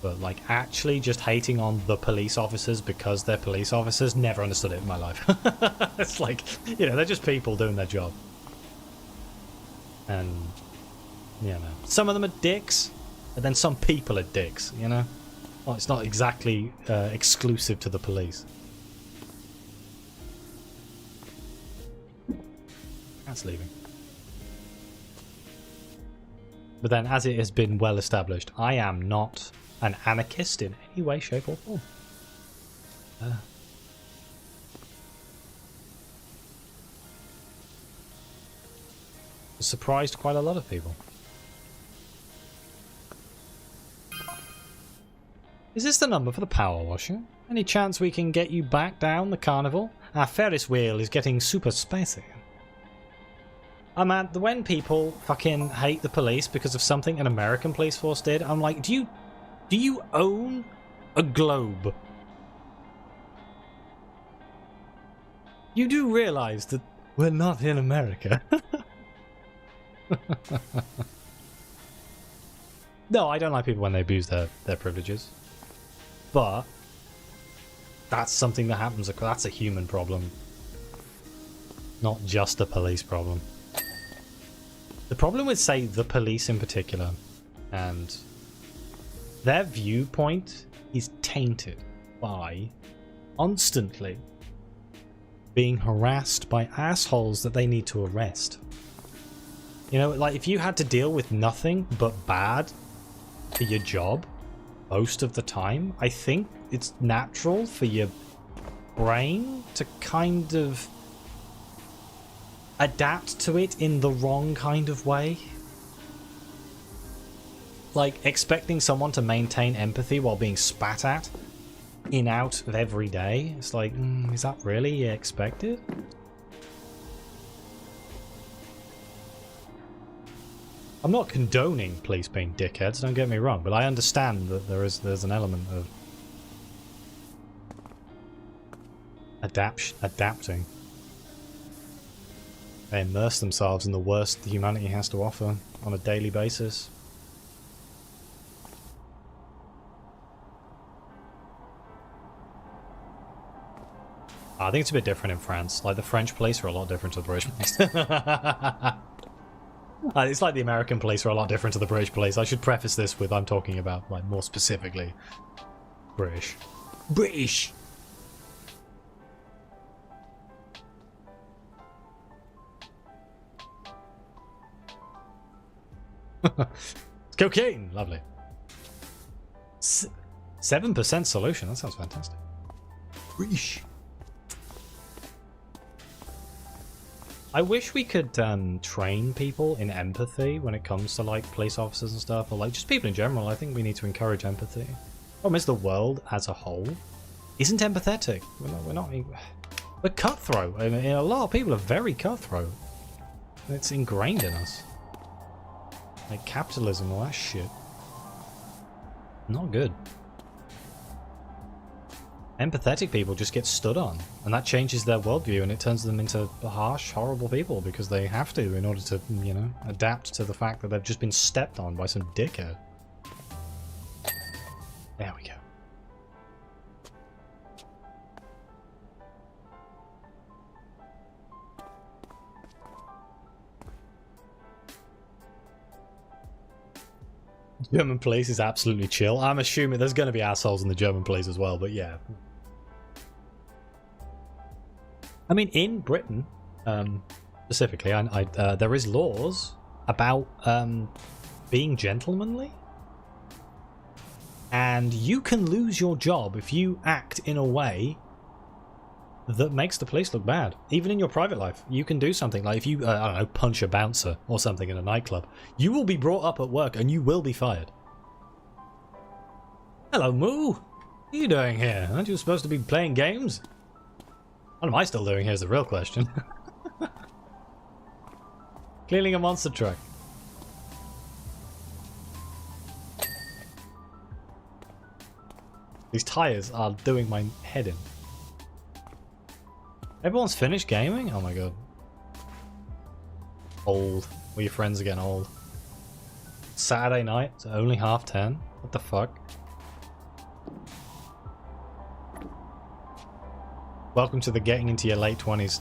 But like actually just hating on the police officers because they're police officers, never understood it in my life. It's like, you know, they're just people doing their job. And, you know, some of them are dicks, and then some people are dicks, you know? Well, it's not exactly exclusive to the police. That's leaving. But then, as it has been well established, I am not an anarchist in any way, shape or form. Surprised quite a lot of people. Is this the number for the power washer? Any chance we can get you back down the carnival? Our Ferris wheel is getting super spicy. Oh man, when people fucking hate the police because of something an American police force did, I'm like, do you own a globe? You do realise that we're not in America. No, I don't like people when they abuse their privileges. But that's something that happens. That's a human problem. Not just a police problem. The problem with, say, the police in particular, and their viewpoint is tainted by constantly being harassed by assholes that they need to arrest. You know, like if you had to deal with nothing but bad for your job most of the time, I think it's natural for your brain to kind of adapt to it in the wrong kind of way. Like expecting someone to maintain empathy while being spat at in out of every day. It's like, is that really expected? I'm not condoning police being dickheads, don't get me wrong, but I understand that there's an element of adapting. They immerse themselves in the worst humanity has to offer on a daily basis. I think it's a bit different in France. Like the French police are a lot different to the British police. It's like the American police are a lot different to the British police. I should preface this with I'm talking about, like, more specifically British. British! It's cocaine! Lovely. 7% solution. That sounds fantastic. British. I wish we could train people in empathy when it comes to like police officers and stuff, or like just people in general. I think we need to encourage empathy. Problem is, the world as a whole isn't empathetic. We're cutthroat. I mean, a lot of people are very cutthroat. It's ingrained in us. Like capitalism, all that shit. Not good. Empathetic people just get stood on, and that changes their worldview, and it turns them into harsh, horrible people because they have to in order to, you know, adapt to the fact that they've just been stepped on by some dickhead. There we go. German police is absolutely chill. I'm assuming there's going to be assholes in the German police as well, but yeah. I mean, in Britain, specifically, there is laws about being gentlemanly. And you can lose your job if you act in a way that makes the police look bad. Even in your private life, you can do something like if you, I don't know, punch a bouncer or something in a nightclub, you will be brought up at work and you will be fired. Hello, Moo. What are you doing here? Aren't you supposed to be playing games? What am I still doing here is the real question. Cleaning a monster truck. These tires are doing my head in. Everyone's finished gaming? Oh my god. Old. Well, your friends are getting old. Saturday night, it's only 10:30. What the fuck? Welcome to the getting into your late 20s.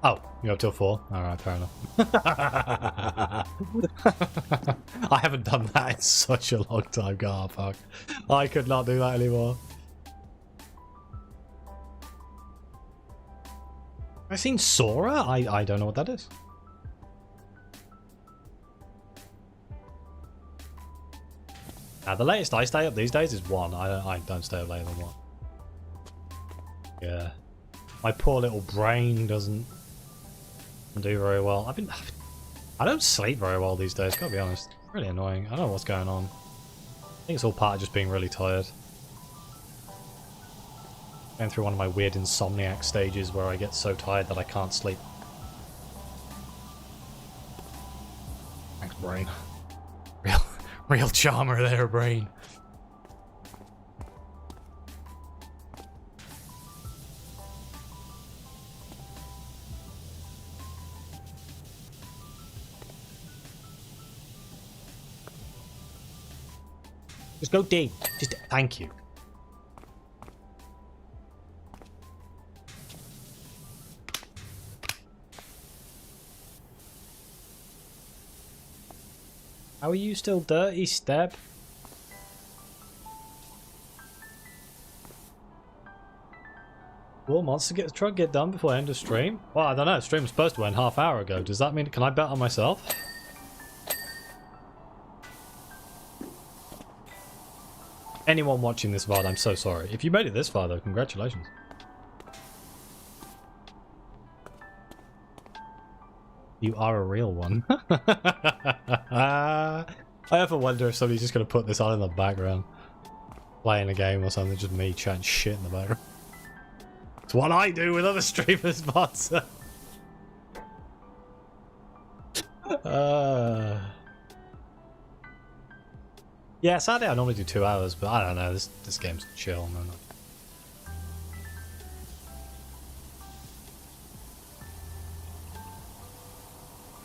Oh, you're up till 4? Alright, fair enough. I haven't done that in such a long time. God, fuck. I could not do that anymore. Have I seen Sora? I don't know what that is. Now, the latest I stay up these days is 1. I don't stay up later than 1. Yeah. My poor little brain doesn't do very well. I don't sleep very well these days, gotta be honest. It's really annoying. I don't know what's going on. I think it's all part of just being really tired. Going through one of my weird insomniac stages where I get so tired that I can't sleep. Thanks, brain. Real charmer there, brain. Just go deep. Just thank you. How are you still dirty, Step? Will Monster Get the Truck get done before end of stream? Well, I don't know. Stream was supposed to end half hour ago. Does that mean can I bet on myself? Anyone watching this VOD, I'm so sorry. If you made it this far, though, congratulations. You are a real one. I often wonder if somebody's just going to put this on in the background. Playing a game or something, just me chatting shit in the background. It's what I do with other streamers, bots. Yeah, Saturday I normally do 2 hours, but I don't know, this game's chill, man.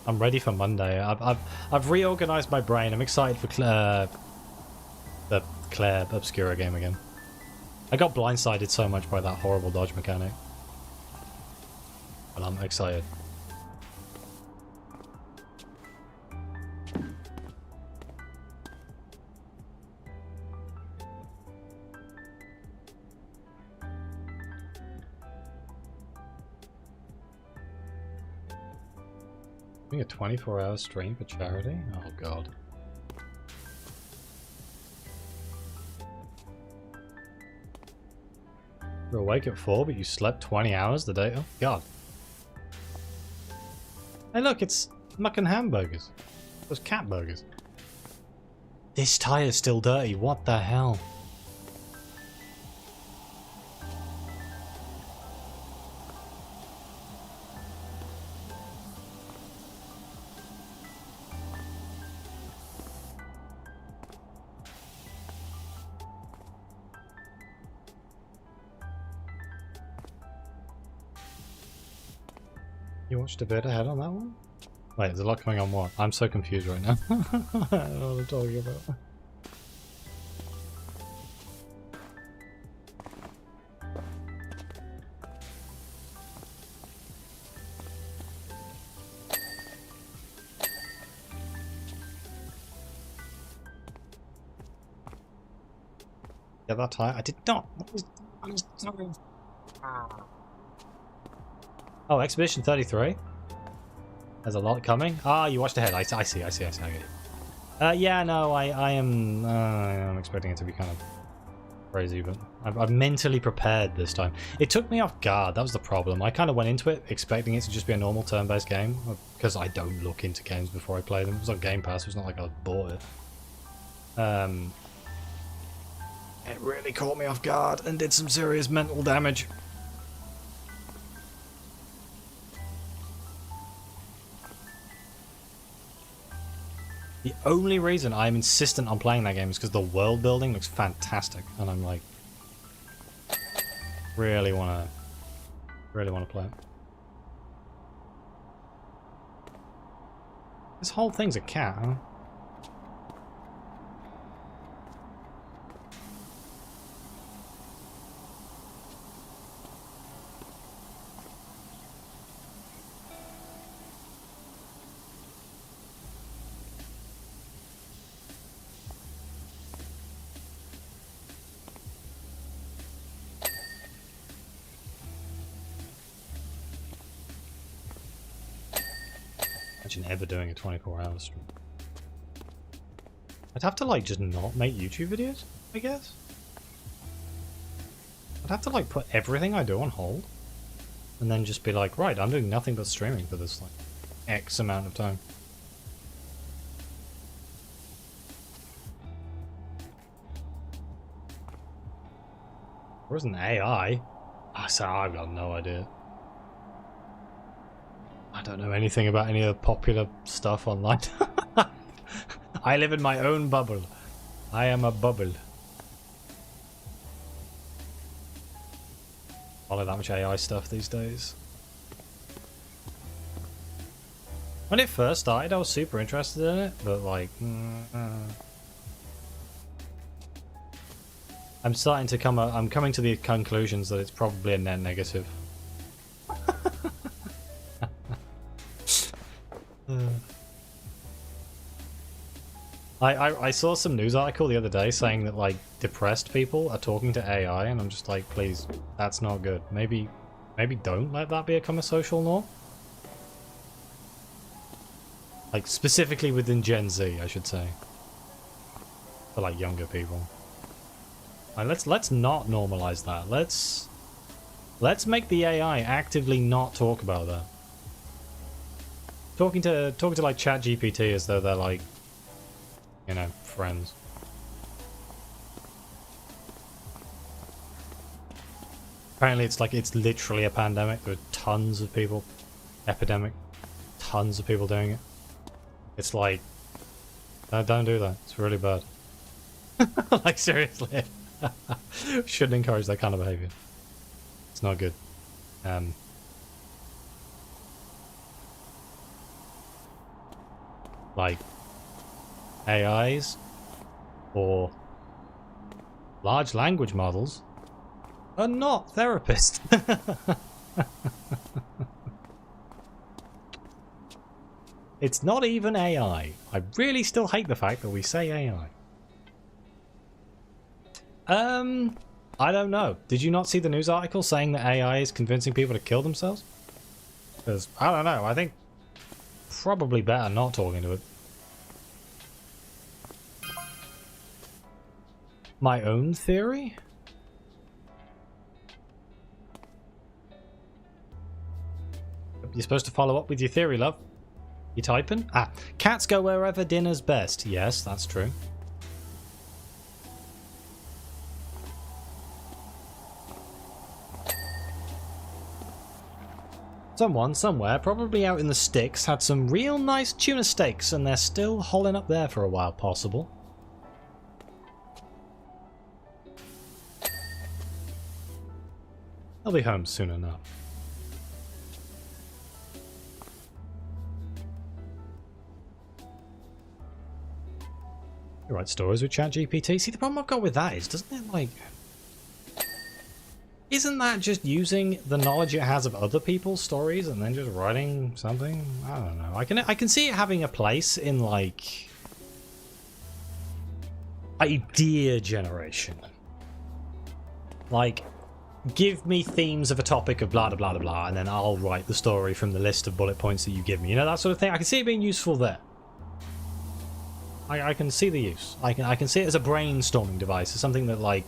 I'm ready for Monday. I've reorganized my brain. I'm excited for the Claire Obscura game again. I got blindsided so much by that horrible dodge mechanic. But I'm excited. Doing a 24-hour stream for charity? Oh god. You're awake at 4, but you slept 20 hours the day? Oh god. Hey look, it's mucking hamburgers. Those cat burgers. This tire's still dirty, what the hell? You watched a bit ahead on that one? Wait, there's a lot coming on what? I'm so confused right now. I don't know what I'm talking about. Get that tire? I did not. Oh, Expedition 33? There's a lot coming. Ah, you watched ahead. I see. I get it. Yeah, no, I'm expecting it to be kind of crazy, but I've mentally prepared this time. It took me off guard. That was the problem. I kind of went into it expecting it to just be a normal turn-based game because I don't look into games before I play them. It was on Game Pass. It's not like I bought it. It really caught me off guard and did some serious mental damage. The only reason I'm insistent on playing that game is because the world building looks fantastic, and I'm like, really wanna play it. This whole thing's a cat, huh? Imagine ever doing a 24-hour stream. I'd have to like just not make YouTube videos, I guess. I'd have to like put everything I do on hold and then just be like, right, I'm doing nothing but streaming for this like X amount of time. There isn't AI. So I've got no idea. I don't know anything about any of the popular stuff online. I live in my own bubble. I am a bubble. Follow that much AI stuff these days. When it first started, I was super interested in it, but like, I'm starting to I'm coming to the conclusions that it's probably a net negative. I saw some news article the other day saying that like depressed people are talking to AI, and I'm just like, please, that's not good. Maybe don't let that become a social norm. Like specifically within Gen Z, I should say, for like younger people. Like, let's not normalize that. Let's make the AI actively not talk about that. Talking to like ChatGPT as though they're like, you know, friends. Apparently it's literally a pandemic. There are tons of people. Epidemic. Tons of people doing it. It's like, don't do that. It's really bad. Like, seriously. Shouldn't encourage that kind of behavior. It's not good. Like, AIs or large language models are not therapists. It's not even AI. I really still hate the fact that we say AI. I don't know. Did you not see the news article saying that AI is convincing people to kill themselves? Because, I don't know, I think probably better not talking to it. My own theory? You're supposed to follow up with your theory, love. You typing? Ah, cats go wherever dinner's best. Yes, that's true. Someone, somewhere, probably out in the sticks, had some real nice tuna steaks, and they're still holding up there for a while, possible. I'll be home soon enough. You write stories with ChatGPT? See, the problem I've got with that is, doesn't it, like... Isn't that just using the knowledge it has of other people's stories and then just writing something? I don't know. I can see it having a place in, like... idea generation. Like... give me themes of a topic of blah, blah, blah, blah, and then I'll write the story from the list of bullet points that you give me. You know, that sort of thing. I can see it being useful there. I can see the use. I can see it as a brainstorming device. As something that, like...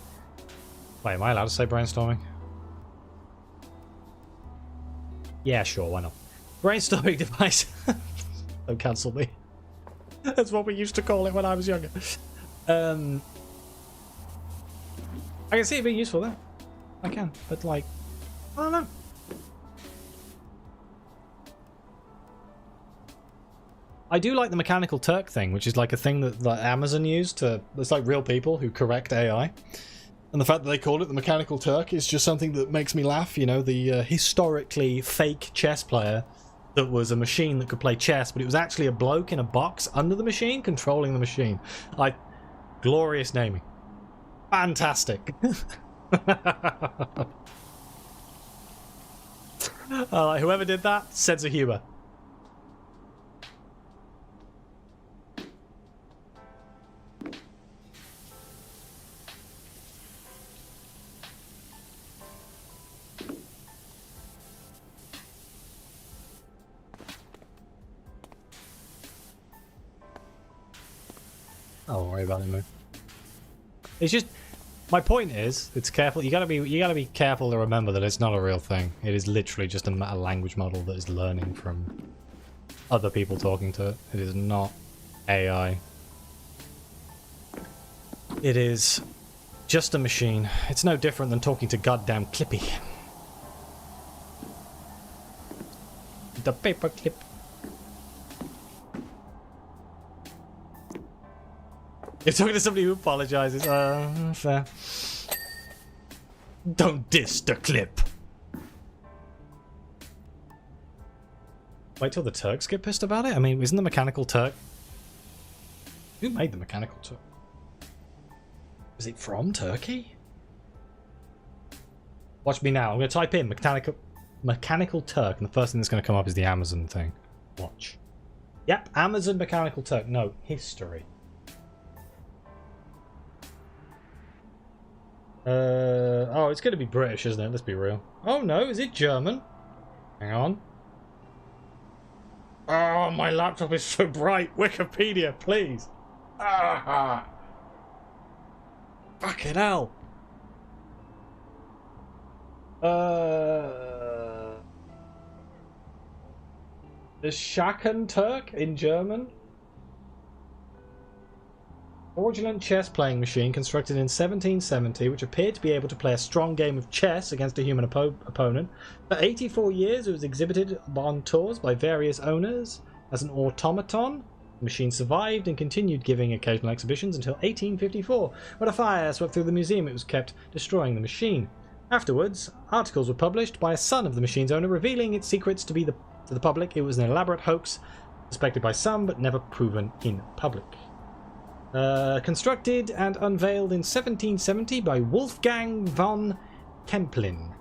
Wait, am I allowed to say brainstorming? Yeah, sure, why not? Brainstorming device. Don't cancel me. That's what we used to call it when I was younger. I can see it being useful there. I can, but like, I don't know. I do like the Mechanical Turk thing, which is like a thing that like, Amazon used to... It's like real people who correct AI. And the fact that they called it the Mechanical Turk is just something that makes me laugh. You know, the historically fake chess player that was a machine that could play chess, but it was actually a bloke in a box under the machine controlling the machine. Like, glorious naming. Fantastic. Whoever did that, sense of humor. Oh, don't worry about it, man. It's just, my point is, it's careful. You gotta be careful to remember that it's not a real thing. It is literally just a language model that is learning from other people talking to it. It is not AI. It is just a machine. It's no different than talking to goddamn Clippy. The paper clip. You're talking to somebody who apologizes. Fair. Don't diss the clip. Wait till the Turks get pissed about it? I mean, isn't the Mechanical Turk... Who made the Mechanical Turk? Is it from Turkey? Watch me now. I'm going to type in Mechanical Turk, and the first thing that's going to come up is the Amazon thing. Watch. Yep, Amazon Mechanical Turk. No, history. Oh, it's going to be British, isn't it? Let's be real. Oh no, is it German? Hang on. Oh, my laptop is so bright. Wikipedia, please. Ah, fucking hell. The Shaken Turk in German. Fraudulent chess playing machine constructed in 1770, which appeared to be able to play a strong game of chess against a human opponent. For 84 years, it was exhibited on tours by various owners as an automaton. The machine survived and continued giving occasional exhibitions until 1854, when a fire swept through the museum. It was kept destroying the machine. Afterwards, articles were published by a son of the machine's owner revealing its secrets to the public. It was an elaborate hoax, suspected by some, but never proven in public. Constructed and unveiled in 1770 by Wolfgang von Kempelin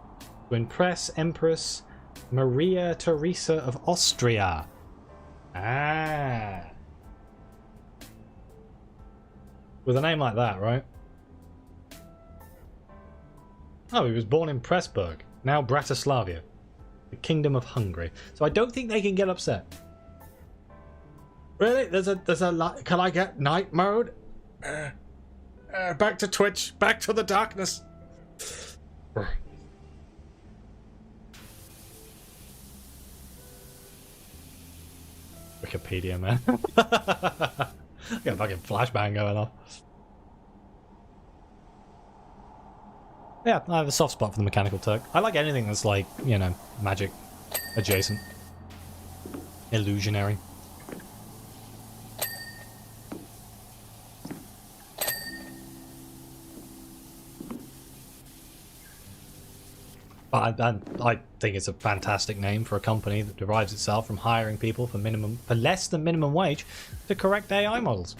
to impress Empress Maria Theresa of Austria. Ah. With a name like that, right? Oh, he was born in Pressburg, now Bratislava, the Kingdom of Hungary. So I don't think they can get upset. Really? There's a can I get night mode? Back to Twitch. Back to the darkness. Wikipedia, man. Got a fucking flashbang going on. Yeah, I have a soft spot for the Mechanical Turk. I like anything that's like, you know, magic adjacent. Illusionary. I think it's a fantastic name for a company that derives itself from hiring people for less than minimum wage to correct AI models.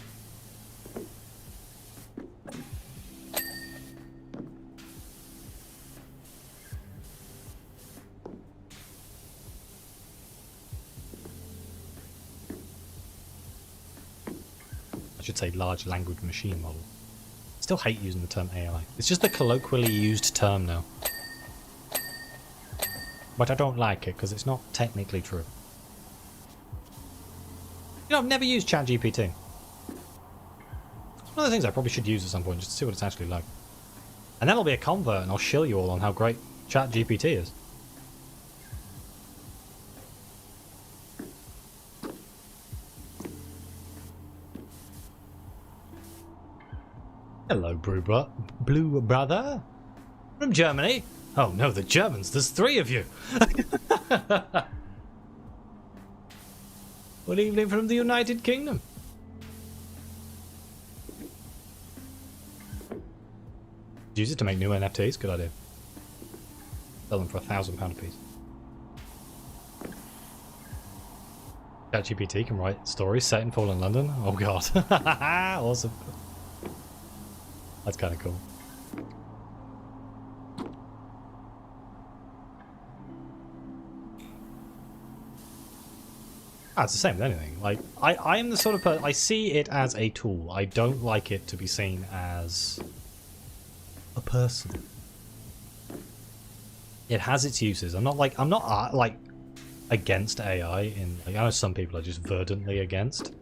I should say large language machine model. I still hate using the term AI. It's just a colloquially used term now. But I don't like it because it's not technically true. You know, I've never used ChatGPT. It's one of the things I probably should use at some point just to see what it's actually like. And then I'll be a convert and I'll shill you all on how great ChatGPT is. Hello, Blue Brother. From Germany. Oh no, the Germans. There's 3 of you. Good evening from the United Kingdom. Use it to make new NFTs. Good idea. Sell them for £1,000 a piece. ChatGPT can write stories set in fallen London. Oh god. Awesome. That's kind of cool. It's the same with anything. Like, I am the sort of person, I see it as a tool. I don't like it to be seen as a person. It has its uses. I'm not like against AI in, like, I know some people are just verdantly against.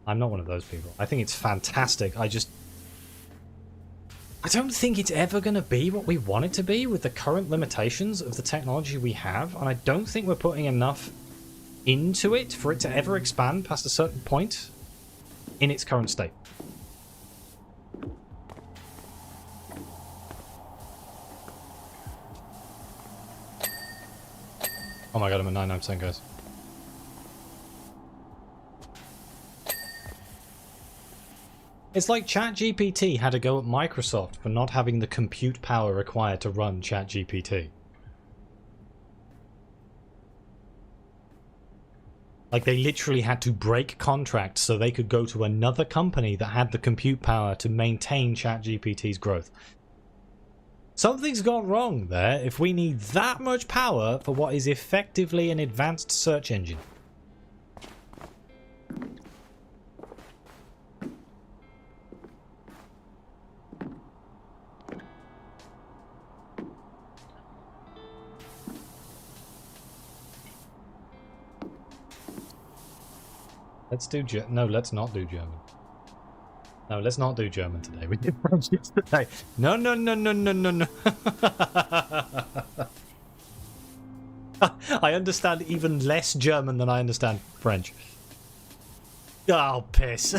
I'm not one of those people. I think it's fantastic. I don't think it's ever going to be what we want it to be with the current limitations of the technology we have, and I don't think we're putting enough into it for it to ever expand past a certain point in its current state. Oh my god, I'm at 99%, guys. It's like ChatGPT had to go at Microsoft for not having the compute power required to run ChatGPT. Like, they literally had to break contracts so they could go to another company that had the compute power to maintain ChatGPT's growth. Something's gone wrong there if we need that much power for what is effectively an advanced search engine. Let's do no, let's not do German. No, let's not do German today. We did French yesterday. No, no, no, no, no, no, no. I understand even less German than I understand French. Oh, piss.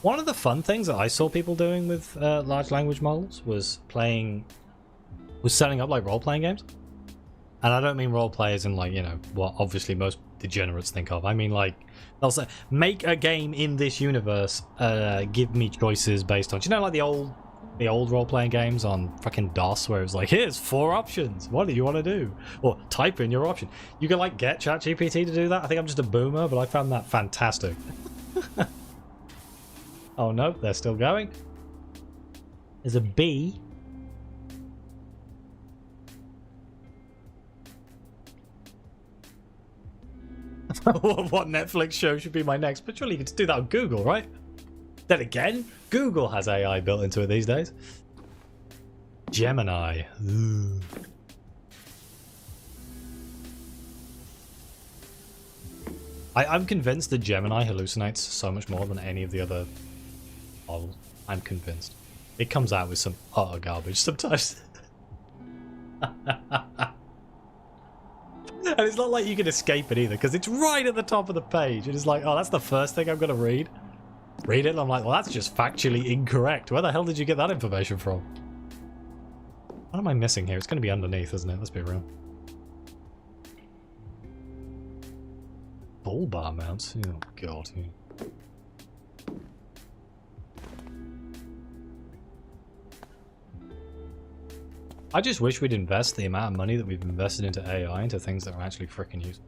One of the fun things that I saw people doing with large language models was setting up like role-playing games. And I don't mean role players in, like, you know, what obviously most degenerates think of. I mean, like, they'll say, make a game in this universe, give me choices based on, do you know, like the old role-playing games on fucking DOS, where it was like, here's 4 options, what do you want to do? Or type in your option. You can, like, get ChatGPT to do that. I think I'm just a boomer, but I found that fantastic. Oh no, they're still going. There's a bee. What Netflix show should be my next? But surely you could do that on Google, right? Then again, Google has AI built into it these days. Gemini. Ooh. I'm convinced that Gemini hallucinates so much more than any of the other models. I'm convinced. It comes out with some utter garbage sometimes. And it's not like you can escape it either, because it's right at the top of the page. It is like, oh, that's the first thing I'm going to read. Read it, and I'm like, well, that's just factually incorrect. Where the hell did you get that information from? What am I missing here? It's going to be underneath, isn't it? Let's be real. Bull bar mounts? Oh, God. I just wish we'd invest the amount of money that we've invested into AI into things that are actually freaking useful.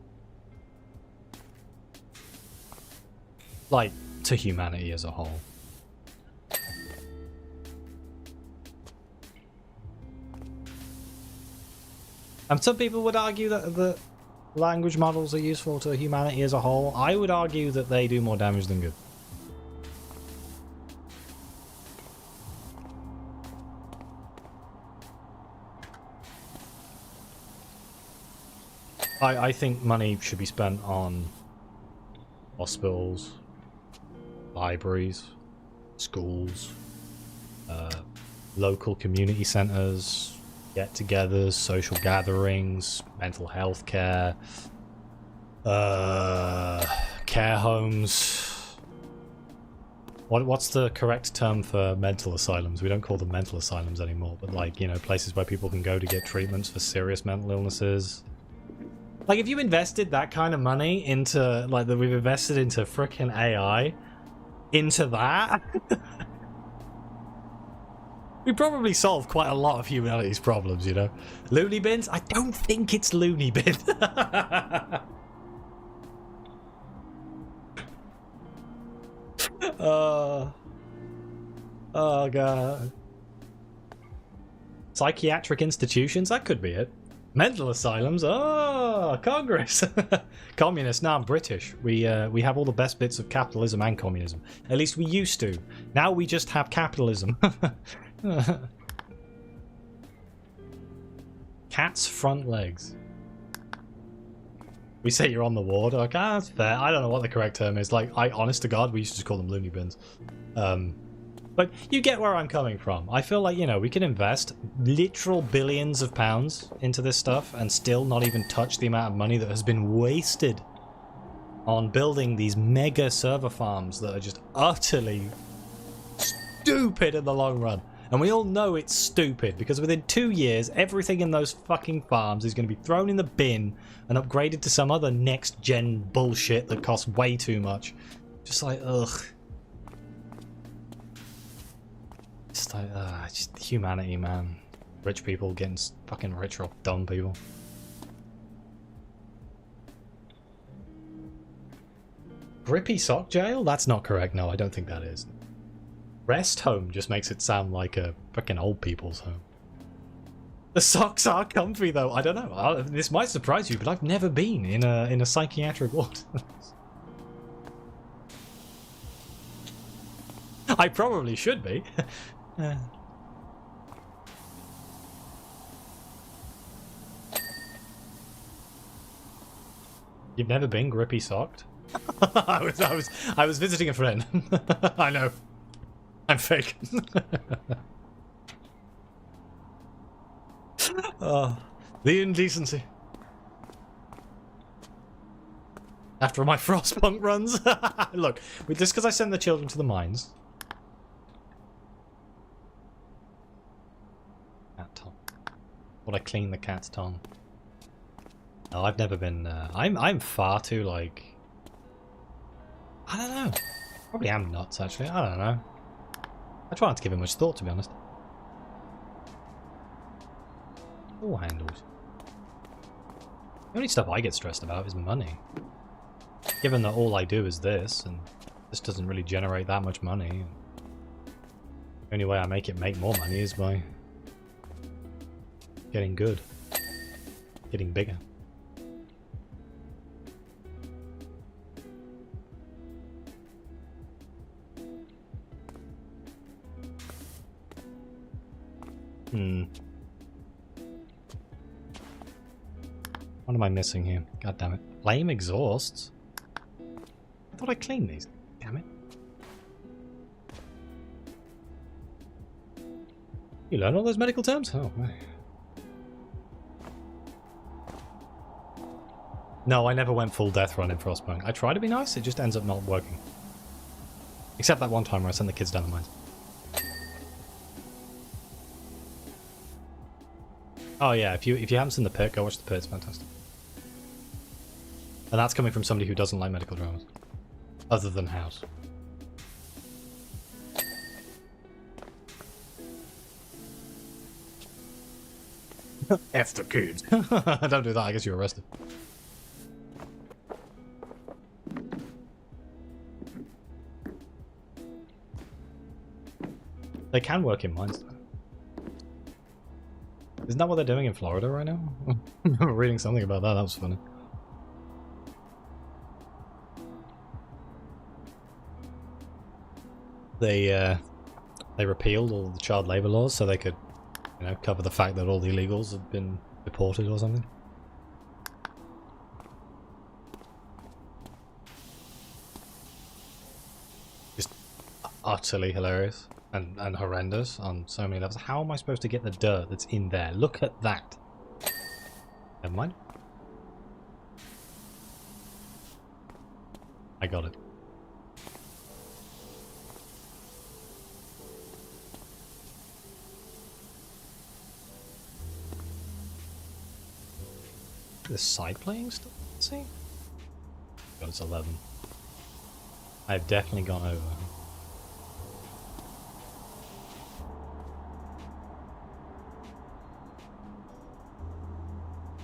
Like, to humanity as a whole. And some people would argue that the language models are useful to humanity as a whole. I would argue that they do more damage than good. I think money should be spent on hospitals, libraries, schools, local community centers, get-togethers, social gatherings, mental health care, care homes. What's the correct term for mental asylums? We don't call them mental asylums anymore, but, like, you know, places where people can go to get treatments for serious mental illnesses. Like, if you invested that kind of money into, like, that we've invested into frickin' AI, into that, We probably solved quite a lot of humanity's problems, you know. Loony bins? I don't think it's loony bin. Oh god. Psychiatric institutions? That could be it. Mental asylums? Oh, Congress. Communist? No, I'm British. We have all the best bits of capitalism and communism. At least we used to. Now we just have capitalism. Cat's front legs. We say you're on the ward. Like, that's fair. I don't know what the correct term is. Like, honest to God, we used to just call them loony bins. But you get where I'm coming from. I feel like, you know, we can invest literal billions of pounds into this stuff and still not even touch the amount of money that has been wasted on building these mega server farms that are just utterly stupid in the long run. And we all know it's stupid because within 2 years, everything in those fucking farms is going to be thrown in the bin and upgraded to some other next-gen bullshit that costs way too much. Just like, ugh. Just like, just humanity, man. Rich people getting fucking richer off dumb people. Grippy sock jail? That's not correct. No, I don't think that is. Rest home just makes it sound like a fucking old people's home. The socks are comfy though. I don't know. This might surprise you, but I've never been in a psychiatric ward. I probably should be. You've never been grippy socked? I was visiting a friend. I know. I'm fake. Oh, the indecency. After my Frostpunk runs. Look, just because I send the children to the mines. Cat tongue. Would I clean the cat's tongue? No, I've never been. I'm far too like. I don't know. Probably am nuts actually. I don't know. I try not to give it much thought, to be honest. Door handles. The only stuff I get stressed about is money. Given that all I do is this, and this doesn't really generate that much money. The only way I make more money is by getting good. Getting bigger. What am I missing here? God damn it. Flame exhausts? I thought I cleaned these. Damn it. You learn all those medical terms? Oh, man. No, I never went full death run in Frostpunk. I try to be nice, it just ends up not working. Except that one time where I sent the kids down the mines. Oh yeah, if you haven't seen the pit, go watch the pit, it's fantastic. And that's coming from somebody who doesn't like medical dramas. Other than House. F the kids. Don't do that, I guess you're arrested. They can work in mines though. Isn't that what they're doing in Florida right now? I remember reading something about that, that was funny. They repealed all the child labor laws so they could, you know, cover the fact that all the illegals had been deported or something. Just utterly hilarious. And horrendous on so many levels. How am I supposed to get the dirt that's in there? Look at that. Never mind. I got it. The side playing stuff? Let's see. God, it's 11. I've definitely gone over.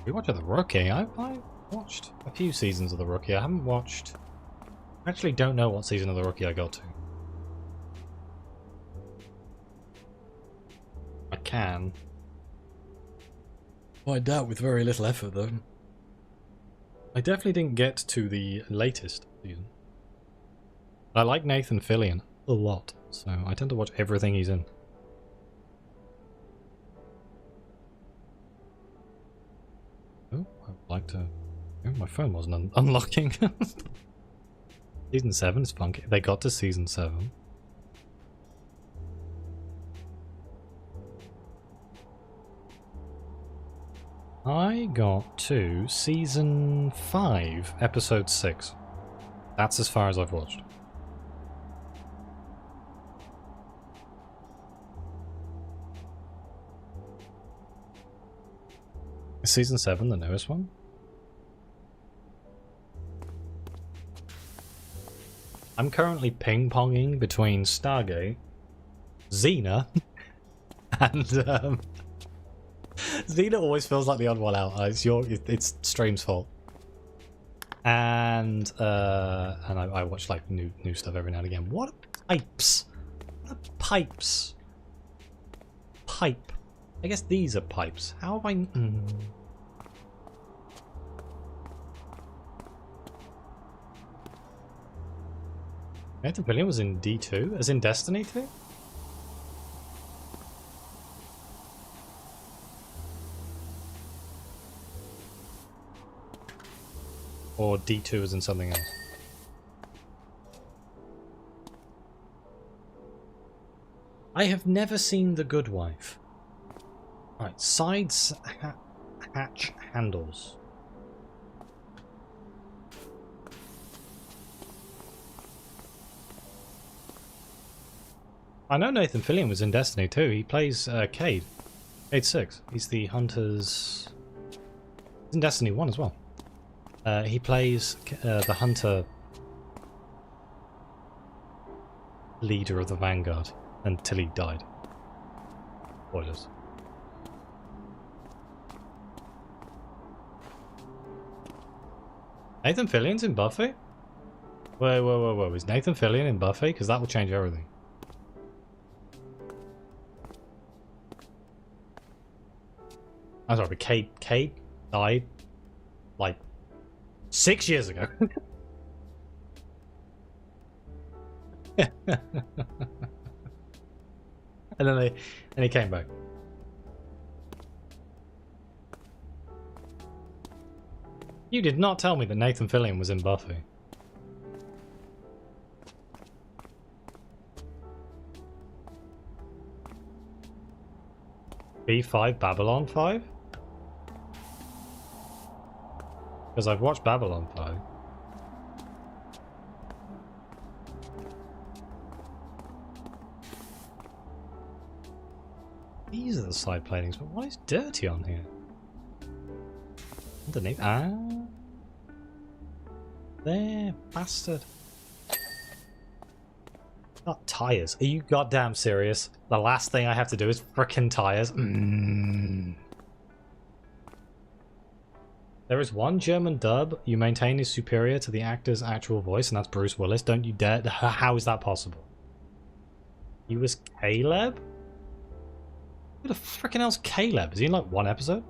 We watched The Rookie. I watched a few seasons of The Rookie. I haven't watched... I actually don't know what season of The Rookie I got to. I can. Find out with very little effort, though. I definitely didn't get to the latest season. I like Nathan Fillion a lot, so I tend to watch everything he's in. Oh, I'd like to... Oh, my phone wasn't unlocking. Season 7 is funky. They got to Season 7. I got to Season 5, Episode 6. That's as far as I've watched. Is Season 7 the newest one? I'm currently ping-ponging between Stargate, Xena, and Xena always feels like the odd one out. It's stream's fault. And I watch like new stuff every now and again. What are pipes? What are pipes? Pipe. I guess these are pipes. How have I... Nathan Fillion was in D2? As in Destiny 2? Or D2 as in something else? I have never seen The Good Wife. Right, sides hatch handles. I know Nathan Fillion was in Destiny too. He plays Cade. Cade 6. He's the Hunter's... He's in Destiny 1 as well. He plays the Hunter leader of the Vanguard until he died. Spoilers. Nathan Fillion's in Buffy? Whoa. Is Nathan Fillion in Buffy? Because that will change everything. I'm sorry, but Cade died like 6 years ago. And then he came back. You did not tell me that Nathan Fillion was in Buffy. B5 Babylon 5? Because I've watched Babylon 5. These are the side platings, but why is dirty on here? Underneath. Ah. There, bastard. Not tires. Are you goddamn serious? The last thing I have to do is frickin' tires. There is one German dub you maintain is superior to the actor's actual voice, and that's Bruce Willis. Don't you dare. How is that possible? He was Caleb? Who the frickin' hell's Caleb? Is he in like one episode?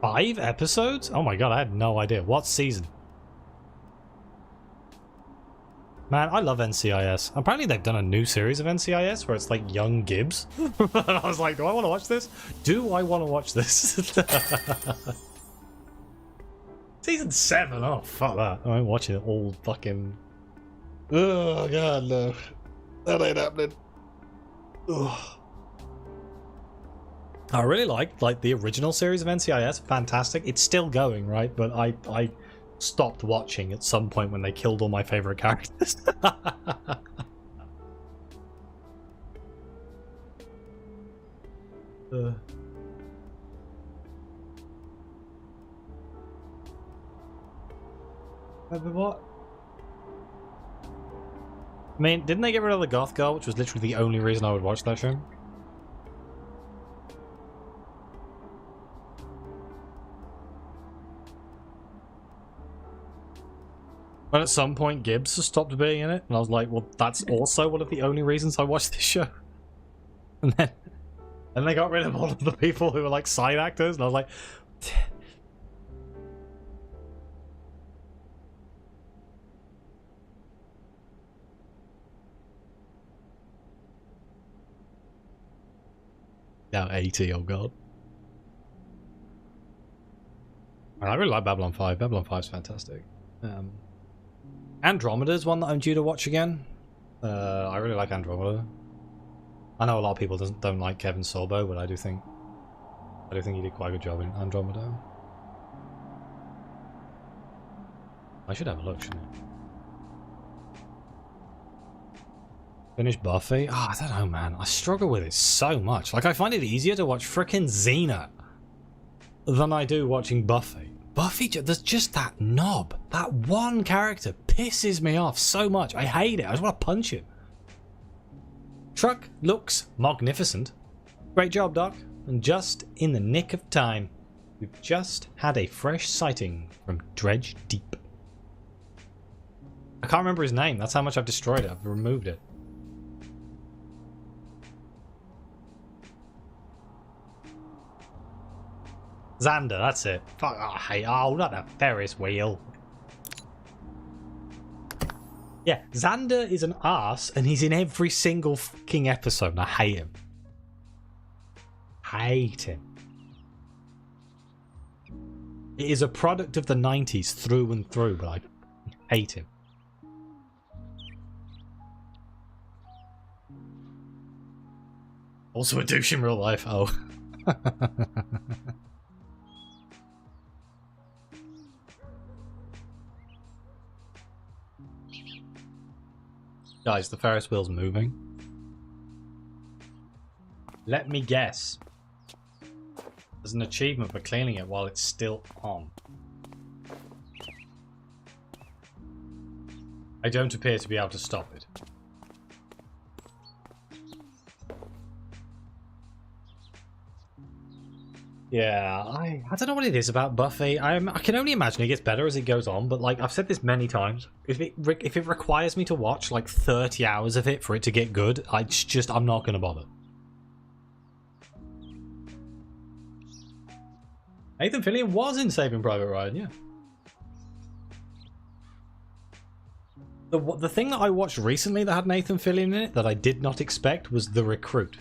5 episodes? Oh my god, I had no idea. What season? Man, I love NCIS. Apparently they've done a new series of NCIS where it's like young Gibbs. I was like, do I want to watch this? Do I want to watch this? Season 7? Oh, fuck that. I ain't watching it all fucking... Oh, god, no. That ain't happening. Ugh. I really like the original series of NCIS. Fantastic. It's still going, right? But I stopped watching at some point when they killed all my favorite characters. What? I mean, didn't they get rid of the goth girl, which was literally the only reason I would watch that show? But at some point, Gibbs has stopped being in it, and I was like, well, that's also one of the only reasons I watched this show. And then they got rid of all of the people who were like side actors, and I was like, now 80, oh god. I really like Babylon 5. Babylon 5 is fantastic. Andromeda is one that I'm due to watch again. I really like Andromeda. I know a lot of people don't like Kevin Sorbo, but I do think he did quite a good job in Andromeda. I should have a look, shouldn't I? Finish Buffy? Oh, I don't know, man. I struggle with it so much. Like, I find it easier to watch frickin' Xena than I do watching Buffy. Buffy, there's just that knob. That one character pisses me off so much. I hate it. I just want to punch him. Truck looks magnificent. Great job, Doc. And just in the nick of time, we've just had a fresh sighting from Dredge Deep. I can't remember his name. That's how much I've destroyed it. I've removed it. Xander, that's it. Fuck, oh, hey, oh, not that Ferris wheel. Yeah, Xander is an arse, and he's in every single fucking episode, and I hate him. Hate him. It is a product of the 90s through and through, but I hate him. Also a douche in real life, oh. Guys, the Ferris wheel's moving. Let me guess. There's an achievement for cleaning it while it's still on. I don't appear to be able to stop it. Yeah, I don't know what it is about Buffy. I can only imagine it gets better as it goes on, but like I've said this many times, if it requires me to watch like 30 hours of it for it to get good, I'm not going to bother. Nathan Fillion was in Saving Private Ryan, yeah. The thing that I watched recently that had Nathan Fillion in it that I did not expect was The Recruit,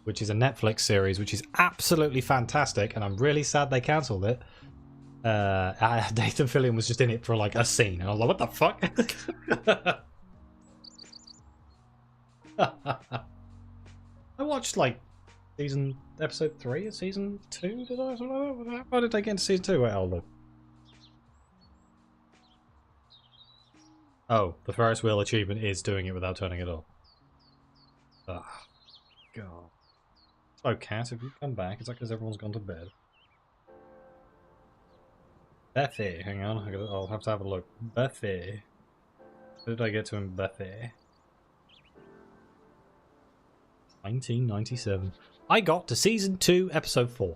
which is a Netflix series, which is absolutely fantastic, and I'm really sad they cancelled it. Nathan Fillion was just in it for like a scene, and I was like, what the fuck? I watched like episode 3 of season 2, did I? How did I get into season 2? Wait, hold on. Oh, the Ferris wheel achievement is doing it without turning it off. Oh, God. Oh, Cat, if you come back, it's like because everyone's gone to bed. Buffy, hang on, I'll have to have a look. Buffy. How did I get to in Buffy? 1997. I got to season 2, episode 4.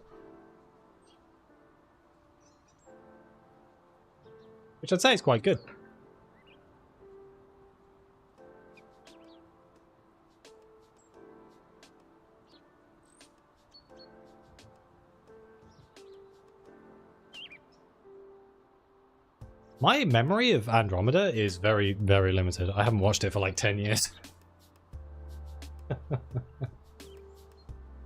Which I'd say is quite good. My memory of Andromeda is very, very limited. I haven't watched it for like 10 years.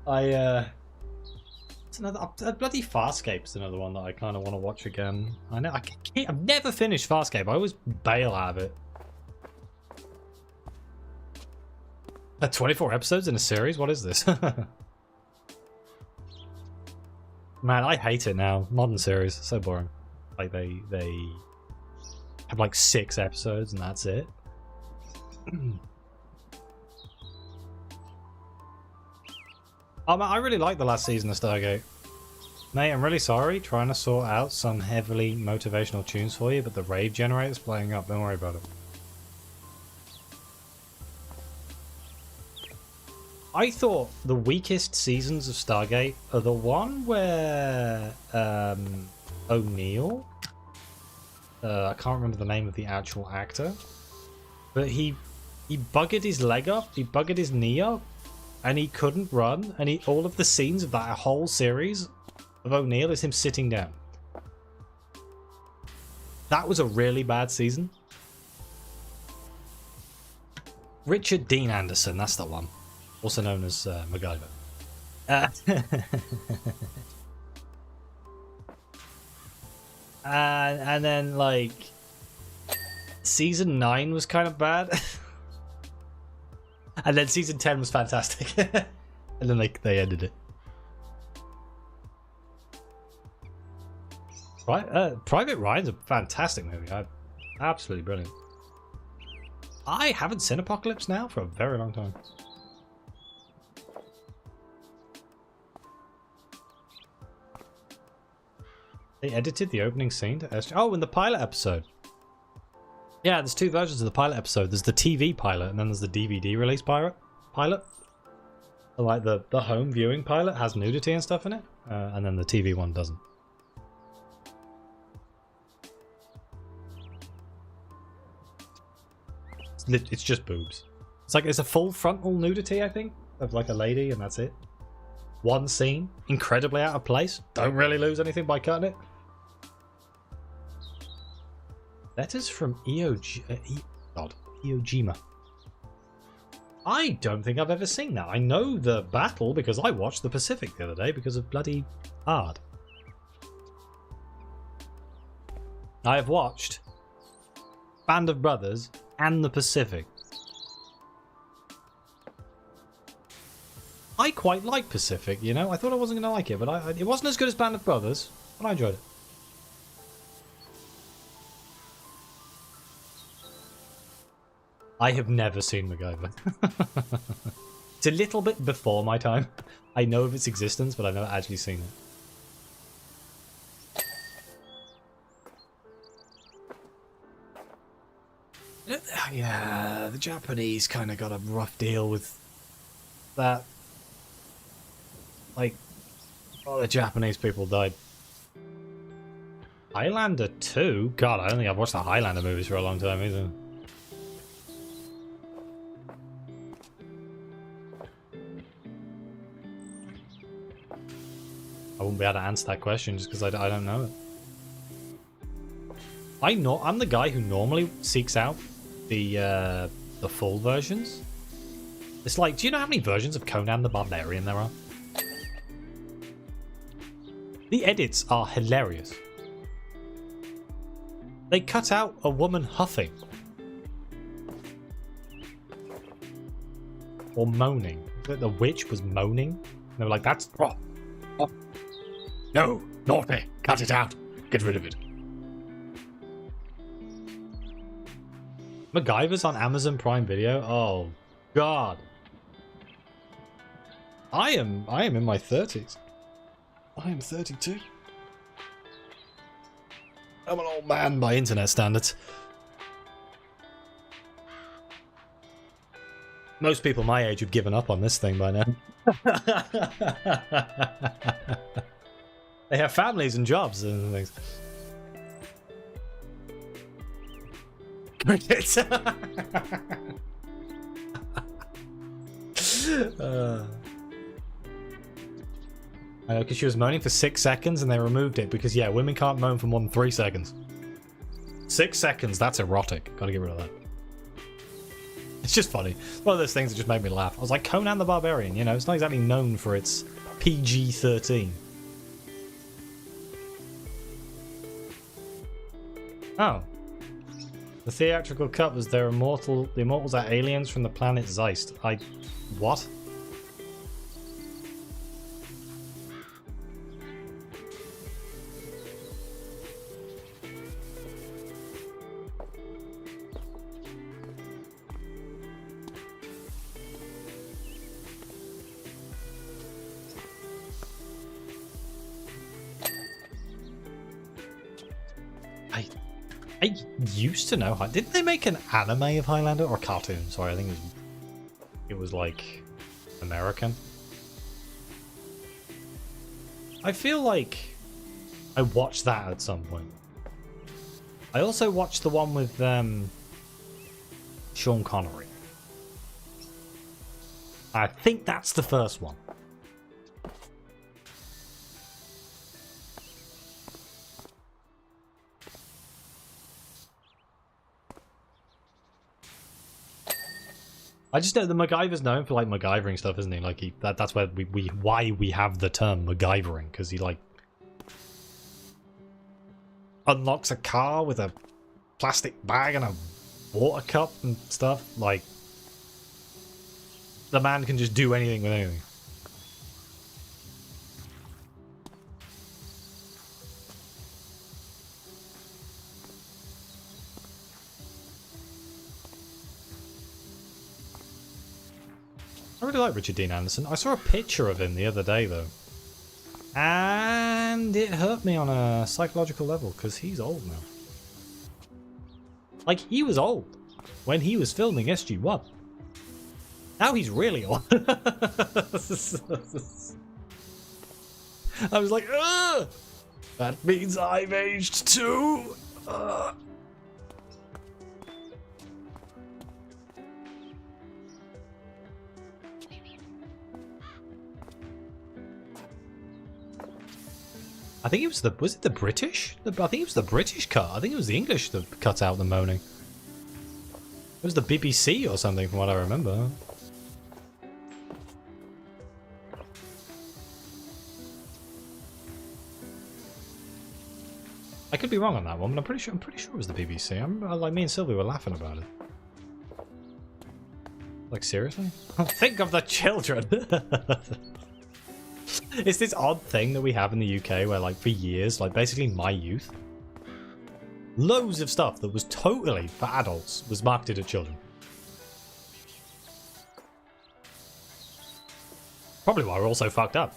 It's another bloody Farscape's another one that I kind of want to watch again. I've never finished Farscape. I always bail out of it. 24 episodes in a series? What is this? Man, I hate it now. Modern series, so boring. Like they have like 6 episodes and that's it. Oh man, I really like the last season of Stargate. Mate, I'm really sorry trying to sort out some heavily motivational tunes for you, but the rave generator's playing up. Don't worry about it. I thought the weakest seasons of Stargate are the one where O'Neill I can't remember the name of the actual actor, but he buggered his leg up, he buggered his knee up, and he couldn't run. And all of the scenes of that whole series of O'Neill is him sitting down. That was a really bad season. Richard Dean Anderson, that's the one, also known as MacGyver. And then, like, season 9 was kind of bad. And then season 10 was fantastic. And then they ended it. Right, Private Ryan's a fantastic movie. Absolutely brilliant. I haven't seen Apocalypse Now for a very long time. They edited the opening scene to... Oh, in the pilot episode. Yeah, there's 2 versions of the pilot episode. There's the TV pilot, and then there's the DVD release pilot. Like the home viewing pilot has nudity and stuff in it, and then the TV one doesn't. It's just boobs. It's a full frontal nudity, I think, of like a lady, and that's it. One scene, incredibly out of place. Don't really lose anything by cutting it. Letters from Iojima. I don't think I've ever seen that. I know the battle because I watched the Pacific the other day because of bloody Ard. I have watched Band of Brothers and the Pacific. I quite like Pacific, you know? I thought I wasn't going to like it, but it wasn't as good as Band of Brothers, but I enjoyed it. I have never seen MacGyver. It's a little bit before my time. I know of its existence, but I've never actually seen it. Yeah, the Japanese kind of got a rough deal with that. Like, all the Japanese people died. Highlander 2? God, I don't think I've watched the Highlander movies for a long time either. I wouldn't be able to answer that question just because I don't know it. I'm the guy who normally seeks out the full versions. It's like, do you know how many versions of Conan the Barbarian there are? The edits are hilarious. They cut out a woman huffing. Or moaning. The witch was moaning. And they were like, that's... Oh. No, naughty. Cut it out. Get rid of it. MacGyver's on Amazon Prime Video. Oh, God. I am in my 30s. I am 32. I'm an old man by internet standards. Most people my age have given up on this thing by now. They have families and jobs and things. Crickets. I know, because she was moaning for 6 seconds and they removed it because, yeah, women can't moan for more than 3 seconds. 6 seconds, that's erotic. Gotta get rid of that. It's just funny. It's one of those things that just made me laugh. I was like, Conan the Barbarian, you know, it's not exactly known for its PG-13. Oh. The theatrical cut was the immortals are aliens from the planet Zeist. What? I used to know. Didn't they make an anime of Highlander or a cartoon? Sorry, I think it was like American. I feel like I watched that at some point. I also watched the one with Sean Connery. I think that's the first one. I just know the MacGyver's known for like MacGyvering stuff, isn't he? Like that's where why we have the term MacGyvering, because he like unlocks a car with a plastic bag and a water cup and stuff. Like the man can just do anything with anything. I really like Richard Dean Anderson. I saw a picture of him the other day, though. And it hurt me on a psychological level, because he's old now. Like, he was old when he was filming SG-1. Now he's really old. I was like, ugh! That means I've aged too! Ugh. I think it was was it the British? I think it was the British cut. I think it was the English that cut out the moaning. It was the BBC or something from what I remember. I could be wrong on that one, but I'm pretty sure it was the BBC. I remember, like, me and Sylvie were laughing about it. Like, seriously? Think of the children! It's this odd thing that we have in the UK where, like, for years, like, basically my youth, loads of stuff that was totally for adults was marketed at children. Probably why we're all so fucked up.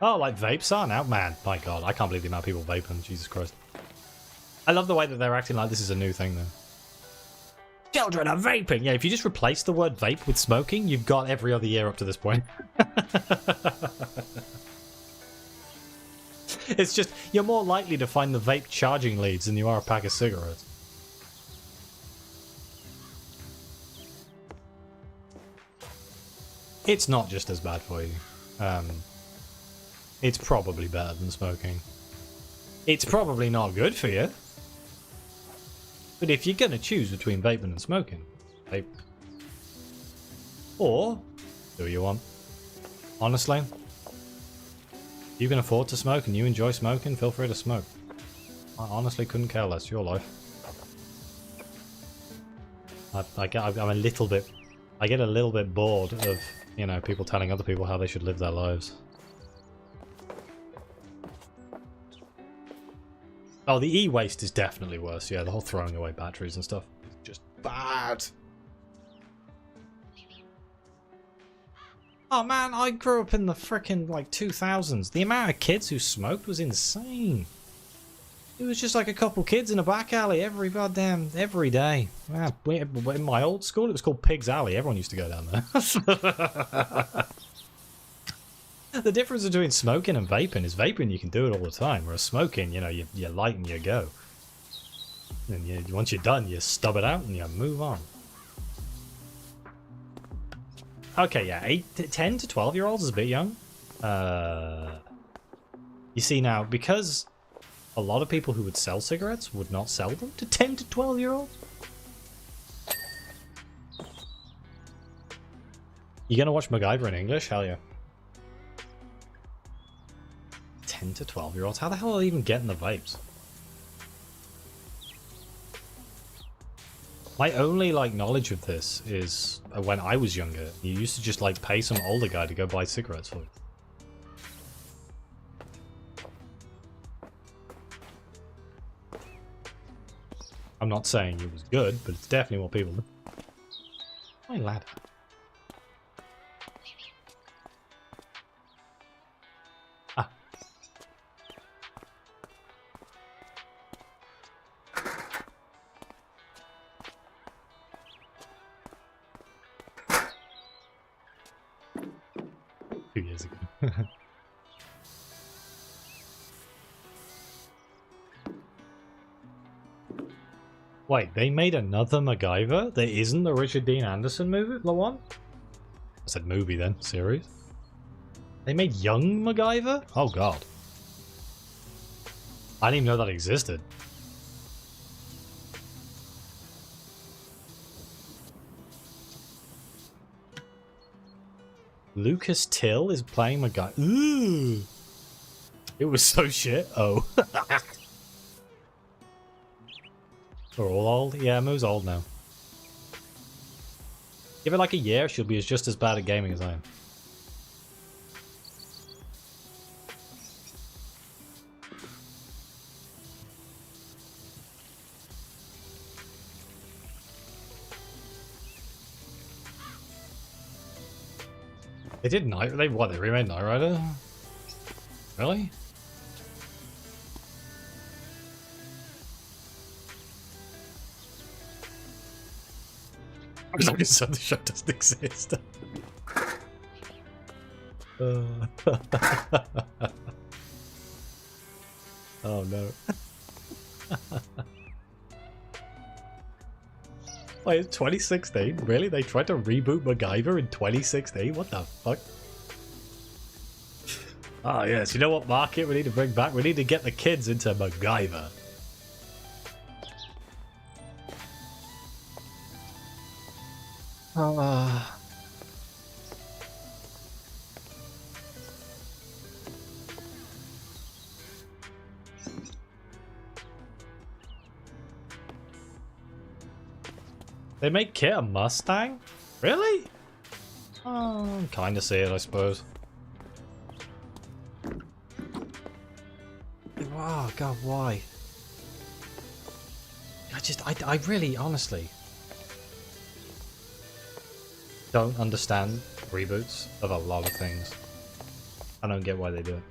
Oh, like vapes are now? Man, my god, I can't believe the amount of people vaping. Jesus Christ. I love the way that they're acting like this is a new thing, though. Children are vaping! Yeah, if you just replace the word vape with smoking, you've got every other year up to this point. It's just, you're more likely to find the vape charging leads than you are a pack of cigarettes. It's not just as bad for you. It's probably better than smoking. It's probably not good for you. But if you're going to choose between vaping and smoking, vape. Or, do you want? Honestly, you can afford to smoke and you enjoy smoking, feel free to smoke. I honestly couldn't care less. Your life. I get a little bit bored of, you know, people telling other people how they should live their lives. Oh, the e-waste is definitely worse. Yeah, the whole throwing away batteries and stuff is just bad. Oh man, I grew up in the frickin' like 2000s. The amount of kids who smoked was insane. It was just like a couple kids in a back alley every day. Yeah, in my old school, it was called Pig's Alley. Everyone used to go down there. The difference between smoking and vaping is vaping you can do it all the time, whereas smoking, you know, you light and you go. And once you're done, you stub it out and you move on. Okay, yeah, 10 to 12-year-olds is a bit young. You see now, because a lot of people who would sell cigarettes would not sell them to 10 to 12-year-olds. You gonna watch MacGyver in English? Hell yeah. 10 to 12-year-olds? How the hell are they even getting the vapes? My only, like, knowledge of this is when I was younger. You used to just, like, pay some older guy to go buy cigarettes for you. I'm not saying it was good, but it's definitely what people do. My ladder. 2 years ago. Wait, they made another MacGyver? There isn't the Richard Dean Anderson movie? The one? I said movie then, series. They made Young MacGyver? Oh god. I didn't even know that existed. Lucas Till is playing MacGyver. Ooh! It was so shit. Oh. We're all old? Yeah, Moo's old now. Give it like a year, she'll be just as bad at gaming as I am. They did Night... They remade Knight Rider? Really? I'm sorry, so the show doesn't exist. Oh no. Wait, it's 2016? Really? They tried to reboot MacGyver in 2016? What the fuck? Ah, yes. You know what market we need to bring back? We need to get the kids into MacGyver. They make Kit a Mustang? Really? Oh, kind of see it, I suppose. Oh, God, why? I really, honestly don't understand reboots of a lot of things. I don't get why they do it.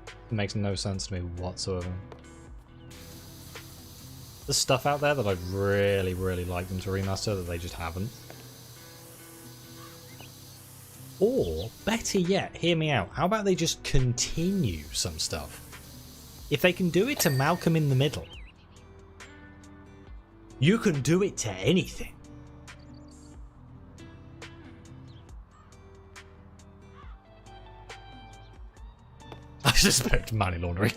It makes no sense to me whatsoever. There's stuff out there that I'd really, really like them to remaster that they just haven't. Or, better yet, hear me out, how about they just continue some stuff? If they can do it to Malcolm in the Middle, you can do it to anything. I suspect money laundering.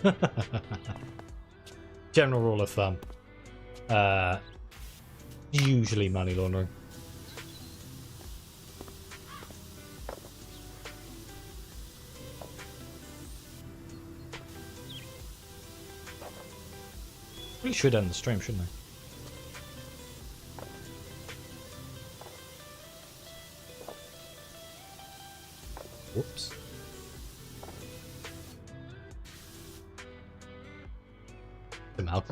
General rule of thumb. Usually money laundering. We should end the stream, shouldn't I? Whoops.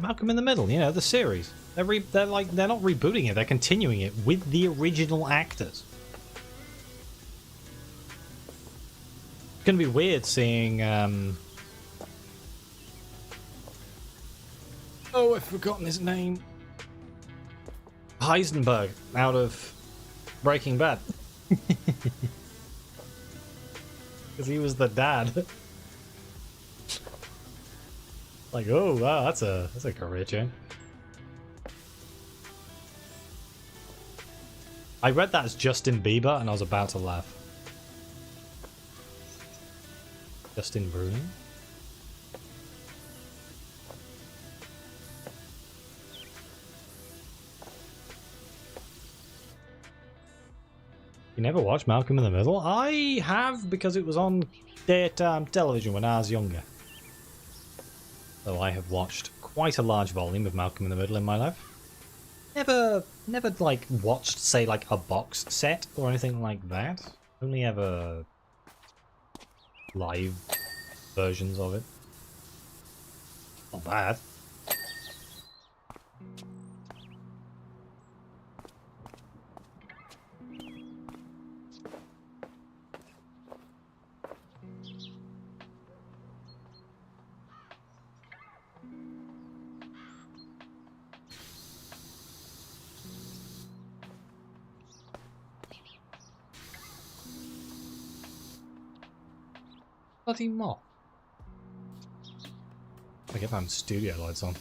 Malcolm in the Middle, you know, the series. They're not rebooting it, they're continuing it with the original actors. It's gonna be weird seeing oh, I've forgotten his name. Heisenberg out of Breaking Bad. Because he was the dad. Like, oh wow, that's a career change. I read that as Justin Bieber and I was about to laugh. Justin Bruning? You never watched Malcolm in the Middle? I have, because it was on daytime television when I was younger. So I have watched quite a large volume of Malcolm in the Middle in my life. Never like watched, say, like a box set or anything like that. Only ever live versions of it. Not bad. bloody moth. I get my studio lights on.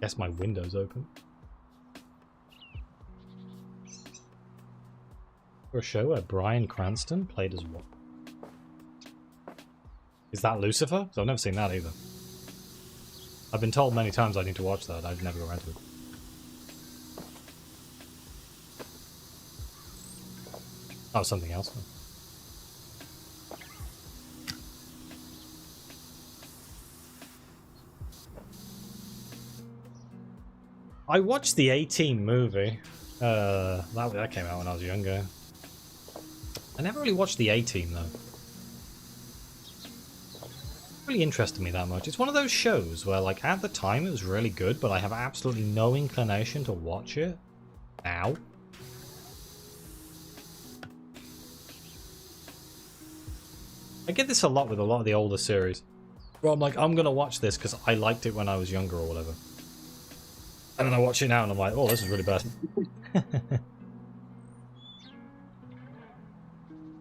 Guess my window's open. For a show where Bryan Cranston played as what? Is that Lucifer? 'Cause I've never seen that either. I've been told many times I need to watch that. I've never got around to it. Oh, something else. I watched the A-Team movie. That came out when I was younger. I never really watched the A-Team though. It really interested me that much. It's one of those shows where, like, at the time it was really good, but I have absolutely no inclination to watch it now. I get this a lot with a lot of the older series. Where I'm like, I'm gonna watch this because I liked it when I was younger or whatever. And then I watch it now and I'm like, oh, this is really bad.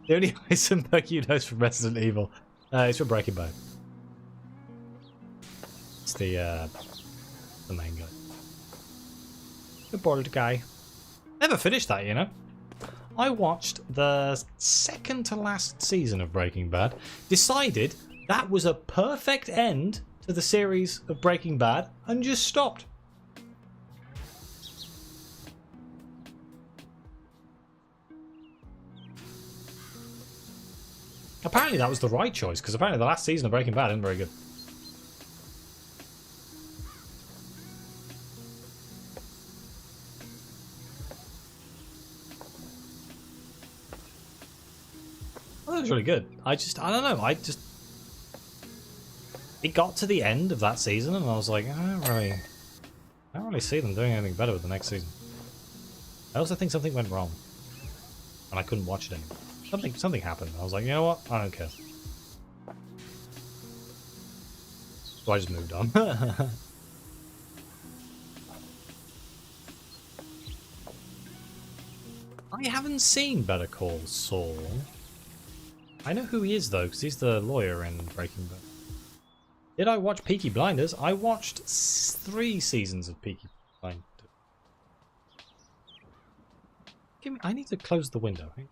The only Heisenberg you know is from Resident Evil. It's from Breaking Bad. It's the main guy. The bald guy. Never finished that, you know. I watched the second to last season of Breaking Bad. Decided that was a perfect end to the series of Breaking Bad and just stopped. Apparently that was the right choice, because apparently the last season of Breaking Bad isn't very good. Well, that was really good. I don't know, it got to the end of that season and I was like, I don't really see them doing anything better with the next season. I also think something went wrong. And I couldn't watch it anymore. Something happened. I was like, you know what? I don't care. So I just moved on. I haven't seen Better Call Saul. I know who he is though, because he's the lawyer in Breaking Bad. Did I watch Peaky Blinders? I watched 3 seasons of Peaky Blinders. I need to close the window. Right?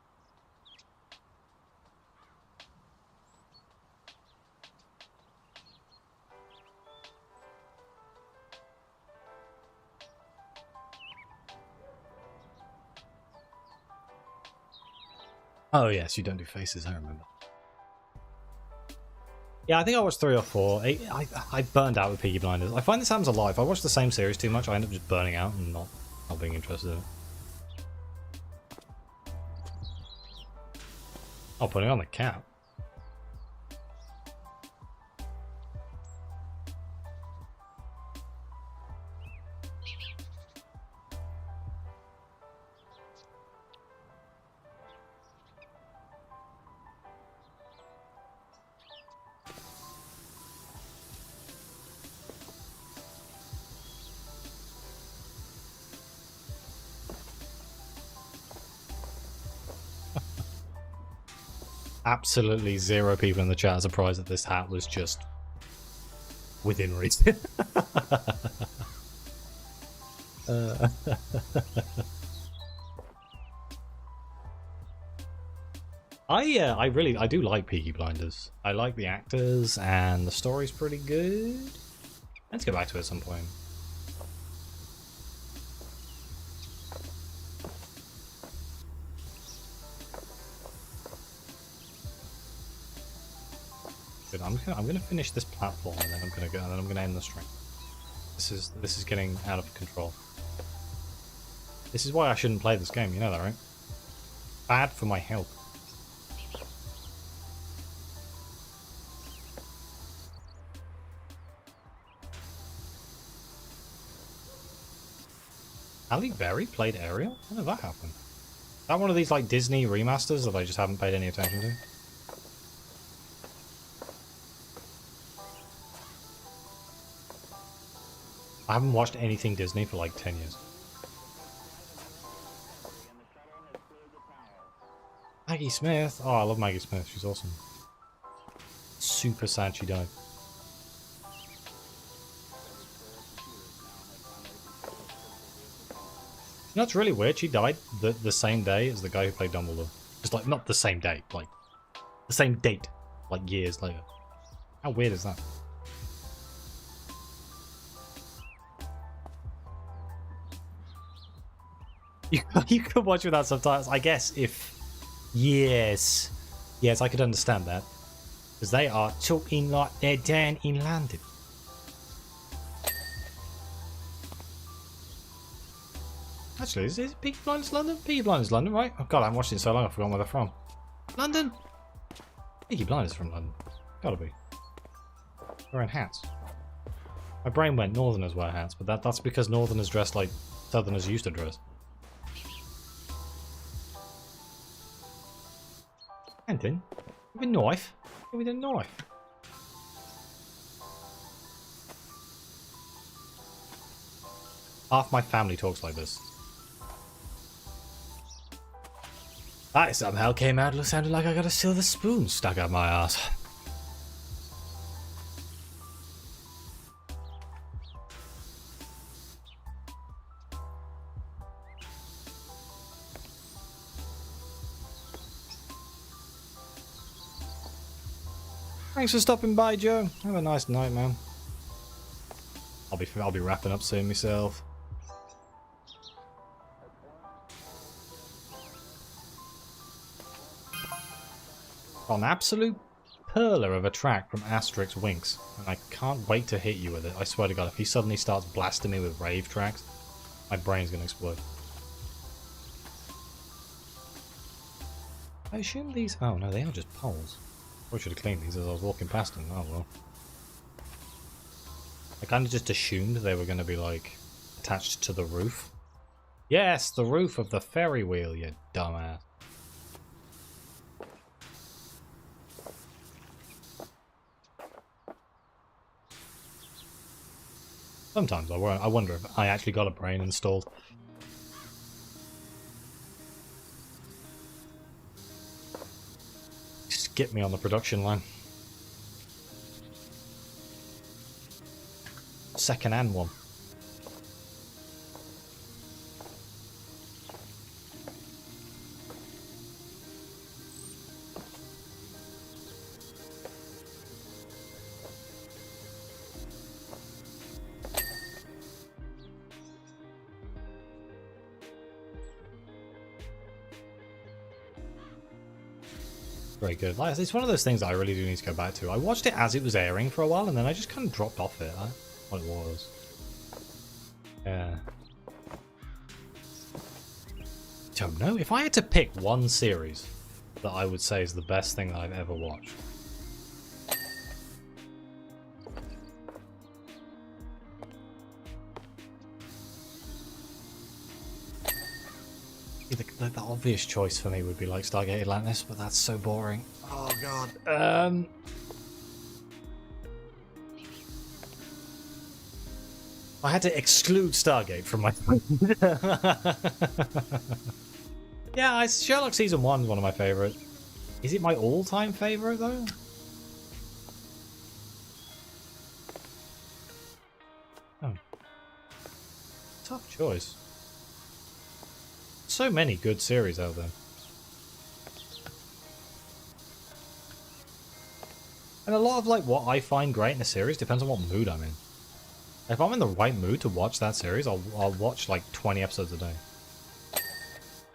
Oh yes, you don't do faces, I remember. Yeah, I think I watched 3 or 4. I burned out with Peaky Blinders. I find this happens a lot. If I watch the same series too much, I end up just burning out and not being interested in it. Oh, putting on the cap. Absolutely 0 people in the chat are surprised that this hat was just within reason. I do like Peaky Blinders. I like the actors and the story's pretty good. Let's get back to it at some point. Good. I'm gonna finish this platform and then I'm gonna end the stream. This is getting out of control. This is why I shouldn't play this game. You know that, right? Bad for my health. Halle Berry played Ariel? How did that happen? Is that one of these like Disney remasters that I just haven't paid any attention to? I haven't watched anything Disney for like 10 years. Maggie Smith. Oh, I love Maggie Smith. She's awesome. Super sad she died. You know, it's really weird. She died the same day as the guy who played Dumbledore. Just like, not the same day, like the same date, like years later. How weird is that? You could watch without subtitles, I guess, if... Yes. Yes, I could understand that. Because they are talking like they're down in London. Actually, is Peaky Blinders London? Peaky Blinders London, right? Oh god, I haven't watched it in so long, I've forgotten where they're from. London? Peaky Blinders from London. Gotta be. They're wearing hats. My brain went Northerners wear hats, but that's because Northerners dress like Southerners used to dress. Anything? With a knife? With a knife? Half my family talks like this. That somehow came out and sounded like I got a silver spoon stuck up my ass. Thanks for stopping by, Joe. Have a nice night, man. I'll be wrapping up soon myself. An absolute perler of a track from Asterix Winks, and I can't wait to hit you with it. I swear to God, if he suddenly starts blasting me with rave tracks, my brain's gonna explode. I assume these... Oh no, they are just poles. I should have cleaned these as I was walking past them. Oh well. I kind of just assumed they were going to be like attached to the roof. Yes, the roof of the ferry wheel, you dumbass. Sometimes I wonder if I actually got a brain installed. Get me on the production line. Second hand one. Very good. Like, it's one of those things that I really do need to go back to. I watched it as it was airing for a while, and then I just kind of dropped off it. What it was. Yeah. Don't know. If I had to pick one series that I would say is the best thing that I've ever watched. The obvious choice for me would be like Stargate Atlantis, but that's so boring. Oh god. I had to exclude Stargate from my yeah, Sherlock Season 1 is one of my favourites. Is it my all-time favourite though? Oh. Tough choice. So many good series out there. And a lot of like what I find great in a series depends on what mood I'm in. If I'm in the right mood to watch that series, I'll watch like 20 episodes a day.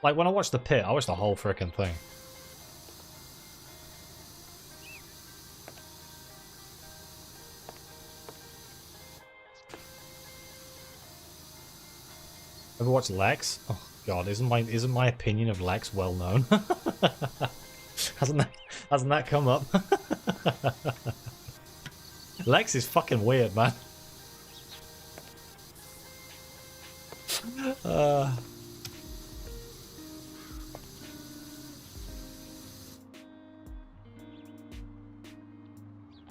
Like when I watch The Pit, I watch the whole frickin' thing. Ever watch Lex? Oh god, isn't my opinion of Lex well known? hasn't that come up? Lex is fucking weird, man.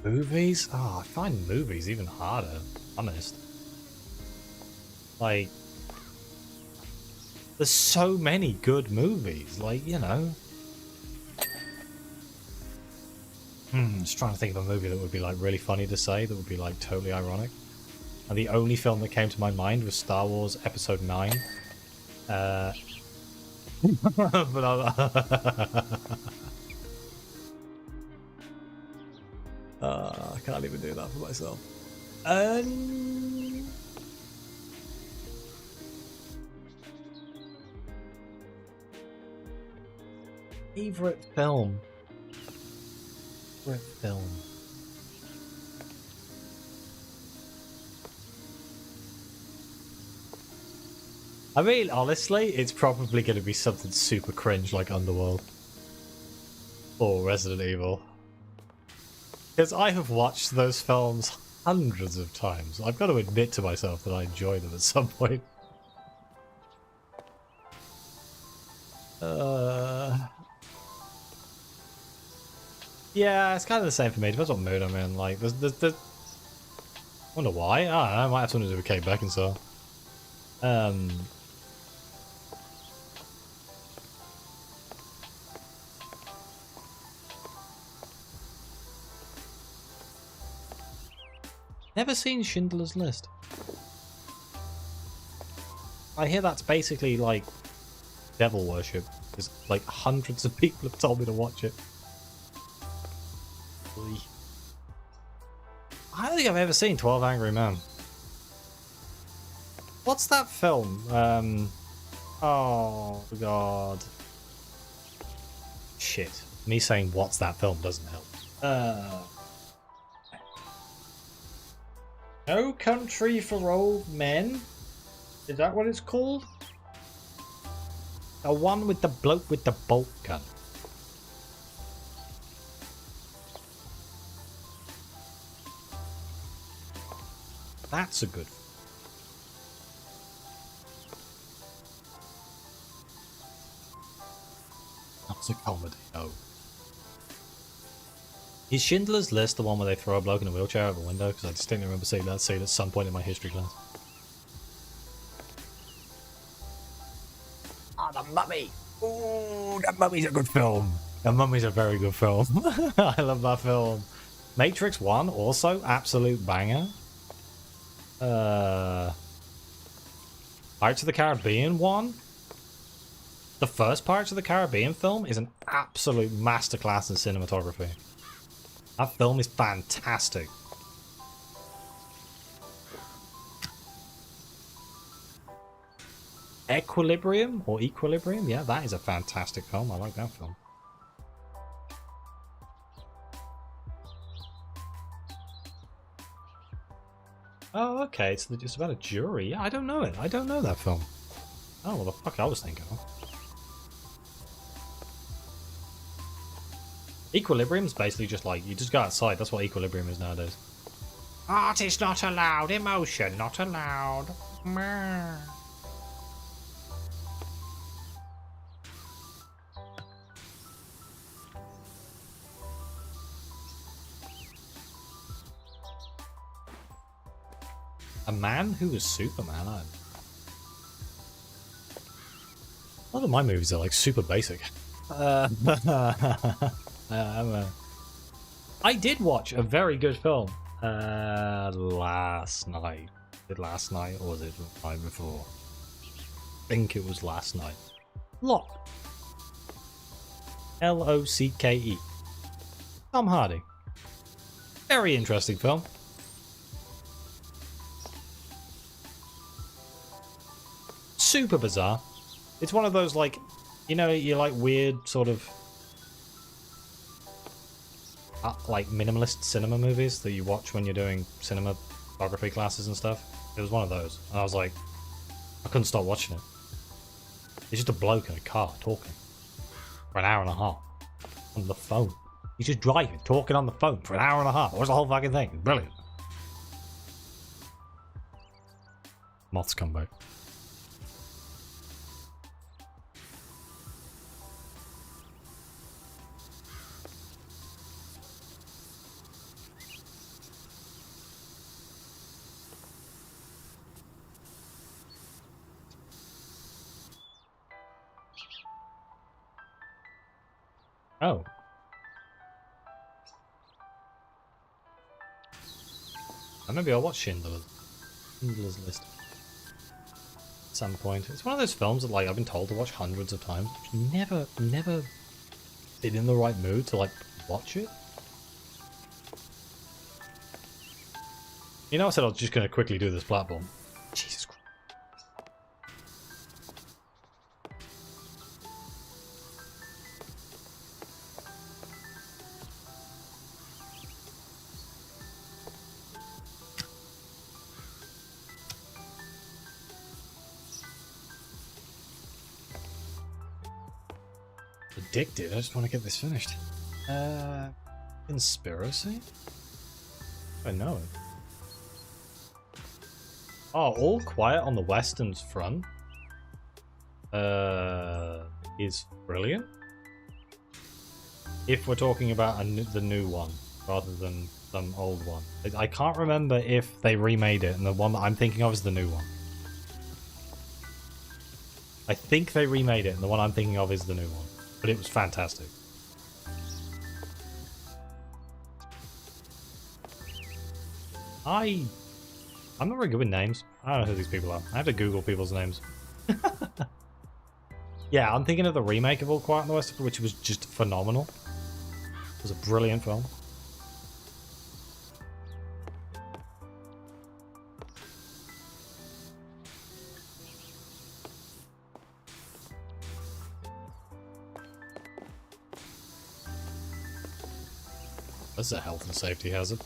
Movies? Oh, I find movies even harder, honest. Like, there's so many good movies, like, you know. Just trying to think of a movie that would be like really funny to say, that would be like totally ironic. And the only film that came to my mind was Star Wars Episode 9. But I can't even do that for myself. Favorite film. Favorite film. I mean, honestly, it's probably going to be something super cringe like Underworld or Resident Evil. Because I have watched those films hundreds of times. I've got to admit to myself that I enjoy them at some point. Yeah, it's kind of the same for me. Depends what mood I'm in. Like, I wonder why. I don't know. I might have something to do with Kate Beckinsale. Never seen Schindler's List. I hear that's basically like devil worship. Because like hundreds of people have told me to watch it. I don't think I've ever seen 12 Angry Men. What's that film? Oh god. Shit. Me saying what's that film doesn't help. No Country for Old Men? Is that what it's called? The one with the bloke with the bolt gun. That's a good. That's a comedy. Oh. Is Schindler's List the one where they throw a bloke in a wheelchair out the window? Because I distinctly remember seeing that scene at some point in my history class. Ah, The Mummy! Ooh, The Mummy's a good film. The Mummy's a very good film. I love that film. Matrix 1, also, absolute banger. Pirates of the Caribbean 1? The first Pirates of the Caribbean film is an absolute masterclass in cinematography. That film is fantastic. Equilibrium or Equilibrium? Yeah, that is a fantastic film. I like that film. Oh, okay. It's about a jury. Yeah, I don't know it. I don't know that film. Oh, what the fuck I was thinking of. Equilibrium's basically just like, you just go outside. That's what Equilibrium is nowadays. Art is not allowed. Emotion not allowed. A man who was Superman. A lot of my movies are like super basic. I did watch a very good film last night. Last night, or was it the night before? I think it was last night. Locked. L-O-C-K-E. Tom Hardy. Very interesting film. Super bizarre. It's one of those, like, you know, you like weird sort of like minimalist cinema movies that you watch when you're doing cinematography classes and stuff. It was one of those, and I was like, I couldn't stop watching it. It's just a bloke in a car talking for an hour and a half on the phone. He's just driving, talking on the phone for an hour and a half. What's the whole fucking thing? It's brilliant. Moths come back. Oh. Maybe I'll watch Schindler's List at some point. It's one of those films that, like, I've been told to watch hundreds of times. Never been in the right mood to, like, watch it. You know, I said I was just going to quickly do this platform. Jesus Christ. Addicted. I just want to get this finished. Conspiracy? I know it. Oh, All Quiet on the Western Front is brilliant. If we're talking about the new one rather than some old one. I can't remember if they remade it, and the one that I'm thinking of is the new one. I think they remade it, and the one I'm thinking of is the new one. But it was fantastic. I'm not very good with names. I don't know who these people are. I have to Google people's names. Yeah, I'm thinking of the remake of All Quiet on the Western Front, which was just phenomenal. It was a brilliant film. This is a health and safety hazard.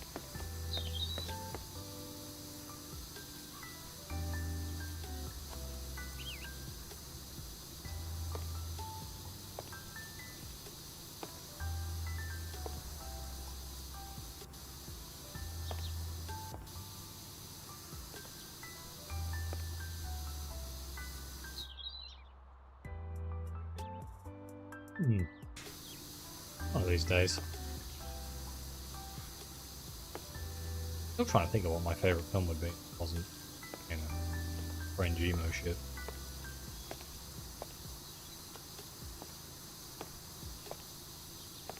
One of these days. Still trying to think of what my favourite film would be. It wasn't, you know, brain emo shit.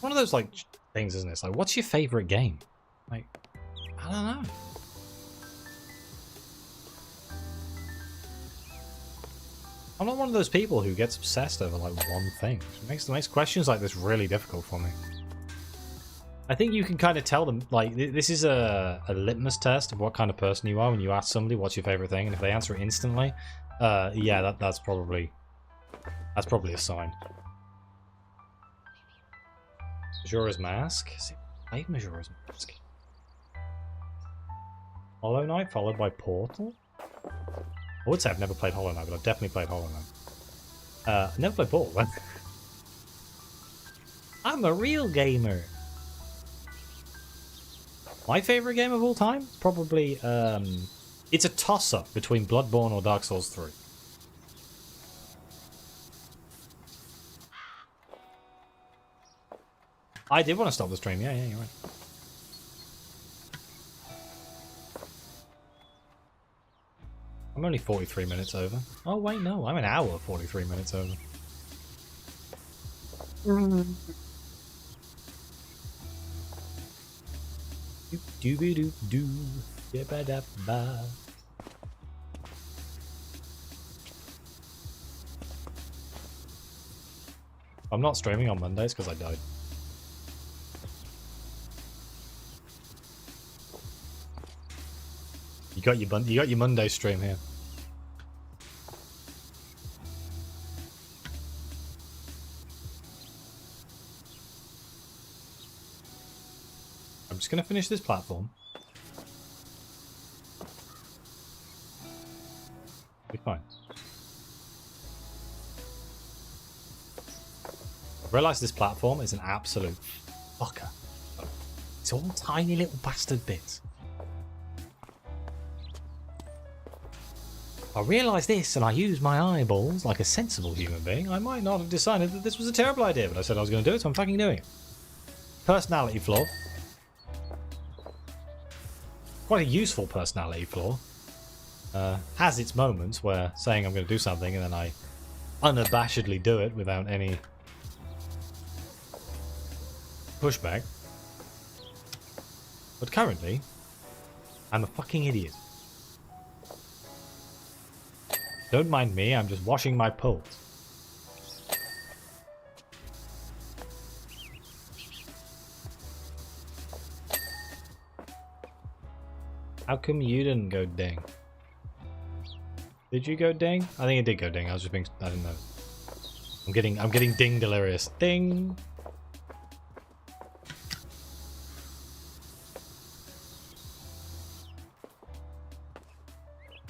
One of those, like, things, isn't it? It's like, what's your favourite game? Like, I don't know. I'm not one of those people who gets obsessed over, like, one thing. It makes questions like this really difficult for me. I think you can kind of tell them, like, this is a litmus test of what kind of person you are when you ask somebody what's your favorite thing, and if they answer it instantly, yeah, that's probably a sign. Majora's Mask? Played Majora's Mask. Hollow Knight followed by Portal? I would say I've never played Hollow Knight, but I've definitely played Hollow Knight. I've never played Portal. I'm a real gamer. My favorite game of all time? Probably, it's a toss-up between Bloodborne or Dark Souls 3. I did want to stop the stream. Yeah, you're right. I'm only 43 minutes over. Oh, wait, no. I'm an hour 43 minutes over. Do-be-do-do. Yabba-dabba. I'm not streaming on Mondays because I died. You got your Monday stream here. I'm just gonna finish this platform. Be fine. I've realised this platform is an absolute fucker. It's all tiny little bastard bits. If I realised this and I used my eyeballs like a sensible human being, I might not have decided that this was a terrible idea, but I said I was going to do it, so I'm fucking doing it. Personality flaw. Quite a useful personality flaw. Has its moments where saying I'm going to do something and then I unabashedly do it without any pushback. But currently, I'm a fucking idiot. Don't mind me, I'm just washing my pole. How come you didn't go ding? Did you go ding? I think it did go ding. I was just being... I didn't know. I'm getting ding delirious. Ding!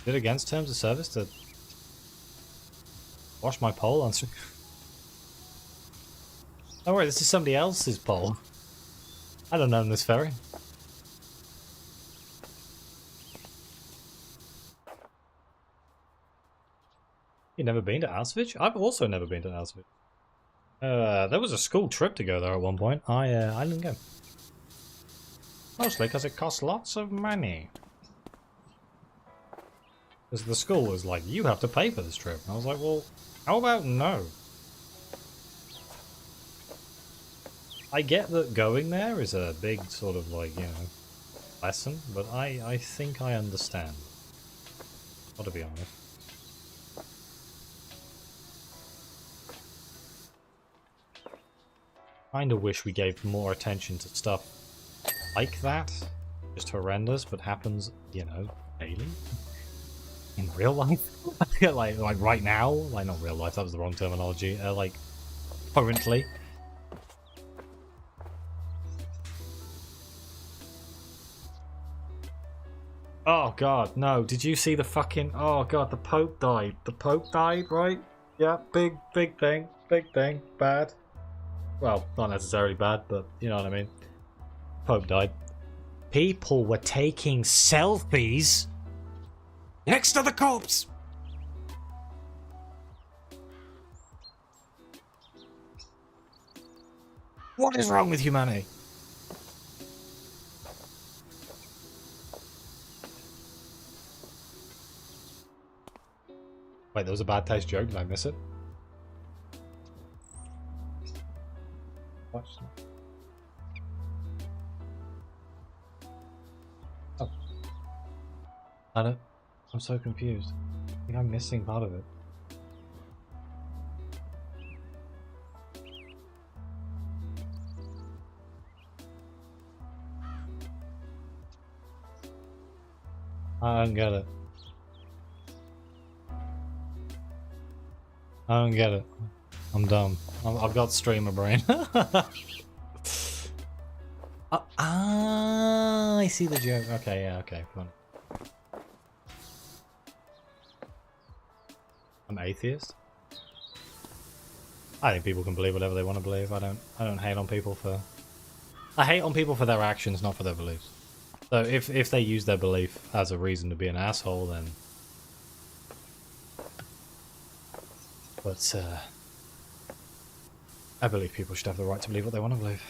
Is it against terms of service to wash my pole on stream? Oh wait, this is somebody else's pole. I don't own this ferry. You've never been to Auschwitz? I've also never been to Auschwitz. There was a school trip to go there at one point. I didn't go. Mostly because it costs lots of money. Because the school was like, you have to pay for this trip. And I was like, well, how about no? I get that going there is a big sort of like, you know, lesson, but I think I understand. Got to be honest. Kinda wish we gave more attention to stuff like that. Just horrendous, but happens, you know, daily. In real life? like right now? Like, not real life, that was the wrong terminology. Like, currently. Oh god, no. Did you see the fucking... Oh god, the Pope died. The Pope died, right? Yeah, big thing. Big thing. Bad. Well, not necessarily bad, but you know what I mean. Pope died. People were taking selfies next to the corpse! What is wrong with humanity? Wait, there was a bad taste joke. Did I miss it? Watch. Oh. I'm so confused. I think I'm missing part of it. I don't get it. I don't get it. I'm dumb. I've got streamer brain. I see the joke. Okay, yeah, okay, fine. I'm atheist. I think people can believe whatever they want to believe. I don't hate on people for... I hate on people for their actions, not for their beliefs. So if they use their belief as a reason to be an asshole, then... But, I believe people should have the right to believe what they want to believe.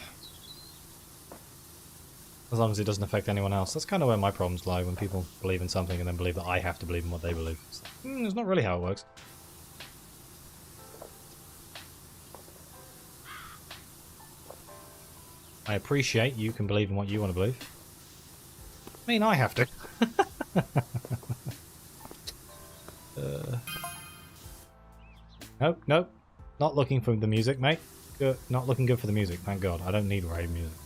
As long as it doesn't affect anyone else. That's kind of where my problems lie, when people believe in something and then believe that I have to believe in what they believe. It's like, it's not really how it works. I appreciate you can believe in what you want to believe. I mean, I have to. Nope, nope. Not looking for the music, mate. Good. Not looking good for the music, thank God. I don't need rave music.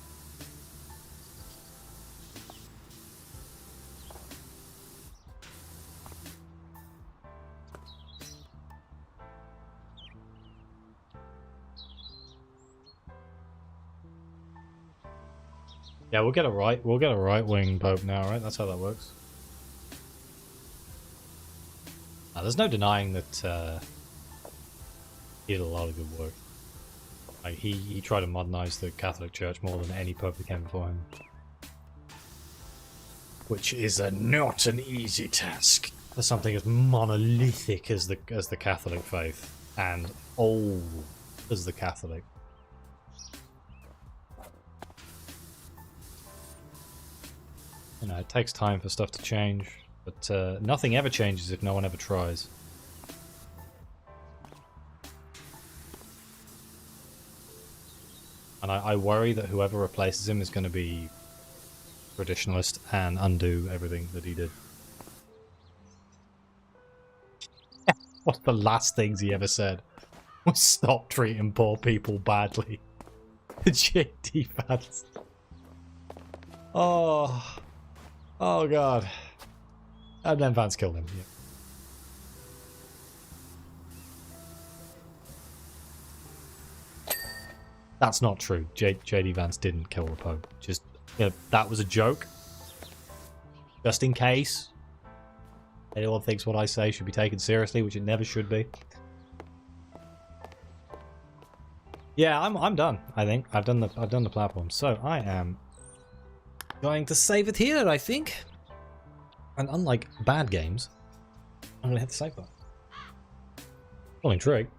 Yeah, we'll get a right-wing pope now, right? That's how that works. There's no denying that he did a lot of good work. Like, he tried to modernize the Catholic Church more than any pope that came before him. Which is not an easy task for something as monolithic as the Catholic faith, and old as the Catholic. You know, it takes time for stuff to change, but nothing ever changes if no one ever tries. And I worry that whoever replaces him is going to be traditionalist and undo everything that he did. One of the last things he ever said was stop treating poor people badly. JD Vance. Oh. Oh god. And then Vance killed him. Yeah. That's not true. JD Vance didn't kill the Pope. Just, you know, that was a joke. Just in case anyone thinks what I say should be taken seriously, which it never should be. Yeah, I'm done. I think I've done the platform, so I am going to save it here. I think, and unlike bad games, I'm gonna hit the save button. Well, intrigued.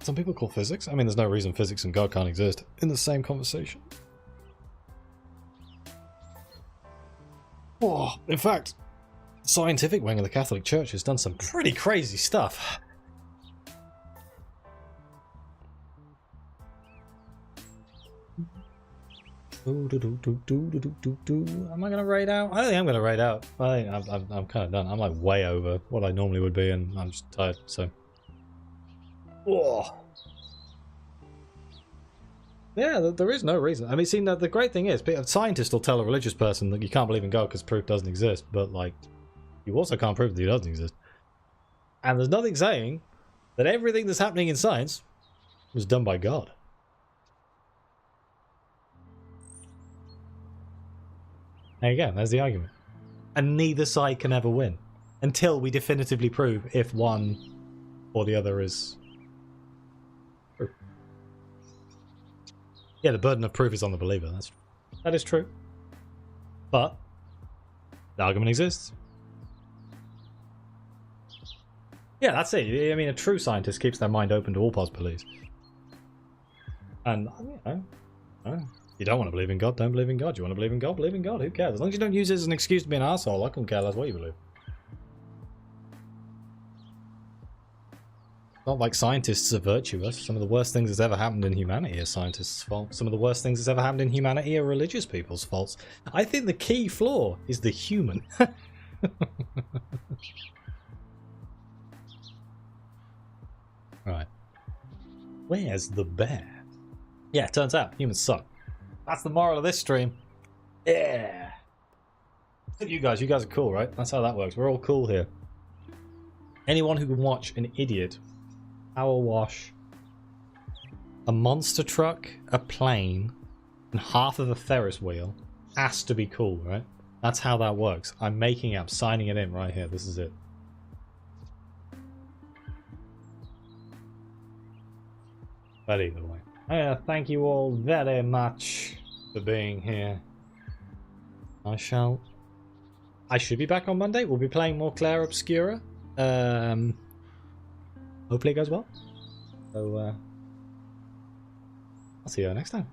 Some people call physics. I mean, there's no reason physics and God can't exist in the same conversation. Oh, in fact, the scientific wing of the Catholic Church has done some pretty crazy stuff. Am I gonna raid out? I don't think I'm gonna raid out. I think I'm kind of done. I'm like way over what I normally would be, and I'm just tired. So. Oh. Yeah, there is no reason. I mean, see, the great thing is, scientists will tell a religious person that you can't believe in God because proof doesn't exist, but, like, you also can't prove that he doesn't exist. And there's nothing saying that everything that's happening in science was done by God. There you go, there's the argument. And neither side can ever win until we definitively prove if one or the other is... Yeah, the burden of proof is on the believer. That is true. But the argument exists. Yeah, that's it. I mean, a true scientist keeps their mind open to all possibilities. And, you know, you don't want to believe in God, don't believe in God. You want to believe in God, believe in God. Who cares? As long as you don't use it as an excuse to be an asshole, I couldn't care less what you believe. Not like scientists are virtuous. Some of the worst things that's ever happened in humanity are scientists' fault. Some of the worst things that's ever happened in humanity are religious people's faults. I think the key flaw is the human. Right. Where's the bear? Yeah, it turns out humans suck. That's the moral of this stream. Yeah. You guys are cool, right? That's how that works. We're all cool here. Anyone who can watch an idiot power wash a monster truck, a plane, and half of a Ferris wheel has to be cool, right? That's how that works. I'm making up, signing it in right here. This is it. But either way, thank you all very much for being here. I should be back on Monday. We'll be playing more Claire Obscura. Hopefully it goes well. So, I'll see you next time.